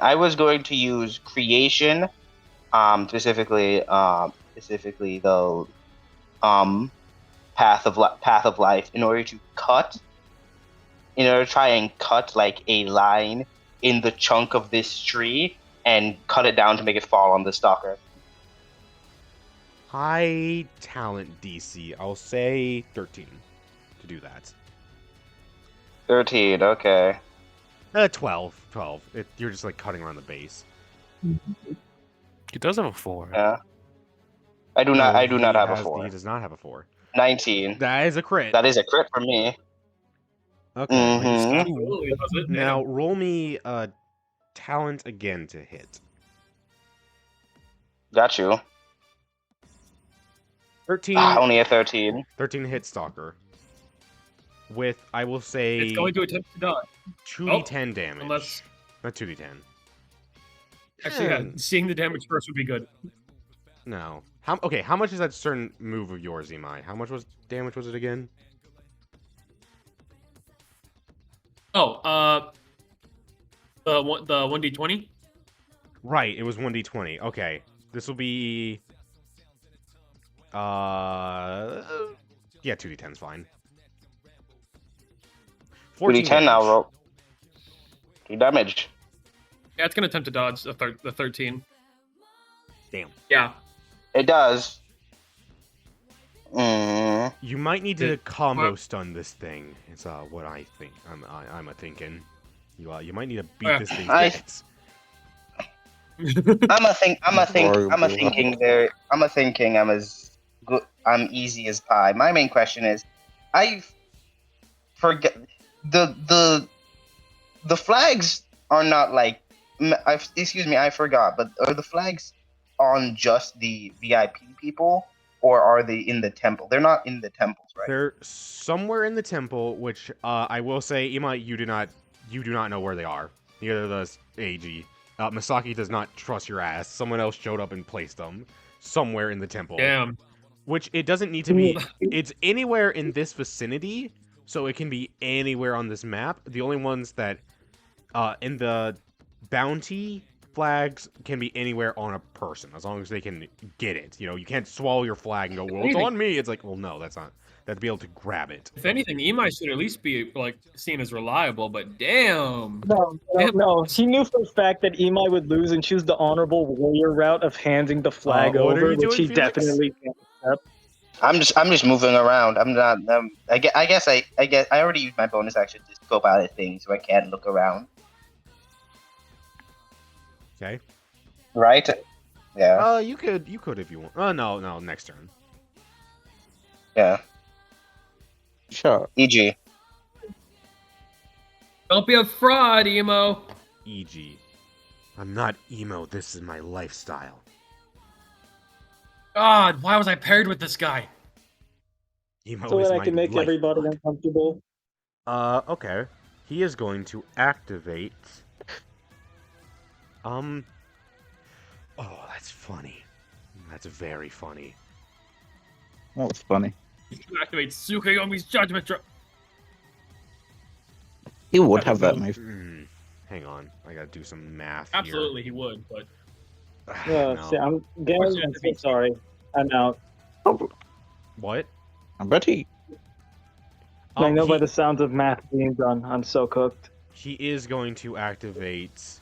I was going to use creation, specifically the path of life, in order to try and cut like a line in the chunk of this tree and cut it down to make it fall on the stalker. High talent DC. I'll say 13 to do that. 13. Okay. 12. You're just like cutting around the base. He does have a 4. Yeah. I do not have a 4. He does not have a 4. 19. That is a crit. That is a crit for me. Okay. Mhm. Absolutely, does it? Now roll me talent again to hit. Got you. 13. Only a 13. 13 hit stalker. With, I will say, It's going to attempt to dodge. 2d10 damage. Unless, Not 2d10. actually, yeah, seeing the damage first would be good. No. How much is that certain move of yours, Imai? How much damage was it again? Oh, the 1d20. Right, it was 1d20. Okay. This will be yeah, 2d10's fine. 14 2d10 now, damage. roll. 2 damage. Yeah, it's gonna attempt to dodge the 13. Damn. Yeah. It does. Mm. You might need to combo stun this thing. It's what I think. I'm a thinking. You might need to beat this thing's hits. I'm as good. I'm easy as pie. My main question is, I forget the flags are not like. Excuse me, I forgot. But are the flags on just the VIP people, or are they in the temple? They're not in the temples, right? They're somewhere in the temple, which I will say, Ima, you do not know where they are. Neither does AG. Masaki does not trust your ass. Someone else showed up and placed them somewhere in the temple. Damn. Which it doesn't need to be. It's anywhere in this vicinity, so it can be anywhere on this map. The only ones that in the bounty flags can be anywhere on a person, as long as they can get it. You know, you can't swallow your flag and go, well, it's on me. It's like, well, no, that's not. That'd be able to grab it. If anything, Imai should at least be like seen as reliable. But damn. No. She knew for a fact that Imai would lose and choose the honorable warrior route of handing the flag what are over, you which doing, he Felix? definitely can't accept. I'm just moving around. I'm not. I guess I already used my bonus action to scope out a thing, so I can't look around. Okay. Right? Yeah. You could if you want. Oh no, next turn. Yeah. Sure. E.g. Don't be a fraud, Emo. E.g. I'm not emo. This is my lifestyle. God, why was I paired with this guy? Emo So is that I my can make life. everybody uncomfortable. Okay. He is going to activate. Oh, that's funny. That's very funny. That's funny. Activate Tsukuyomi's judgment. He would have that move. Hang on, I gotta do some math. Absolutely, he would. But Here. See, I'm so sorry. I'm out. What? I bet he. I know by he, the sounds of math being done, I'm so cooked. he is going to activate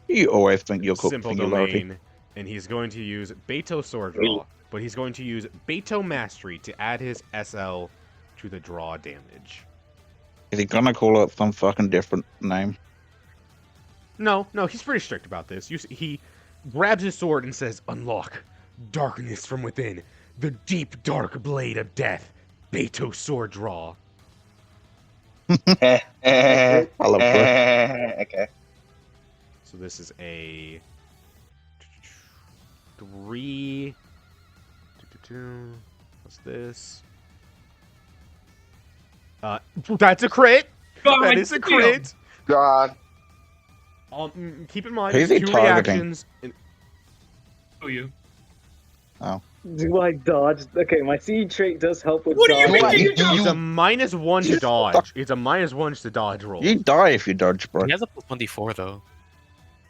You always think you're cooked Simple Singularity. Domain, and he's going to use Beto Sword Draw, but he's going to use Beto Mastery to add his SL to the draw damage. Is he gonna call it some fucking different name? No, he's pretty strict about this. He grabs his sword and says, "Unlock darkness from within, the deep dark blade of death, Beto Sword Draw." I love Cliff. Okay. So this is a 3. What's this? That's a crit. God, That is a crit. God. Keep in mind, Who's he 2 targeting? reactions. Who you? Do I dodge? Okay, my seed trait does help with What are you dodge. making you It's do? a -1 to dodge. It's a -1 to dodge roll. You die if you dodge, bro. He has a plus 1d4 though.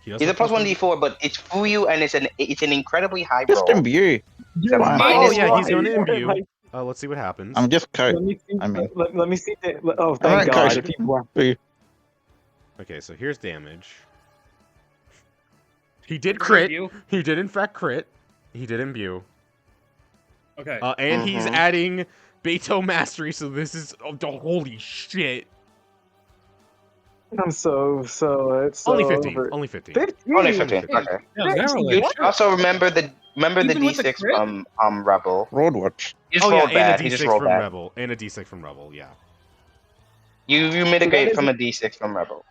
He does He's a have plus 1d4, but it's Fuyu, and it's an incredibly high Just roll. imbue. You're Fine. so Oh yeah, he's right. gonna imbue. Like, Let's see what happens. I'm just let coat. me see. I mean- let me see. Oh, I'm thank not God! coat. If you want, Okay, so here's damage. He did You're crit. you? He did in fact crit. He did imbue. Okay. And he's Mhm. adding Beto Mastery, so this is holy shit. I'm so it's so Only 15. over. Only 15. 15. Only 15. Hey, Okay. Yeah, narrow You it. Also, remember the Even with the D6 crit? from Rebel. Road watch. He just Oh yeah, rolled and bad. a He just D6 rolled from bad. Rebel. And a D6 from Rebel, yeah. You mitigate is- from a D6 from Rebel.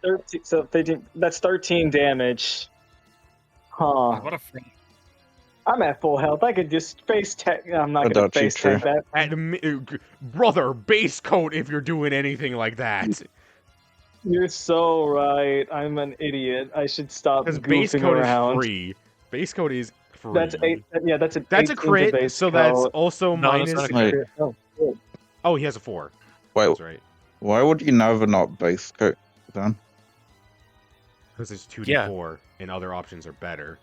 13, so 13, that's 13 damage. Huh. What a friend. I'm at full health. I could just face tech. I'm not I gonna doubt you, face tank true. that. Brother, base coat if you're doing anything like that. You're so right. I'm an idiot. I should stop Because base goofing coat around. is free. Base coat is free. That's 8. Yeah, that's an That's a 18 to crit, base so that's coat. also No, that's minus... not a Wait, Oh, good. Oh, he has a 4. wait, That's right. why would you never not base coat then? Because it's 2d4, Yeah. and other options are better.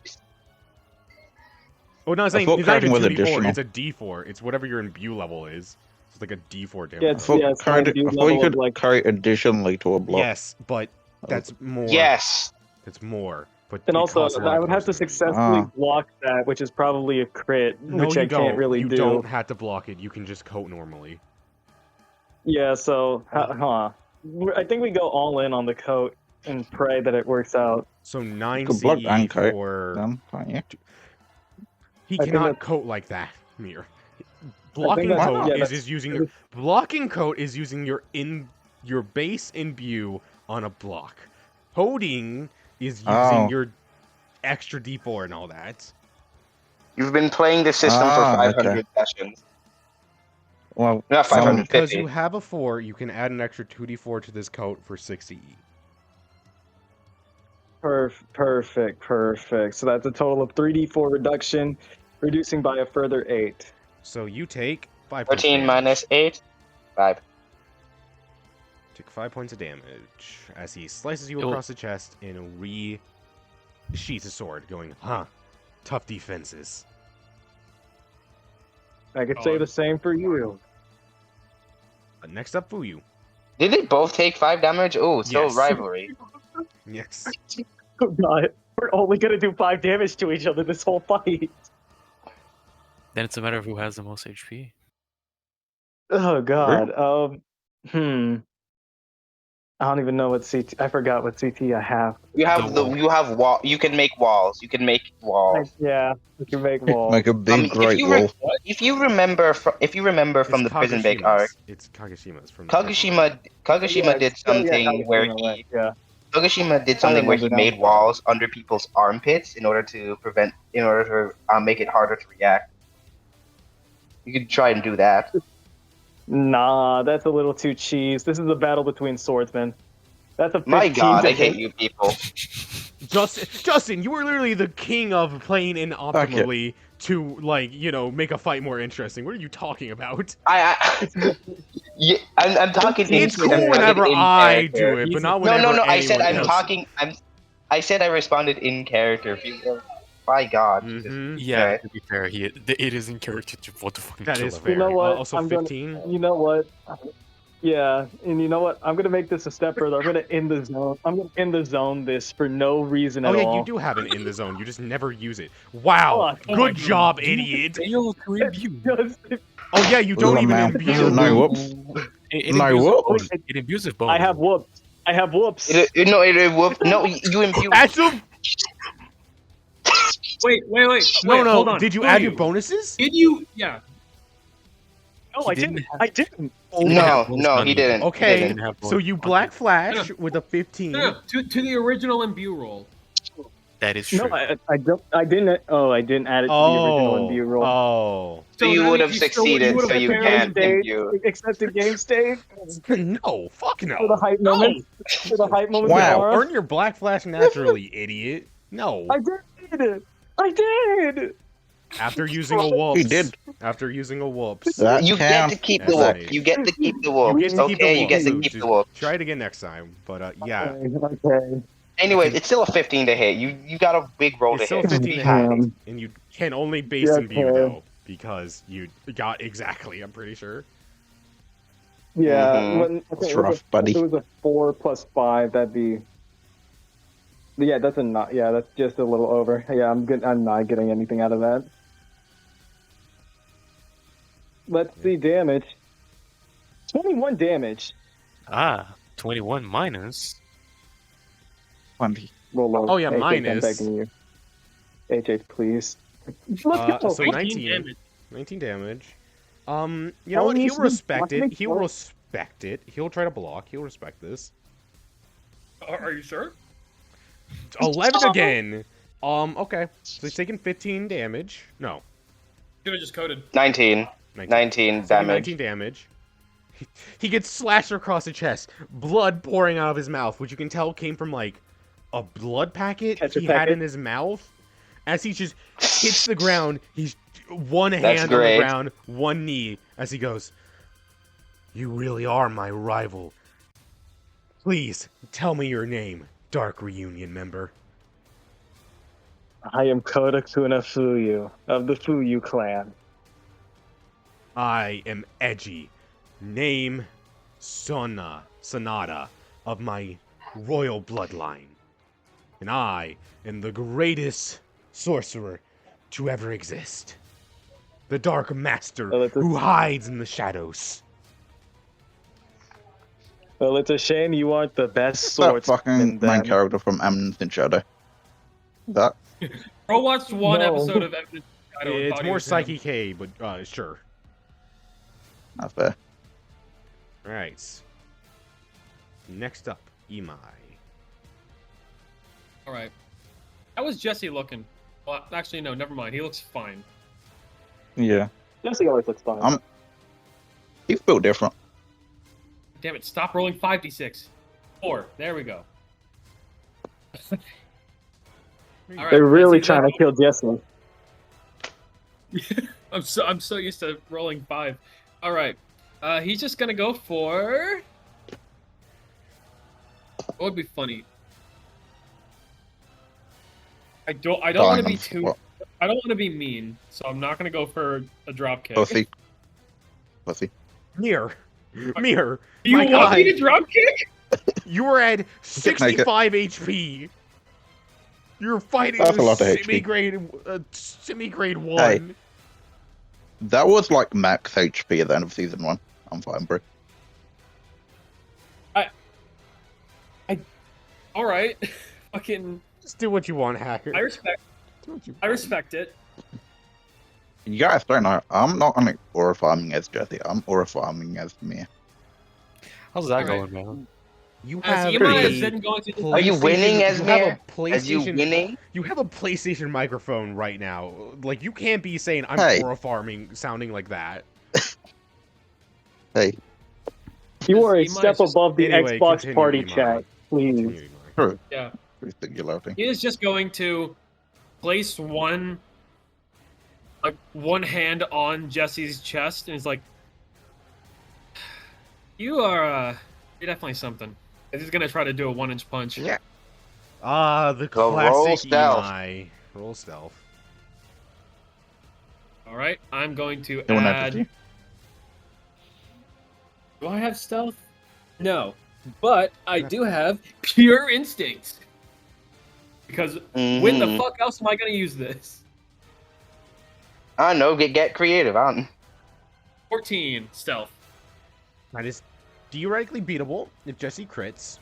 Oh, no, it's I not thought it's not even coating was 2d4, additional. it's a d4. It's whatever your imbue level is. It's like a d4 damage. Yeah, I it's- thought, it's coat, imbue I thought you level of, could like- coat additionally to a block. Yes, but that's more. Yes. That's more. But And it also, costs a lot I of would have to person. successfully Ah. block that, which is probably a crit, No, which you I don't. can't really you do. don't have to block it. You can just coat normally. Yeah, so, I think we go all in on the coat and pray that it works out. So 9 could block CE and coat for... Then, can't you? He I think cannot that- coat like that, Mir. Blocking that's- coat yeah, is that's- just using your... Blocking coat is using your base imbue on a block. Coating is using Oh. your extra d4 and all that. You've been playing this system for Ah, 500 sessions. Well, Not So, 550. because you have a 4, you can add an extra 2d4 to this coat for 6 CE. Perfect. So that's a total of 3d4 reduction, reducing by a further 8. So you take 5 points 13 of minus damage. 8. 5. Take 5 points of damage as he slices you It'll- across the chest and sheaths his sword, going, huh, tough defenses. I could say the same for you. Next up, Fuyu. Did they both take 5 damage? Oh, still Yes. rivalry. Yes. Oh god, we're only gonna do 5 damage to each other this whole fight. Then it's a matter of who has the most HP. Oh god. I don't even know what CT. I forgot what CT I have. You have The wall. you have wall. You can make walls. You can make walls. Yeah, we can make walls. make a big if great you wall. if you remember from It's the prison break arc, It's Kageshima's from Kagoshima Yeah, did yeah, something where Kagoshima, he yeah. Kagoshima did something where he remember now. made walls under people's armpits in order to make it harder to react. You could try and do that. Nah, that's a little too cheese. This is a battle between swordsmen. That's a 15 My God, to I hate hit. you people. Justin, you were literally the king of playing inoptimally to, like, you know, make a fight more interesting. What are you talking about? Yeah, I'm talking. It's I'm cool talking whenever in I character. do it, but not whenever No. I said anyone I'm else. talking. I said I responded in character. By God. Mhm. Yeah, Okay. to be fair, it is in character to want to fucking That kill is him. fair. You know what? Also, I'm 15. You know what? Yeah, and you know what? I'm gonna make this a step further. I'm gonna end the zone. I'm gonna end the zone this for no reason Oh at yeah, all. you do have an in the zone. You just never use it. Wow. Fuck. Oh my Good God. job, Do you idiot. fail to review? Oh yeah, you don't even Man, imbue. no whoops. It No imbues whoops. it imbues with I bonus. have whoops. I have whoops. No, you imbue. Add some. Wait. No, Hold no. on. Did you Who add are your bonuses? Did you? Yeah. No, He I didn't didn't. have- I didn't. He didn't have No, bonus no, on he either. didn't. Okay, Didn't. have so bonus you on Black either. Flash with a 15. No. To the original imbue roll. That is No, true. I don't. I didn't. Oh, I didn't add it to the original imbue roll. Oh. So you that would means have you still- you succeeded, would've so you failed. can't State, imbue. except the game state No, fuck for the no. hype moments. For the hype moments. Wow. of aura. Earn your Black Flash naturally, idiot. No. I did. I did. After using a whoops. He did. After using a whoops. That You get counts. to keep the That's whoop. nice. You get to keep the You whoop. get to keep the Okay, whoops. you get so to keep just the whoop. try it again next time. But yeah. Okay. Anyway, it's still a 15 to hit. You got a big roll It's to still hit. 15 to Be hit. happy. And you can only base Yeah, imbue okay. though. Because you got exactly, I'm pretty sure. Yeah, Mhm. when, That's it was rough, buddy. If it was a 4 plus 5, that'd be. Yeah, that's a not. Yeah, that's just a little over. Yeah, I'm good. I'm not getting anything out of that. Let's see damage. 21 damage. 21 minus. 20. Roll over. Oh, yeah, HH, I'm minus. begging you. HH, please. Let's go. So 19 19. damage. 19 damage. You know what? Only He'll some respect it. blocking? He'll respect it. He'll try to block. He'll respect this. Are you sure? 11 again. Okay. So he's taking 15 damage. No. Should have just coded. 19. 19. 19 Taking damage. 19 damage. He gets slashed across the chest. Blood pouring out of his mouth, which you can tell came from, like, a blood packet Ketchup he had packet. in his mouth. As he just hits the ground, he's one That's hand on the great. ground, one knee, as he goes, "You really are my rival. Please, tell me your name, Dark Reunion member." I am Kodokuna Fuyu of the Fuyu clan. I am edgy. Name Sonata of my royal bloodline. And I am the greatest sorcerer to ever exist. The Dark Master Oh, that's a- who hides in the shadows. Well, it's a shame you aren't the best That swordsman. fucking main then. character from Eminence in Shadow. That. Bro watched one No. episode of Evidence. I don't It's thought he more was him. Psyche K, but sure. That's fair. Alright. Next up, Imai. All right. How was Jesse looking? Well, actually, no. Never mind. He looks fine. Yeah. Jesse always looks fine. He's built different. Damn it! Stop rolling 5d6. 4. There we go. All right, They're really Jesse's trying up. to kill Jesse. I'm so used to rolling 5. All right. He's just gonna go for. What would be funny? I don't want to be Diamonds. too. What? I don't want to be mean, so I'm not gonna go for a drop kick. Pussy. Pussy. Mirror. Mirror. You My want me God. to drop kick? You were at make it. 65 HP. You're fighting That's a lot of HP. semi-grade 1. Hey. That was like max HP at the end of season 1. I'm fine, bro. All right. Fucking. Just do what you want, hacker. I respect. Do what you I want. respect it. You guys don't know. I'm not on aura farming as Jesse. I'm aura farming as me. How's that Alright. going, man? You As have Ima pretty is a then going to. Are you winning, PlayStation- you have a Esmer? As you PlayStation. winning? You have a PlayStation microphone right now. Like you can't be saying I'm Hey. aura farming, sounding like that. Hey, You are a Ima is step just- above the Anyway, Xbox continue, party Ima. chat, please. Continue, Imai. Yeah. singularity. He is just going to place one hand on Jesse's chest, and he's like, you're definitely something." And he's gonna try to do a 1-inch punch. Yeah. The Go roll classic stealth. Imai. Roll stealth. All right, I'm going to Doing that add. to you? Do I have stealth? No. But I do have pure instincts. Because when the fuck else am I gonna use this? I don't know. Get creative. I don't. 14 stealth. That is theoretically beatable if Jesse crits.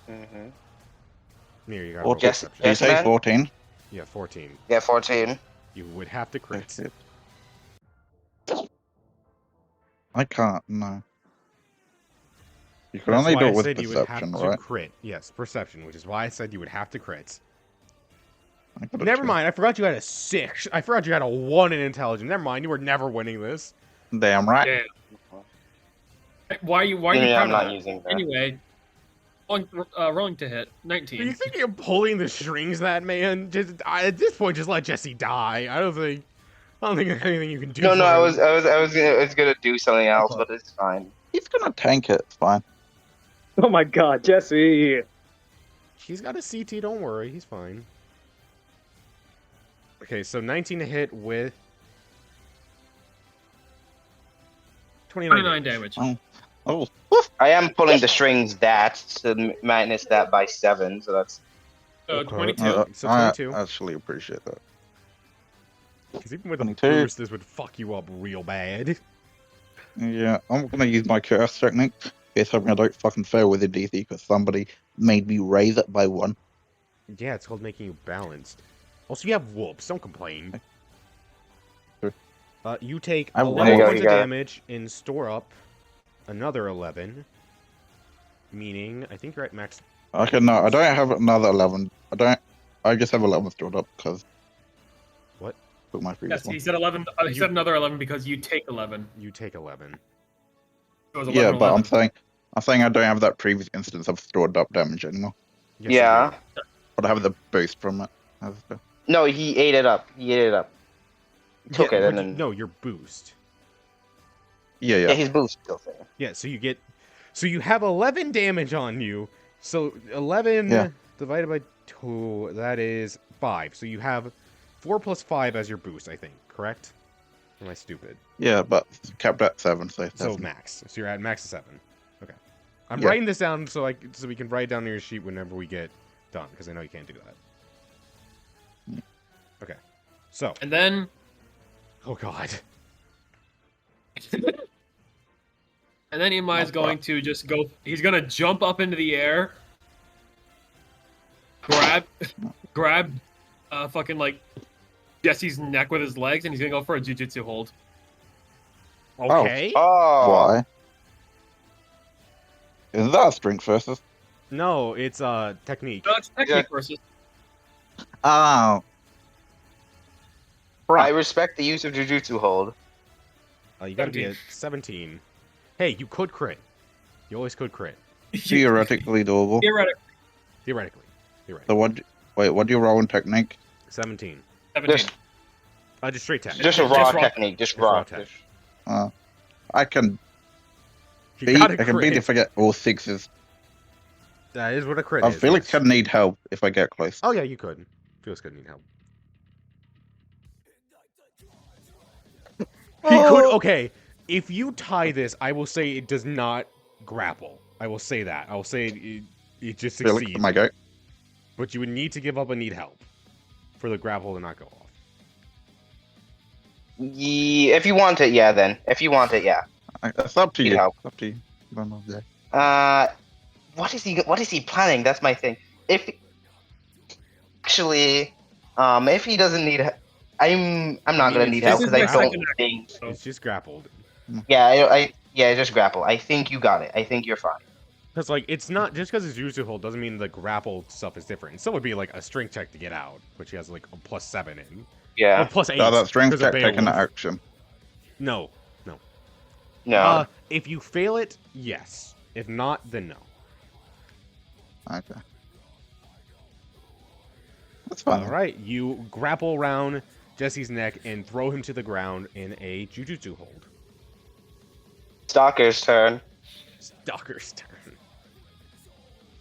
Here, you got roll Jesse- perception. Did you say man? 14? Yeah, 14. Yeah, 14. You would have to crit. I can't, no. You can That's only why do I it with said you would have perception, to right? crit. Yes, perception, which is why I said you would have to crit. I gotta Never check. mind, I forgot you had a 6. I forgot you had a 1 in intelligence. Never mind, you were never winning this. Damn right. Damn. Why are you proud I'm of not that? using that. Anyway, rolling to hit. Are you 19. thinking of pulling the strings, that man? At this point, just let Jesse die. I don't think there's anything you can do. No, for I him. was gonna do something else, but it's fine. He's gonna tank it, it's fine. Oh my god, Jesse! He's got a CT. Don't worry, he's fine. Okay, so 19 to hit with 29 damage. Oh, I am pulling the strings to minus that by 7, so that's. So Okay. 22. So I 22. actually appreciate that. Because even with a 22. boost, this would fuck you up real bad. Yeah, I'm gonna use my curse technique. In case I don't fucking fail with the DC because somebody made me raise it by 1. Yeah, it's called making you balanced. Also, you have whoops. Don't complain. Sure. You take I 11 rolled. points of You got it. damage and store up another 11. Meaning, I think you're at max. Okay, no, I don't have another 11. I just have 11 stored up because. What? Took my previous Yes, one. he said 11. He said another 11 because you take 11. You take 11. It was 11, Yeah, but 11. I'm saying I don't have that previous instance of stored up damage anymore. Yes, you Yeah. do. But I have the boost from it. No, he ate it up. He took Yeah, it but and then. no, your boost. Yeah, Yeah, yeah. his boost still there. Yeah, so you have 11 damage on you. So 11 Yeah. divided by 2, that is 5. So you have 4 plus 5 as your boost, I think. Correct? Or am I stupid? Yeah, but kept at 7, so So 7. max. So you're at max of 7. Okay. I'm Yeah. writing this down so we can write it down on your sheet whenever we get done, because I know you can't do that. Okay. So. And then Oh god. And then Imai is going to just go. He's gonna jump up into the air, grab, fucking like Jesse's neck with his legs, and he's gonna go for a jujutsu hold. Okay. Oh. Why? Is that a strength versus? No, it's technique. No, it's technique versus. Oh. I respect the use of Jujutsu Hold. You gotta be 17. at 17. Hey, you could crit. You always could crit. Theoretically doable. Theoretically. So what do you roll in technique? 17. 17. Just straight tech. Just a raw Just raw. technique. Just raw raw. tech. I can You beat gotta I can beat crit. if I get all 6s. That is what a crit I is. feel like yes. can need help if I get close. Oh yeah, you could. Felix could need help. He could. Okay, if you tie this, I will say it does not grapple. I will say that. I will say it just Felix, succeeds. am I go? But you would need to give up and need help for the grapple to not go off. Yeah, if you want it, yeah. Then if you want it, yeah. It's up to Need you. help. It's up to you. I don't know. Yeah. What is he planning? That's my thing. If he doesn't need, I'm not gonna need help This is because I my don't second think. So, It's just grappled. Yeah, just grapple. I think you got it. I think you're fine. Because like it's not just because it's Jujutsu Hold doesn't mean the grapple stuff is different. It still would be like a strength check to get out, which he has like a +7 in. Yeah. Or +8. Oh, that strength 'cause of check taking Beowulf. action. No. No. If you fail it, yes. If not, then no. Okay. That's fine. All right, you grapple around Jesse's neck and throw him to the ground in a Jujutsu Hold. Stalker's turn. Stalker's turn.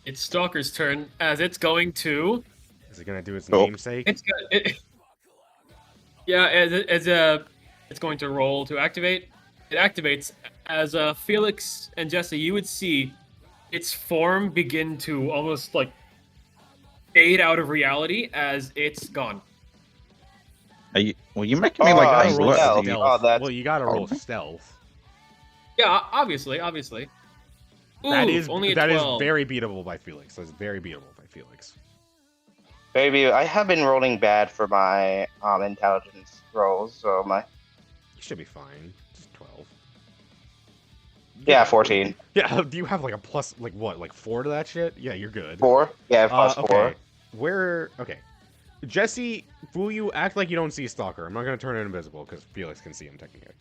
it's Stalker's turn as it's going to. Is it gonna do its Cool. namesake? It's yeah, as it's going to roll to activate. It activates as Felix and Jesse. You would see its form begin to almost like fade out of reality as it's gone. Well, you're making me Oh, like I Gotta roll stealth. alert. Oh, that's- Well, you gotta roll horrible. stealth. Yeah, obviously. Ooh, That is only a that is 12. very beatable by Felix. That's very beatable by Felix. Baby, I have been rolling bad for my intelligence rolls, so my You should be fine. Just 12. yeah, 14. Yeah, do you have like a plus, like what, like 4 to that shit? Yeah, you're good. 4? Yeah, plus Okay. 4. Okay. Jesse, Fuyu, act like you don't see Stalker. I'm not gonna turn it invisible because Felix can see him technically.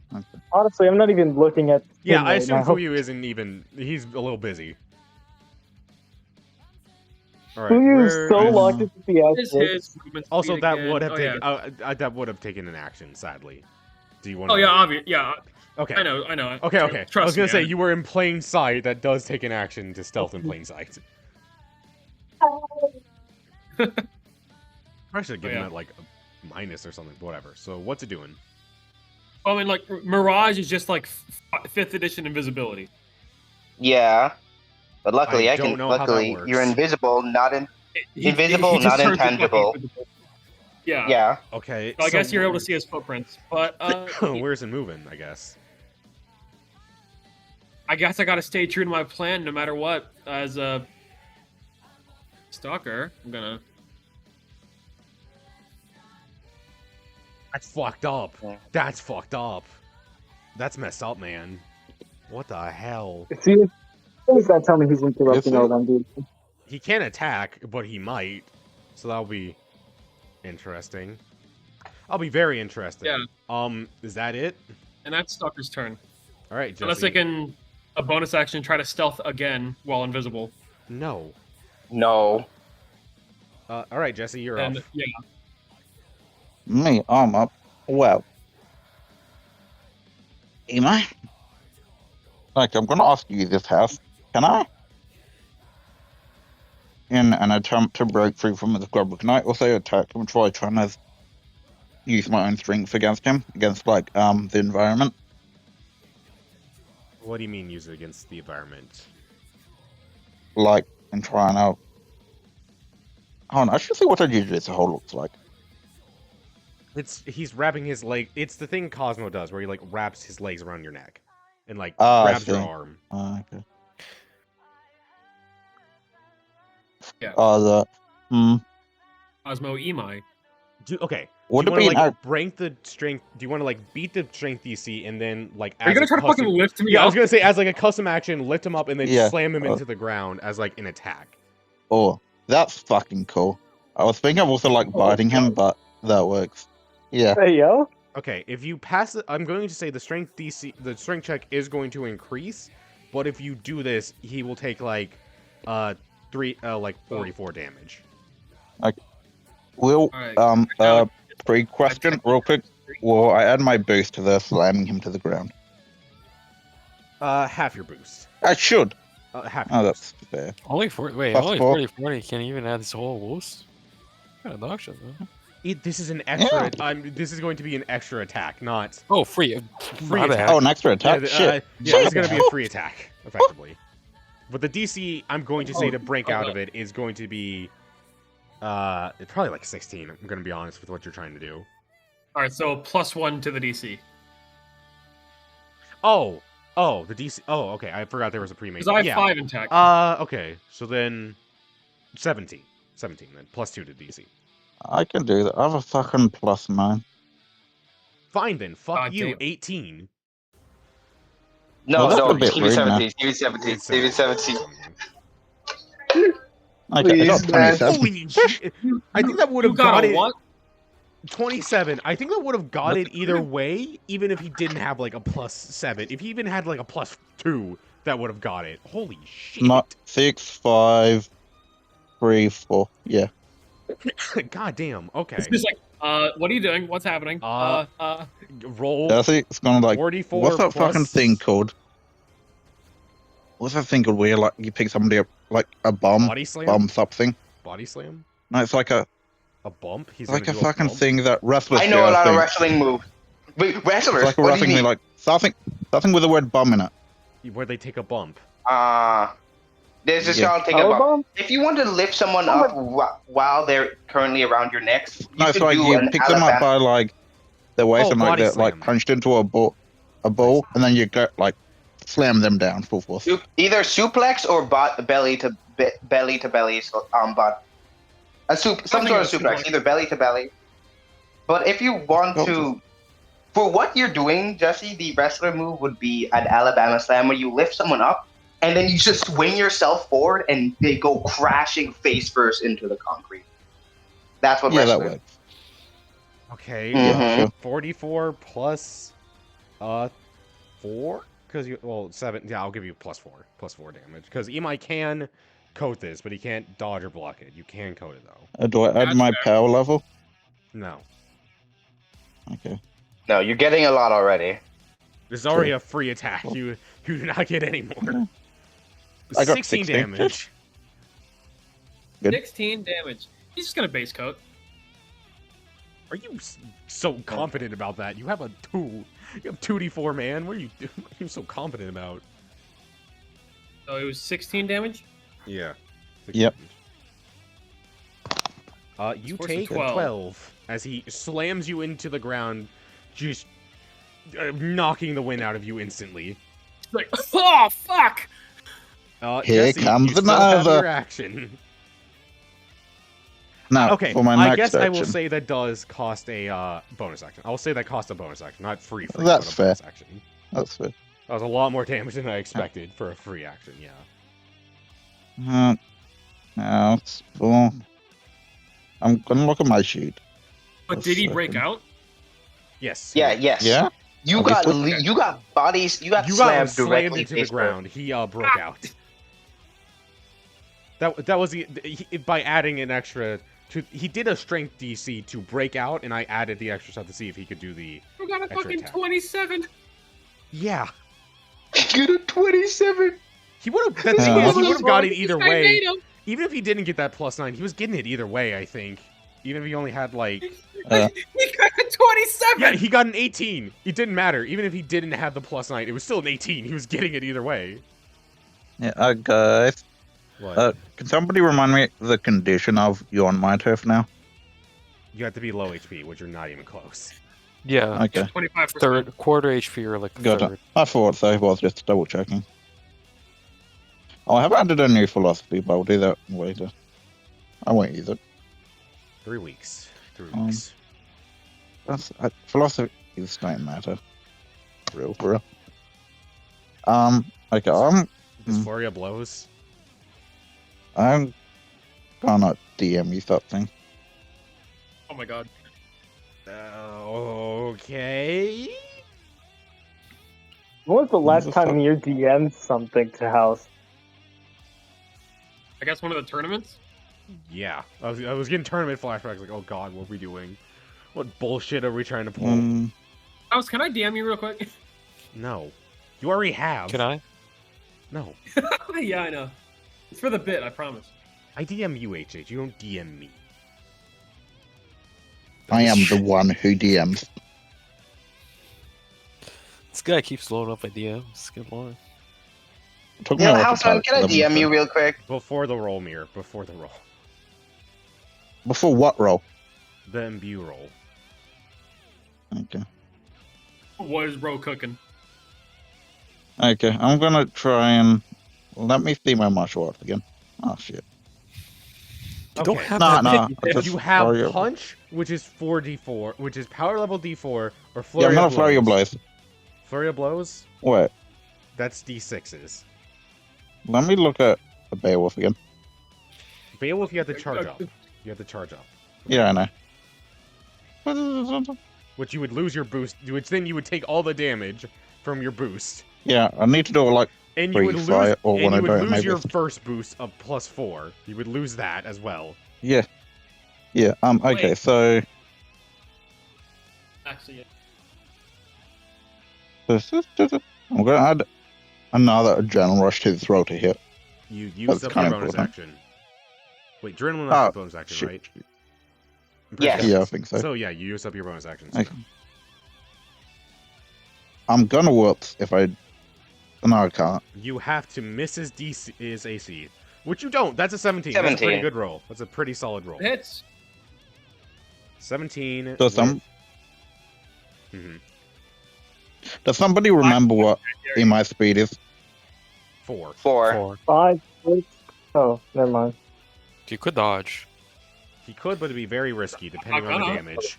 Honestly, I'm not even looking at. Yeah, him I right assume now. Fuyu isn't even. He's a little busy. All right. Fuyu's so where is- locked into the What is aspect. his movement Also, speed that again? would have Oh, taken. yeah. That would have taken an action. Sadly. Do you want? Oh yeah, obvious. Yeah, Okay. I know. Okay. Okay. Trust I was gonna me, say you were in plain sight. That does take an action to stealth in plain sight. I should have given yeah. that like a minus or something. Whatever. So what's it doing? I mean, like Mirage is just like 5th edition invisibility. Yeah. But luckily I I don't can know how that luckily works. you're invisible, not in Invisible, just not turns into intangible. fucking invisible. Yeah. yeah. Okay. So I guess you're able to see his footprints, but Where's it moving? I guess. I guess I gotta stay true to my plan no matter what. As a stalker, I'm gonna. That's fucked up. Yeah. That's fucked up. That's messed up, man. What the hell? See, please don't tell me he's interrupting Yes, what I'm doing. He can't attack, but he might. So that'll be interesting. I'll be very interested. Yeah. Is that it? And that's Stalker's turn. All right, Jesse. Unless they can, a bonus action, try to stealth again while invisible. No. No. All right, Jesse, you're And up. yeah, Me, I'm up. Well. Am I? Like, I'm gonna ask you this, House. Can I? In an attempt to break free from his grub, can I also attack him, trying to use my own strength against him? Against, like, the environment? What do you mean use it against the environment? Like, and trying out. Hold on, I should see what a Jujutsu hole looks like. He's wrapping his leg. It's the thing Cosmo does, where he like wraps his legs around your neck, and like Ah, I grabs your see. arm. Okay. Yeah. Cosmo Imai. Okay. Would do it you be want to an like break the strength? Do you want to like beat the strength DC and then like? Are you gonna try to fucking lift me Yeah, I up? was gonna say as like a custom action, lift him up and then Yeah. slam him into the ground as like an attack. Oh, that's fucking cool. I was thinking of also like biting him, but that works. Yeah. Hey yo, Okay, if you pass it, I'm going to say the strength DC, the strength check is going to increase, but if you do this, he will take like 44 damage. Will Alright. pre-question real quick. Will I add my boost to the slamming him to the ground? Half your boost. I should. Half your Oh, boost. that's fair. Only 40. Wait, Plus only four. 40. You can't even add this whole boost. Kind of dog shit, though. This is an extra. Yeah. This is going to be an extra attack, not Oh, free. Free My attack. bad. Oh, an extra attack. Shit. yeah, it's going to be a free attack, effectively. But the DC, I'm going to say to break out of it is going to be, it's probably like 16. I'm going to be honest with what you're trying to do. All right, so +1 to the DC. Oh, the DC. Oh, okay. I forgot there was a pre-made. Because I have yeah. 5 in tech. Okay. So then, 17. 17 then. +2 to DC. I can do that. I have a fucking +9. Fine then. Fuck God you. damn. 18. No, Well, that's no, a bit give me rude now. 17. Give me 17. Give me 17. Okay, I got Please, man. 27. Holy shit. I think that would You have got got a it. what? 27. I think that would have got it either way, even if he didn't have like a +7. If he even had like a +2, that would have got it. Holy shit. Not 6, 5, 3, 4. Yeah. God damn. Okay. It's just like, what are you doing? What's happening? Roll Jesse, it's gonna like. 44 What's that plus- fucking thing called? What's that thing called where like you pick somebody up like a bomb? Body slam? Bomb something? Body slam? No, it's like a bump? He's like gonna a do fucking bump? thing that wrestlers I do, know a lot of think. wrestling moves. Wait, It's wrestlers. like a What do you wrestling mean? like something with the word bum in it. Where they take a bump. This is Yeah. how I'll take Power about. bomb? If you want to lift someone Oh, up while they're currently around your neck, you No, it's could like do you an pick them up Alabama. by like their waist Oh, and like body they're like slam. punched into a ball, and then you go like slam them down full force. Either suplex or belly to belly, so but some think sort of it's suplex, suplex. either belly to belly. But if you want Oh. to, for what you're doing, Jesse, the wrestler move would be an Alabama slam where you lift someone up and then you just swing yourself forward and they go crashing face first into the concrete. That's what Yeah, that wrestler. works. Okay. Yeah, sure. 44 plus 4, because you 7. Yeah, I'll give you +4 damage because Imai can coat this, but he can't dodge or block it. You can coat it though. Do I add That's my fair. power level? No, Okay. No, you're getting a lot already. this is already a free attack. You do not get any more. Yeah. I got 16 16. damage. Good. 16 damage. He's just gonna base coat. Are you so confident about that? You have a 2. You have 2d4, man. What are you doing? What are you so confident about? So it was 16 damage. Yeah. Yep. You Force of take 12. 12 as he slams you into the ground, just knocking the wind out of you instantly. It's like, oh fuck! Here Jesse, comes you still have another. your action. Now, Okay, for my I next guess action. I will say that does cost a bonus action. I'll say that costs a bonus action, not free, That's but a fair. bonus action. That's fair. That was a lot more damage than I expected for a free action, yeah. Now it's full. I'm gonna look at my sheet. But A did he break second. out? Yes. Yeah, yes. Yeah. You At least got with- you got bodies. You got You slammed got slammed directly into the face ground. He broke out. That was by adding an extra. He did a strength DC to break out, and I added the extra stuff to see if he could do the. You got a Extra fucking attack. 27. Yeah, first. Get a 27. he would have. The thing Yeah. is, he would have got it either This guy way. made him. Even if he didn't get that +9, he was getting it either way. I think. Even if he only had like. He got a 27. Yeah, he got an 18. It didn't matter. Even if he didn't have the +9, it was still an 18. He was getting it either way. Yeah, guys. What? Can somebody remind me the condition of you on my turf now? You have to be low HP, which you're not even close. Yeah. Okay. 25%. Quarter HP or like a Got third. it. I thought so. I was just double checking. Oh, I haven't added a new philosophy, but I'll do that later. I won't use it. 3 weeks. 3 Um, weeks. Philosophies don't matter. For real. Okay, Does Flurry of Blows? I'm gonna DM you something. Oh my god. Okay. When was the last the time fuck? you DM'd something to House? I guess one of the tournaments? Yeah. I was getting tournament flashbacks like, oh god, what are we doing? What bullshit are we trying to pull? House, can I DM you real quick? No. You already have. Can I? No. Yeah, I know. It's for the bit, I promise. I DM you, HH. You don't DM me. I am the one who DMs. This guy keeps loading up my DMs. Good lord. Took me a Yeah, while to Houseman, type can I them, DM you so- real quick? Before the roll, Mirror. Before the roll. Before what roll? The imbue roll. Okay. What is bro cooking? Okay, I'm gonna try and let me see my martial arts again. Oh shit. You don't Okay. have Nah, that nah. many. I just You have flurry of- Punch, which is 4d4, which is power level d4, or Yeah, Flurry I'm gonna of flurry of Blows. blows. Flurry of Blows? Wait, That's d6s. let me look at the Beowulf again. Beowulf, you have to charge up. You have to charge up. Yeah, I know. Which you would lose your boost, which then you would take all the damage from your boost. Yeah, I need to do it like And you would lose, Pre-fire or and when you I would don't lose have your it. first boost of +4. You would lose that as well. yeah. Yeah, okay, Wait. so Actually, I'm gonna add another adrenaline rush to this roll to hit. You use That's up kinda your bonus important. action. Wait, Adrenaline is a bonus action, Shit. right? I'm pretty Yes. sure. Yeah, I think so. So yeah, you use up your bonus actions. Okay. I'm gonna whoops if I. No, I can't. You have to miss his DC his AC, which you don't. That's a 17. That's a pretty 17. good roll. That's a pretty solid roll. Hits. 17. Does some- Mhm. Does somebody remember what my speed is? 4. 4. 4. 5, 6. Oh, never mind. You could dodge. He could, but it'd be very risky depending on the damage.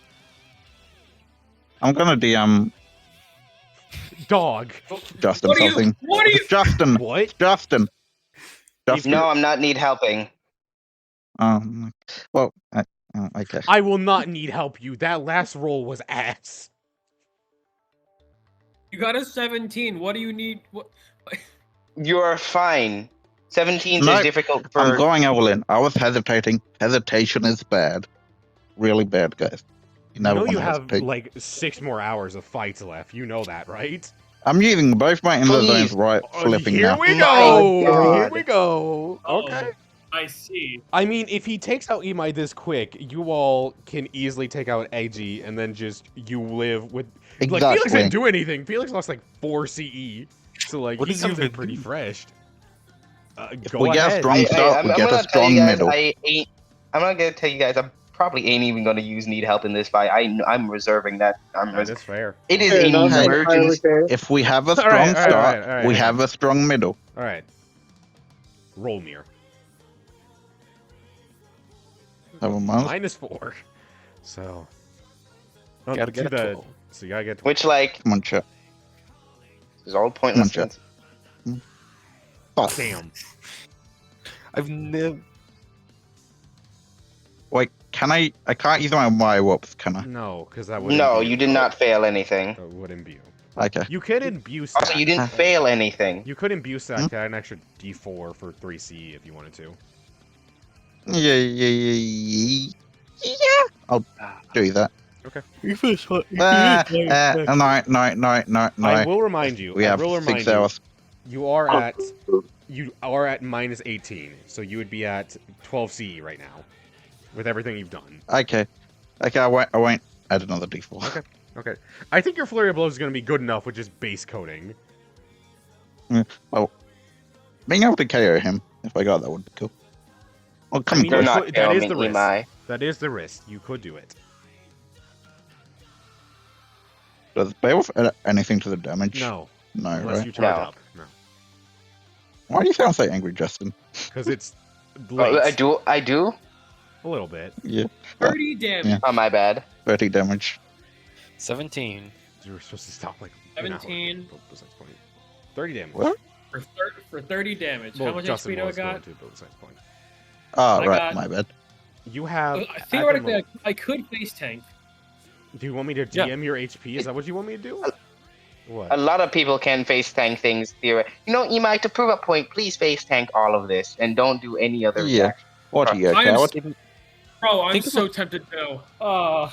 I'm gonna DM Dog. Justin What are you- something. what are you- Justin. What? Justin. Justin. No, I'm not need helping. Well, okay. I will not need help you. That last roll was ass. You got a 17. What do you need? What? You are fine. 17 No, is difficult for. I'm going all in. I was hesitating. Hesitation is bad. Really bad, guys. You never know want you to have hesitate. like 6 more hours of fights left. You know that, right? I'm using both my inlet Please. zones right flipping Here now. we My go. God. Here we go. Okay. I see. I mean, if he takes out Imai this quick, you all can easily take out AG, and then just you live with. Like Felix Exactly. didn't do anything. Felix lost like 4 CE, so like What he does comes he in even pretty do? fresh. If Go we get a ahead. strong start, I'm we get gonna a tell strong you guys, middle. I'm not gonna tell you guys. I probably ain't even gonna use need help in this fight. I'm reserving that. That's fair. It is Fair an enough, Hey. emergency. If we have a All strong right, all right, start, all right, we hang have on. a strong middle. All right. Roll mirror. Never mind. -4. So. Gotta get to a the. 12. So you gotta get. Which like Come on, chat. is all pointless. Come on, Oh, Damn. I've never. wait, can I? I can't use my whoops, can I? No, because that would. No, imbue. you did not fail anything. That would imbue. Okay. You could imbue stat. Also, you didn't fail anything. You could imbue stat to add an extra D4 for 3C if you wanted to. Yeah. I'll do that. You finished what? No. I will remind you. We I have will 6 remind you. hours. You are at -18, so you would be at 12 CE right now, with everything you've done. Okay. I won't add another D4. Okay. Okay. I think your flurry of blows is going to be good enough with just base coating. Well, being able to KO him, if I got that would be cool. Well, come I mean, They're on. not that killing is the me, risk. Imai. That is the risk. You could do it. Does Beowulf add anything to the damage? No, No, unless right? you charge No. up. No, Why do you sound so angry, Justin? because it's late. I do. A little bit. Yeah. 30 damage. Yeah. Oh, my bad. 30 damage. 17. You were supposed to stop like an hour 17. besides point. 30 damage. What? For 30 damage. Well, How much Justin HP do I was going got? to besides point. Oh, I right, got- my bad. You have. at the Theoretically, moment- I could face tank. Do you want me to Yeah. DM your HP? Is that what you want me to do? What? A lot of people can face tank things. Imai, to prove a point, please face tank all of this and don't do any other Yeah. reaction. What are you, a I am coward? Bro, I'm Think so tempted to.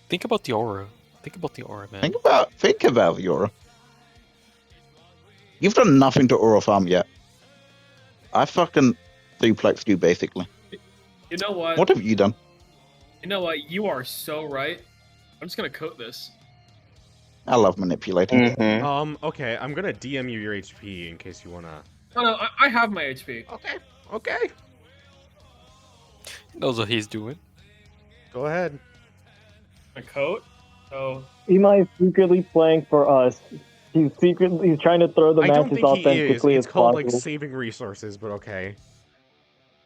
Think about the aura. Think about the aura, man. Think about Yora. You've done nothing to Aura Farm yet. I fucking duplexed you, basically. You know what? What have you done? You know what? You are so right. I'm just gonna coat this. I love manipulating. Mm-hmm. Okay, I'm gonna DM you your HP in case you wanna. Oh no, I have my HP. Okay. He knows what he's doing. Go ahead. My coat. So Imai is secretly playing for us. He's trying to throw the I don't matches think off he them is. quickly It's as called possible. like saving resources, but okay.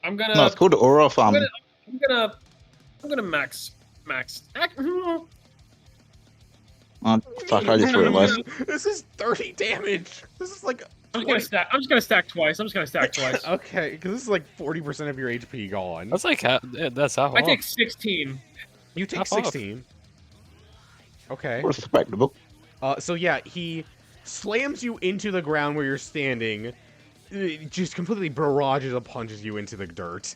I'm gonna. No, it's called Aura Farm. I'm gonna max. Oh, fuck, I just realized. This is 30 damage. This is like. I'm just gonna stack twice. Okay, because this is like 40% of your HP gone. That's like that's half I off. take 16. You take half off. 16. Okay. Respectable. So yeah, he slams you into the ground where you're standing, just completely barrages of punches you into the dirt.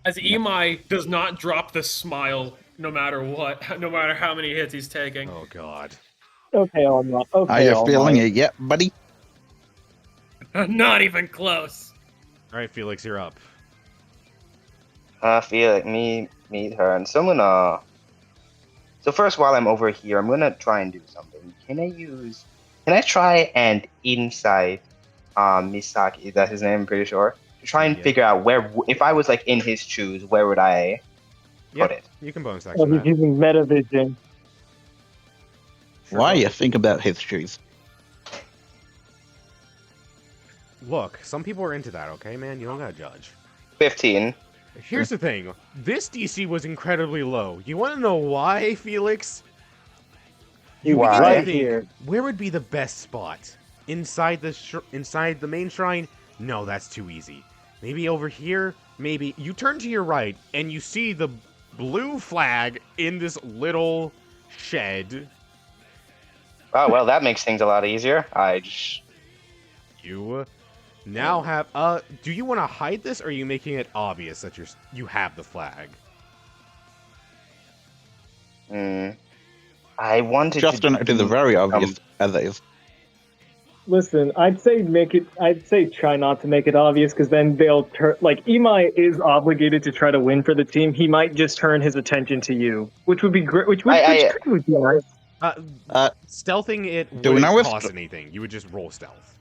As Imai does not drop the smile, no matter what, no matter how many hits he's taking. Oh god. Okay, All Might. Okay, Are you All feeling Might. it yet, buddy? Not even close. All right, Felix, you're up. I feel like me turn. So I'm gonna So first, while I'm over here, I'm gonna try and do something. Can I try and insight Misaki? Is that his name? I'm pretty sure. To try and Yeah. figure out if I was like in his shoes, where would I put Yep, it? you can bonus Oh, action he's that. using metavision. Sure, Why go you ahead. think about his shoes? Look, some people are into that, okay, man? You don't gotta judge. 15. Here's the thing. This DC was incredibly low. You want to know why, Felix? You He's begin Why? to right think, here. where would be the best spot? Inside the main shrine? No, that's too easy. Maybe over here? Maybe. You turn to your right, and you see the blue flag in this little shed. Oh well, that makes things a lot easier. You now have... do you want to hide this, or are you making it obvious that you have the flag? I wanted Justin, to it is do very obvious as is. Listen, I'd say try not to make it obvious because then they'll turn. Like Imai is obligated to try to win for the team. He might just turn his attention to you, which would be great. Which would be nice. Stealthing it Do we know wouldn't if- cost anything. You would just roll stealth.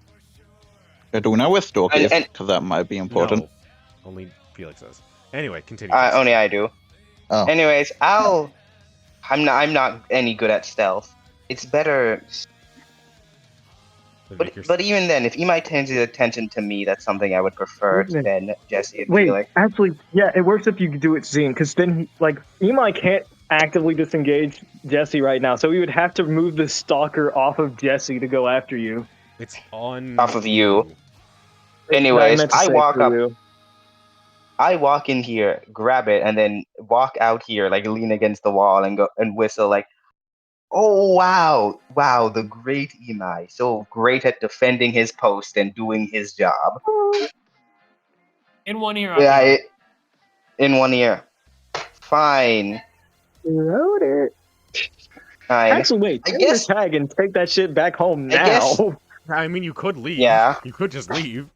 Do we know where Stalk is? And- Because that might be important. No, only Felix does. Anyway, continue. only I do. Oh. Anyways, I'm not any good at stealth. It's better. But even then, if Imai turns his attention to me, that's something I would prefer than Jesse and Wait, Felix. actually, yeah, it works if you do it Zine, because then Imai can't actively disengage Jesse right now, so we would have to move the stalker off of Jesse to go after you. It's on Off of you. I Anyways, meant to I say walk for up. you. I walk in here, grab it, and then walk out here, like lean against the wall and go and whistle like, "Oh wow, the great Imai, so great at defending his post and doing his job." In one ear, Yeah, in one ear. Fine. Wrote it. Fine. Actually, wait, I take guess- your tag and take that shit back home I now. guess- I mean, you could leave. Yeah. You could just leave.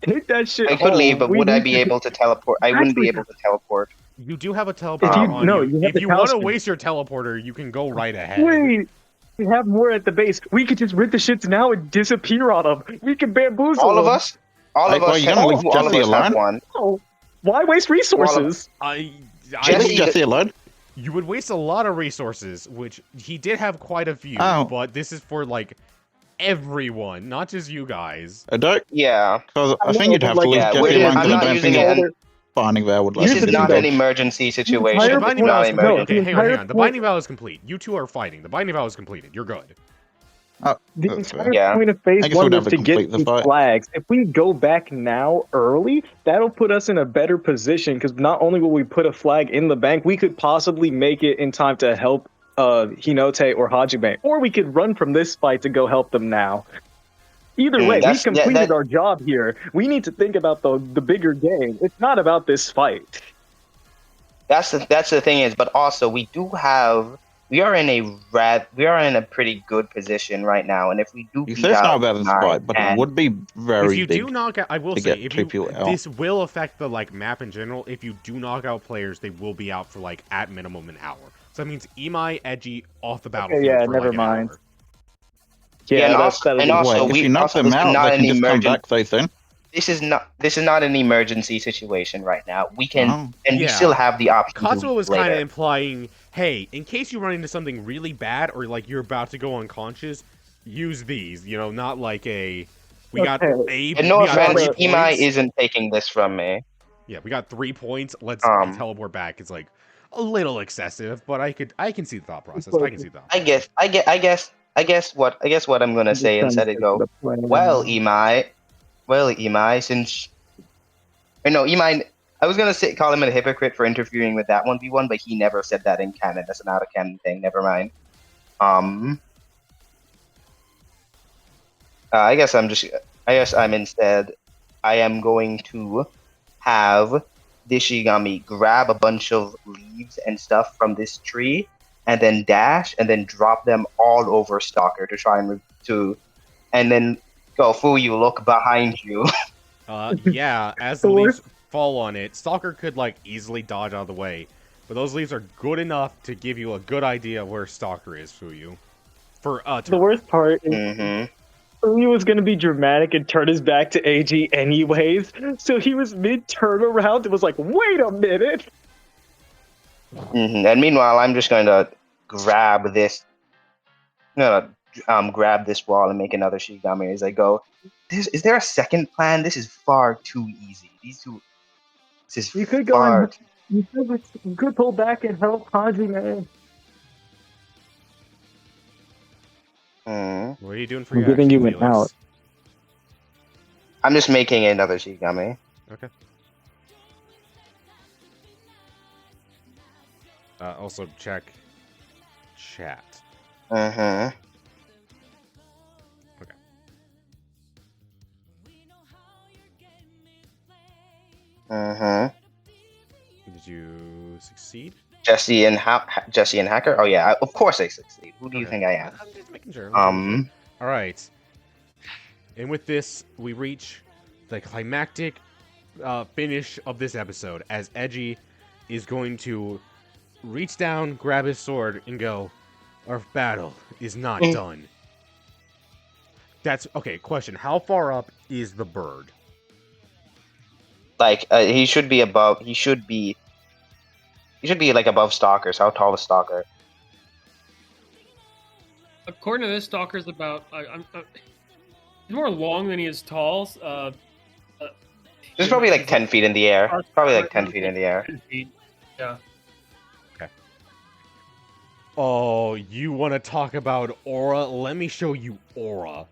Take that shit I could home. leave, but We would I need be to- able to teleport? I wouldn't be Actually- able to teleport. You do have a teleporter you- on no, you. you have If the you want to Calcium. waste your teleporter, you can go right ahead. Wait, we have more at the base. We could just rip the shits now and disappear on them. We can bamboozle All of them. us? All of Like, well, us you're have, gonna leave all of Jesse us have alone? one. Oh, why waste resources? I Jesse- Leave Jesse alone. you would waste a lot of resources, which he did have quite a few, Oh. but this is for, like, everyone, not just you guys. I don't, Yeah. because I I think know, you'd but have like, to leave yeah, Jesse we're- alone, I'm because I not don't using think it. Binding Veil would let This Here's is the you thing, not do an though. emergency The situation. entire binding Not vow an is complete. emergency. Okay, hang on, entire hang on. The point- binding vow is complete. You two are fighting. The binding vow is completed. You're good. Oh, The that's fair. entire Yeah. point of I phase guess one we'd was have to to get complete the these fight. flags. If we go back now early, that'll put us in a better position because not only will we put a flag in the bank, we could possibly make it in time to help Hinote or Hajime, or we could run from this fight to go help them now. Either way, we that's- completed that- our job here. We need to think about the bigger game. It's not about this fight. That's the thing is, but also we are in a pretty good position right now, and if we do You beat say it's out not about this Imai fight, but it and- would be If very you big. do knock out, I will to say, get if you 2 out. this will affect the like map in general. If you do knock out players, they will be out for like at minimum an hour. So that means Imai, Edgy off the battlefield. yeah, for, never like, an mind. hour. Yeah, and that's- also- that'll and be- also- Wait, we- if you knock them this is out, not they an can just come emergent- back so soon. This is not an emergency situation right now. We can Oh. and we Yeah. still have the option. to Katsuo was later. kind of implying, hey, in case you run into something really bad or like you're about to go unconscious, use these. You know, not like we got Okay. And no we got offense, 3 Imai points. isn't taking this from me. Yeah, we got 3 points. Let's teleport back. It's like a little excessive, but I can see the thought process. I can see that. I guess what I'm gonna say instead of go. Well, Imai, since Imai, I was gonna call him a hypocrite for interfering with that 1v1, but he never said that in canon. That's an out of canon thing. Never mind. I guess I'm instead. I am going to have Dishigami grab a bunch of leaves and stuff from this tree, and then dash, and then drop them all over Stalker to try and then go, Fuyu, look behind you. Yeah, as the leaves fall on it, Stalker could like easily dodge out of the way. but those leaves are good enough to give you a good idea of where Stalker is, Fuyu. For The worst part is Mm-hmm. he was gonna be dramatic and turn his back to AG anyways. So he was mid turnaround and was like, "Wait a minute." Mm-hmm. And meanwhile, I'm just going to grab this. No, grab this wall and make another Shigami as I go. Is there a second plan? This is far too easy. This is You could go far. and you could pull back and help Hajime. Mm. What are you doing for I'm your giving action, you an Felix? out. I'm just making another Shigami. Okay. Also check chat. Mm-hmm. Okay. Mm-hmm. Did you succeed? Jesse and Hacker. Oh yeah, of course I succeed. Who do you Okay. think I am? I'm just making sure. All Um. right. And with this, we reach the climactic finish of this episode as Edgy is going to reach down, grab his sword, and go, "Our battle is not done." That's okay. Question: how far up is the bird? Like he should be above. He should be like above Stalkers. How tall is Stalker? According to this, Stalker's about. He's more long than he is tall. There's probably like 10 feet in the air. Probably like 10 feet in the air. 10 feet. Yeah. Oh, you want to talk about aura? Let me show you aura.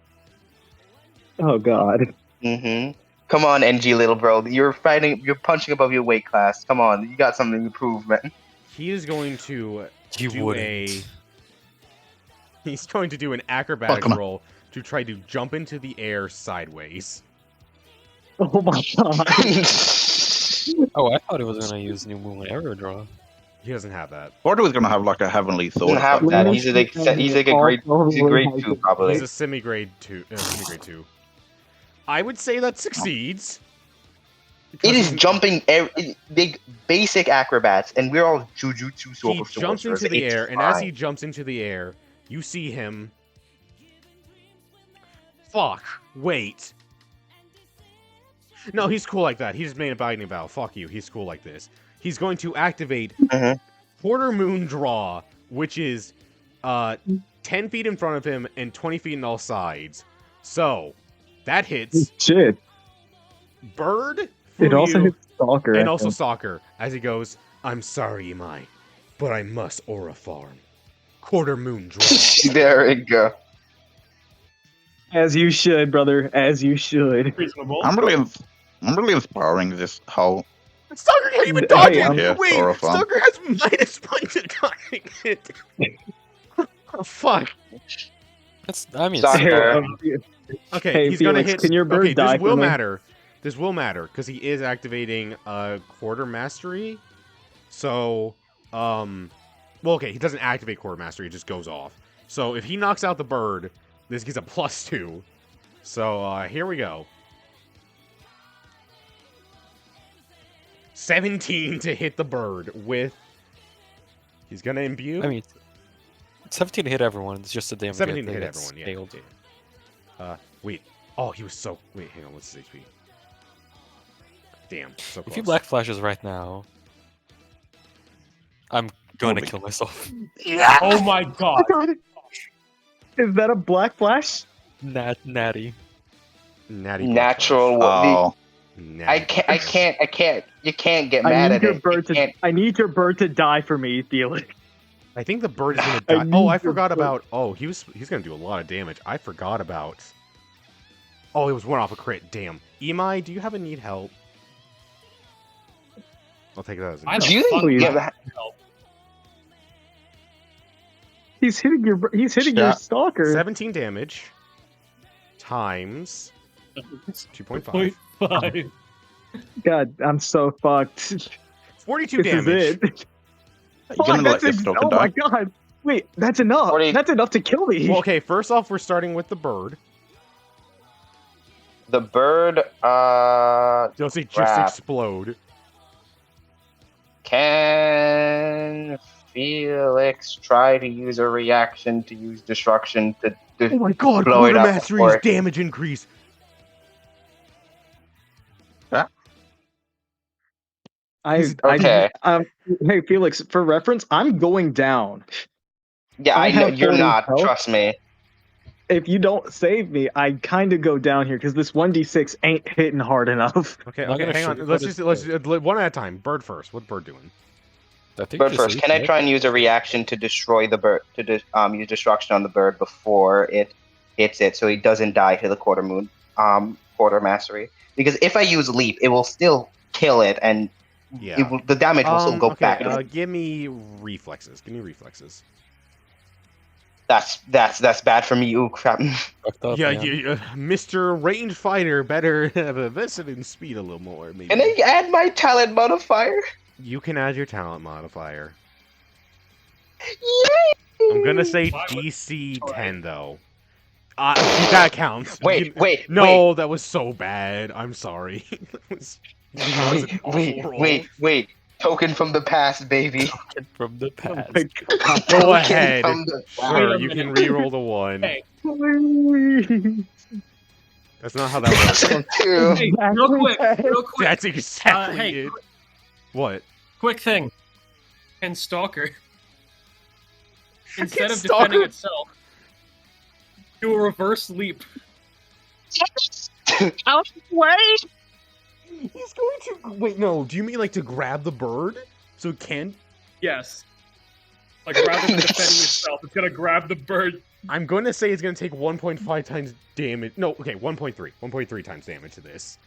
Oh god. Mm-hmm. Come on, NG little bro. You're punching above your weight class. Come on, you got something to prove, man. He is going to You do wouldn't. He's going to do an acrobatics Welcome. roll to try to jump into the air sideways. Oh my god. Oh, I thought he was gonna use New Moon Arrow Draw. He doesn't have that. Or was gonna have like a heavenly sword. Doesn't have or that. something. He's like a grade 2 probably. He's a semi-grade 2. Semi-grade 2. I would say that succeeds. It is jumping big basic acrobats, and we're all Jujutsu He sorcerers. jumps into the It's air, and as he fine. jumps into the air, you see him. Fuck. Wait. No, he's cool like that. He just made a binding vow. Fuck you. He's cool like this. He's going to activate Quarter Moon Draw, which is 10 feet in front of him and 20 feet on all sides. So, that hits Shit. Bird, It also Fuyu, hits Stalker. and I also think. Soccer as he goes, "I'm sorry, Imai, but I must aura farm. Quarter Moon Draw." There we go. As you should, brother. As you should. Reasonable. I'm really inspiring this whole. Stalker can't even Hey, dodge it! Yeah, Wait, aura farm. Stalker has -1 to dodging it! Oh, fuck. I mean, Soccer. Here, Okay, Hey, he's gonna Felix, hit. can your bird okay, die this will for me? matter. This will matter because he is activating quarter mastery. So, well, okay, he doesn't activate quarter mastery; it just goes off. So if he knocks out the bird, this gets a +2. So here we go. 17 to hit the bird with. He's gonna imbue. I mean, 17 hit everyone. It's just a damn 17 that hit gets everyone. Yeah. scaled. Wait. Oh, he was so. Wait, hang on. What's his HP? Damn. So close. If he black flashes right now, I'm gonna Obi. kill myself. Oh my god. is that a black flash? Natty. Natty Natural. Oh, I can't. You can't get I mad need at your it. bird You can't- I need your bird to die for me, Felix. I think the bird is gonna I die. Oh, I need your forgot bird. about. Oh, he's gonna do a lot of damage. I forgot about. Oh, it was one off a crit. Damn. Imai, do you have a need help? I'll take that as a I need. Do you think? Please. Yeah, He's hitting your stalker. 17 damage times 2.5. 0.5. God, I'm so fucked. 42 This damage. is it. you're gonna let your stalker oh my die? god. Wait, that's enough. 40 That's enough to kill me. Well, okay, first off, we're starting with the bird. the bird. You'll see just Crap. explode. Can Felix, try to use a reaction to use destruction to Oh my god, blow it up Quartermastery's before. damage increase. Okay. Hey Felix, for reference, I'm going down. Yeah, I I know have you're 40 not. health. Trust me. If you don't save me, I kind of go down here because this 1d6 ain't hitting hard enough. Okay, I'm not okay, gonna hang on. sugarcoat Let's it. just one at a time. Bird first. What bird doing? I think Bird just first. Can I leave it. try and use a reaction to destroy the bird? To use destruction on the bird before it hits it, so he doesn't die to the quarter moon. Quarter mastery. Because if I use leap, it will still kill it, and Yeah. the damage will still go Okay, back. give me reflexes. Give me reflexes. That's bad for me. Ooh, crap. Fucked up, Yeah, man. Mr. Range Fighter better have invested in speed a little more, maybe. Can I add my talent modifier? You can add your talent modifier. Yay! I'm gonna say DC 10 though. That counts. Wait, wait, No, that was so bad. I'm sorry. That was an awful roll. wait. Token from the past, baby. From the past. Go Token ahead. from the Sure, Wait a you can minute. reroll the 1. Hey, That's not how that works. Two. hey, real quick. That's exactly hey, it. What? quick thing. And Stalker, instead of Stalker? defending itself, do a reverse leap. Out of the way! He's going to... Wait, no. Do you mean like to grab the bird? So it can... Yes. Like, rather than defending itself, it's gonna grab the bird. I'm going to say it's going to take 1.5 times damage. No, okay, 1.3. 1.3 times damage to this.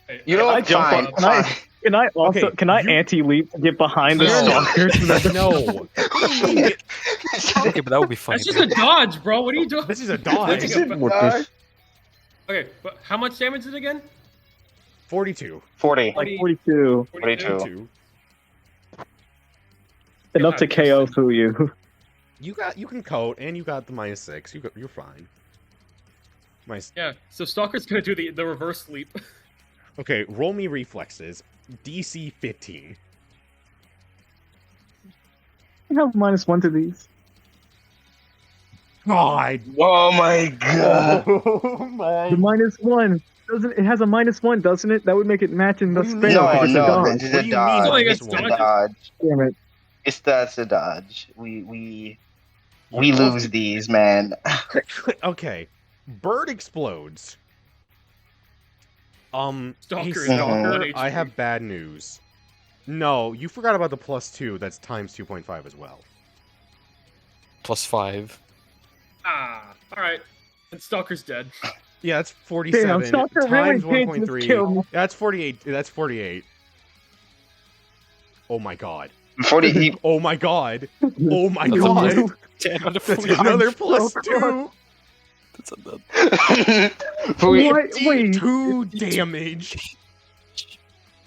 Hey, You know I what? jump Fine. on- Can I also Okay, can I you- anti-leap to get behind the No. stalker? No. Okay, but that would be funny. That's just a dodge, bro. What are you doing? This is a dodge. This is a dodge. Okay, but how much damage is it again? 42. 40. Like 42. 42. Enough to KO Fuyu. You can coat, and you got the -6. You're fine. Yeah, so Stalker's gonna do the reverse leap. Okay, roll me reflexes. DC 15. I have -1 to these. God. Oh my god. Oh my. The -1 doesn't it has a -1, doesn't it? That would make it match in the What do you spell. mean? No, if it's a no, dodge. this is What a do you mean dodge. by It's this a one? dodge. Damn it. That's a dodge. We lose these, man. Okay. Bird explodes. Stalker hey, is Stalker, 1 I HP. have bad news. No, you forgot about the +2. That's times 2.5 as well. +5. Ah, alright. And Stalker's dead. Yeah, that's 47 Damn, Stalker really times did just 1.3. kill me. That's 48. That's 48. Oh my god. 40. Oh my god. Oh my That's god. a Damn, That's another +2. That's a Wait. 2 damage.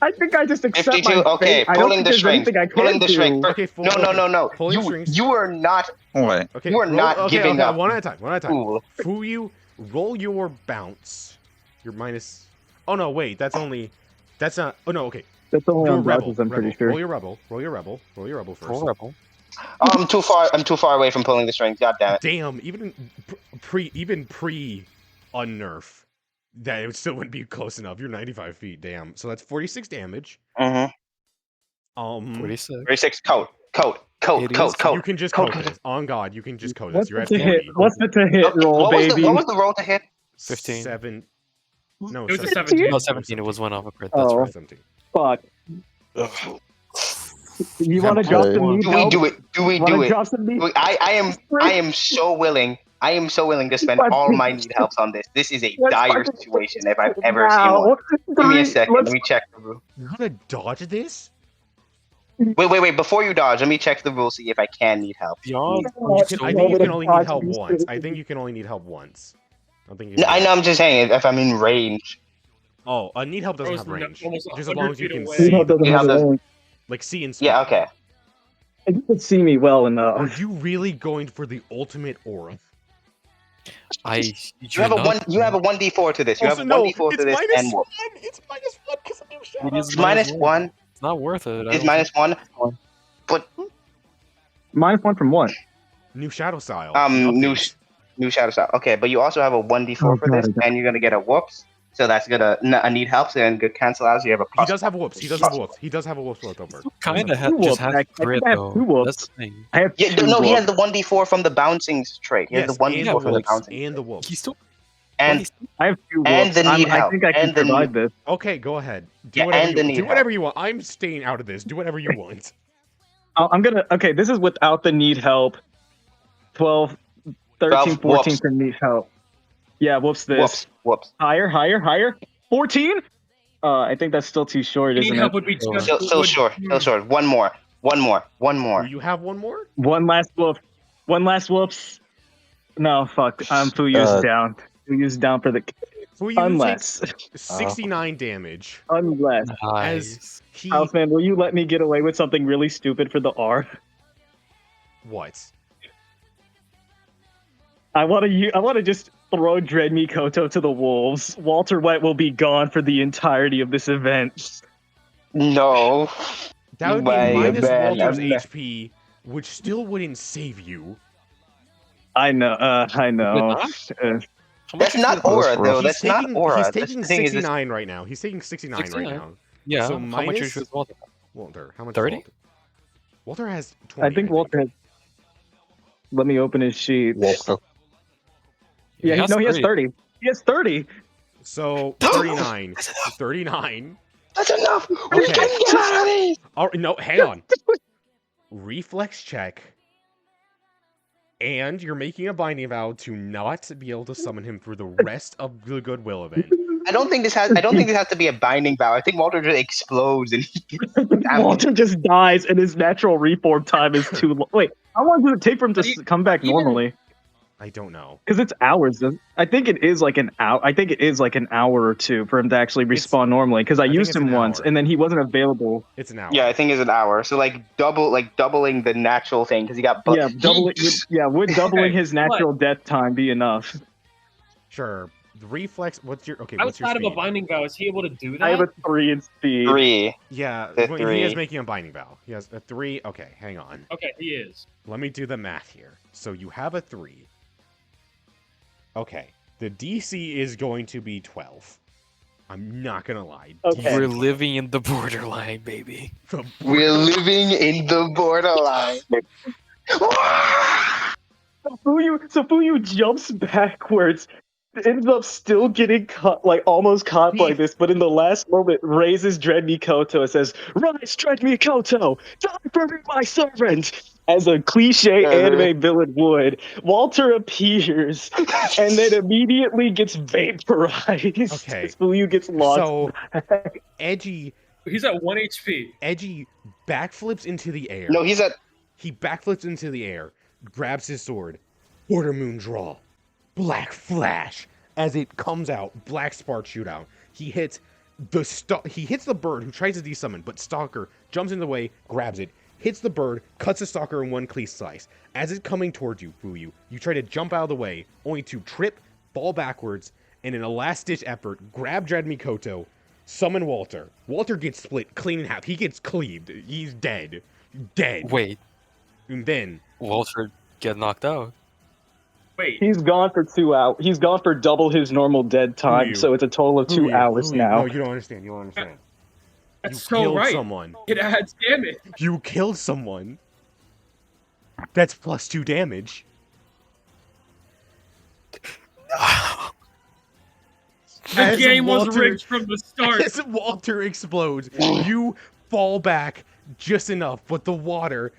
I think I just accept 52. my Okay, fate. I don't pulling think the there's strings. anything I can Pulling the do. string. Okay, No. Pulling strings. You are not. Oh, wait. Okay, You are not okay, giving up. One at a time. One at a time. Ooh. Fuyu, roll your bounce. Your minus. Oh no, wait. That's only. That's not. Oh no. Okay. That's only Do a on rebel. bosses, I'm pretty Rebel. sure. Roll your rebel. Roll your rebel. Roll your rebel first. Roll rebel. I'm too far. I'm too far away from pulling the strings. God damn it. Damn. Even pre unnerf, that it still wouldn't be close enough. You're 95 feet. Damn. So that's 46 damage. Mm-hmm. 46. 36. Coat. You can just code this. On God, you can just code this. What's You're the at to hit? 40. What's the to hit roll, What was baby? what was the roll to hit? 15. 7. No, It was a 17. 17. No, 17. It was one off a crit. That's Oh. right, 17. Fuck. You want to drop Okay. some need Do we help? do it? Do we Wanna do it? drop some need? I am so willing. I am so willing to spend all my need helps on this. This is a Let's dire fucking- situation if I've ever seen Wow. one. Give me a second. Let's- Let me check the rule. You're gonna dodge this? Wait. Before you dodge, let me check the rule, see if I can need help. Beyond. I think you can only need help once. I think you can only need help once. I don't think you No, can I know. I'm just saying if I'm in range. Oh, need help doesn't Bro's have range. almost Just as long as you 100 can feet see, away. doesn't You have have a the- range. like see and speak. Yeah. Okay. And you can see me well Are enough. you really going for the ultimate aura? You have a one. You have a 1d4 to this. You have a 1d4 to this and one. It's -1 because I'm It is It's -1. It's not worth it. I It's don't -1. think. But -1 from what? New shadow style. New updates. new shadow style. Okay, but you also have a 1d4 for this, and you're gonna get a whoops. So that's gonna a need help, so then good cancel out. So you have a He plus. does have a whoops. He does have a whoops. He does have a whoops left over. Kinda Two just whoops. has I grit think I have though. 2 whoops. That's the thing. I have Yeah, 2 no, he has whoops. the 1d4 from the bouncing trait. He has Yes, the and 1d4 the from the whoops. bouncing And the trait. whoops. He's still And I have 2 whoops. and the need I help. think I can And the survive this. Okay, go ahead. Do Yeah, whatever and the you need do. help. Whatever you want. I'm staying out of this. Do whatever you want. I'm gonna. Okay, this is without the need help. 12, 13, 12 14 whoops. for need help. Yeah, whoops this. whoops, whoops. Higher. 14? I think that's still too short, Need isn't help it? would be just Still short. Still short. One more. Do you have one more? One last whoop. One last whoops. No, fuck. Fuyu's down. Fuyu's down for the. Fuyu Unless. takes 69 damage. Unless. As nice. he. Houseman, will you let me get away with something really stupid for the R? What? I want to just throw Dread Mikoto to the wolves. Walter White will be gone for the entirety of this event. No. That would be Wait, minus man, Walter's I'm- HP, which still wouldn't save you. I know. How much That's is not it? aura rough. though. He's That's taking, not aura. He's That's taking the thing is this- 69 right now. He's taking 69 right 69? now. Yeah. So how much minus- is Walter? Walter, how much? 30? Walter? Walter has 20. I think Walter has. Let me open his sheet. Walker. Yeah, He has he has 30. 30. He has 30. So 39. 39. That's enough. We Okay. can get out of these. Oh no, hang on. Reflex check. And you're making a binding vow to not be able to summon him through the rest of the Goodwill event. I don't think this has to be a binding vow. I think Walter just explodes and he gets Walter just dies, and his natural reform time is too long. Wait, how long does it take for him to come back even- normally? I don't know. Because it's hours. I think it is like an hour. I think it is like an hour or two for him to actually respawn normally. Because I think used it's him an once, hour. and then he wasn't available. It's an hour. Yeah, I think it's an hour. So doubling the natural thing because he got. Yeah, would doubling his but- natural death time be enough? Sure. The reflex. What's your what's your outside of a speed? binding vow, is he able to do that? I have a 3 in speed. 3. Yeah, The he is 3. making a binding vow. He has a 3. Okay, hang on. Okay, he is. Let me do the math here. So you have a 3. Okay. The DC is going to be 12. I'm not gonna lie. Okay. We're living in the borderline, baby. We're living in the borderline. So Fuyu jumps backwards, ends up still getting caught, like almost caught by this, but in the last moment raises Dread Mikoto and says, "Rise, Dread Mikoto! Die for me, my servant!" As a cliche anime villain would. Walter appears and then immediately gets vaporized. Okay. As Fuyu gets launched So back. Edgy He's at 1 HP. backflips into the air. No, he's at. He backflips into the air, grabs his sword, Quarter Moon Draw, Black Flash. As it comes out, black sparks shoot out. He hits the bird who tries to desummon, but Stalker jumps in the way, grabs it, hits the bird, cuts the Stalker in one clean slice. As it's coming towards you, Fuyu, you try to jump out of the way, only to trip, fall backwards, and in a last-ditch effort, grab Dread Mikoto, summon Walter. Walter gets split clean in half. He gets cleaved. He's dead. Dead. Wait, And then Walter get knocked out. Wait, He's gone for 2 hours. He's gone for double his normal dead time, Fuyu. so it's a total of 2 Fuyu, hours Fuyu. now. No, you don't understand. You don't understand. that's You so killed right. someone. It adds damage. You killed someone. That's +2 damage. The As game was Walter- rigged from the start. As Walter explodes, you fall back just enough, but the water.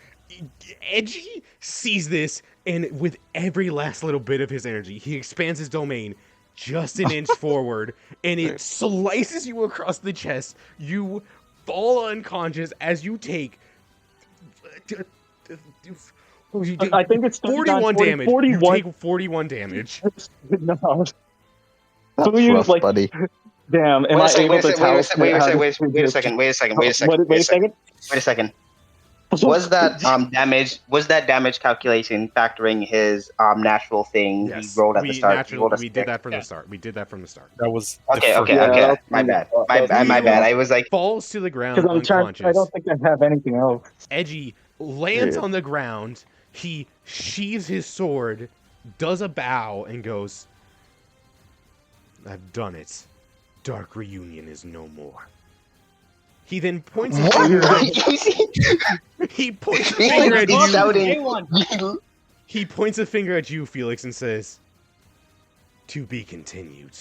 Edgy sees this, and with every last little bit of his energy, he expands his domain just an inch forward, and it slices you across the chest. You fall unconscious as you take. I think it's 41 damage. 41. You take 41 damage. No. That's Fuyu's rough, like, buddy. damn, am I able to tell? Wait a second. Wait a second. Was that damage calculation factoring his natural thing Yes, he rolled at the start? we did that from the start. We did that from the start. That was Okay. Yeah, My bad. I was like, Falls to the ground Because unconscious. I don't think I have anything else. Edgy lands Yeah. on the ground. He sheathes his sword, does a bow, and goes, "I've done it. Dark Reunion is no more." He then points a What? finger. You see? He points a He's finger at you. shouting. A1. He points a finger at you, Felix, and says, "To be continued."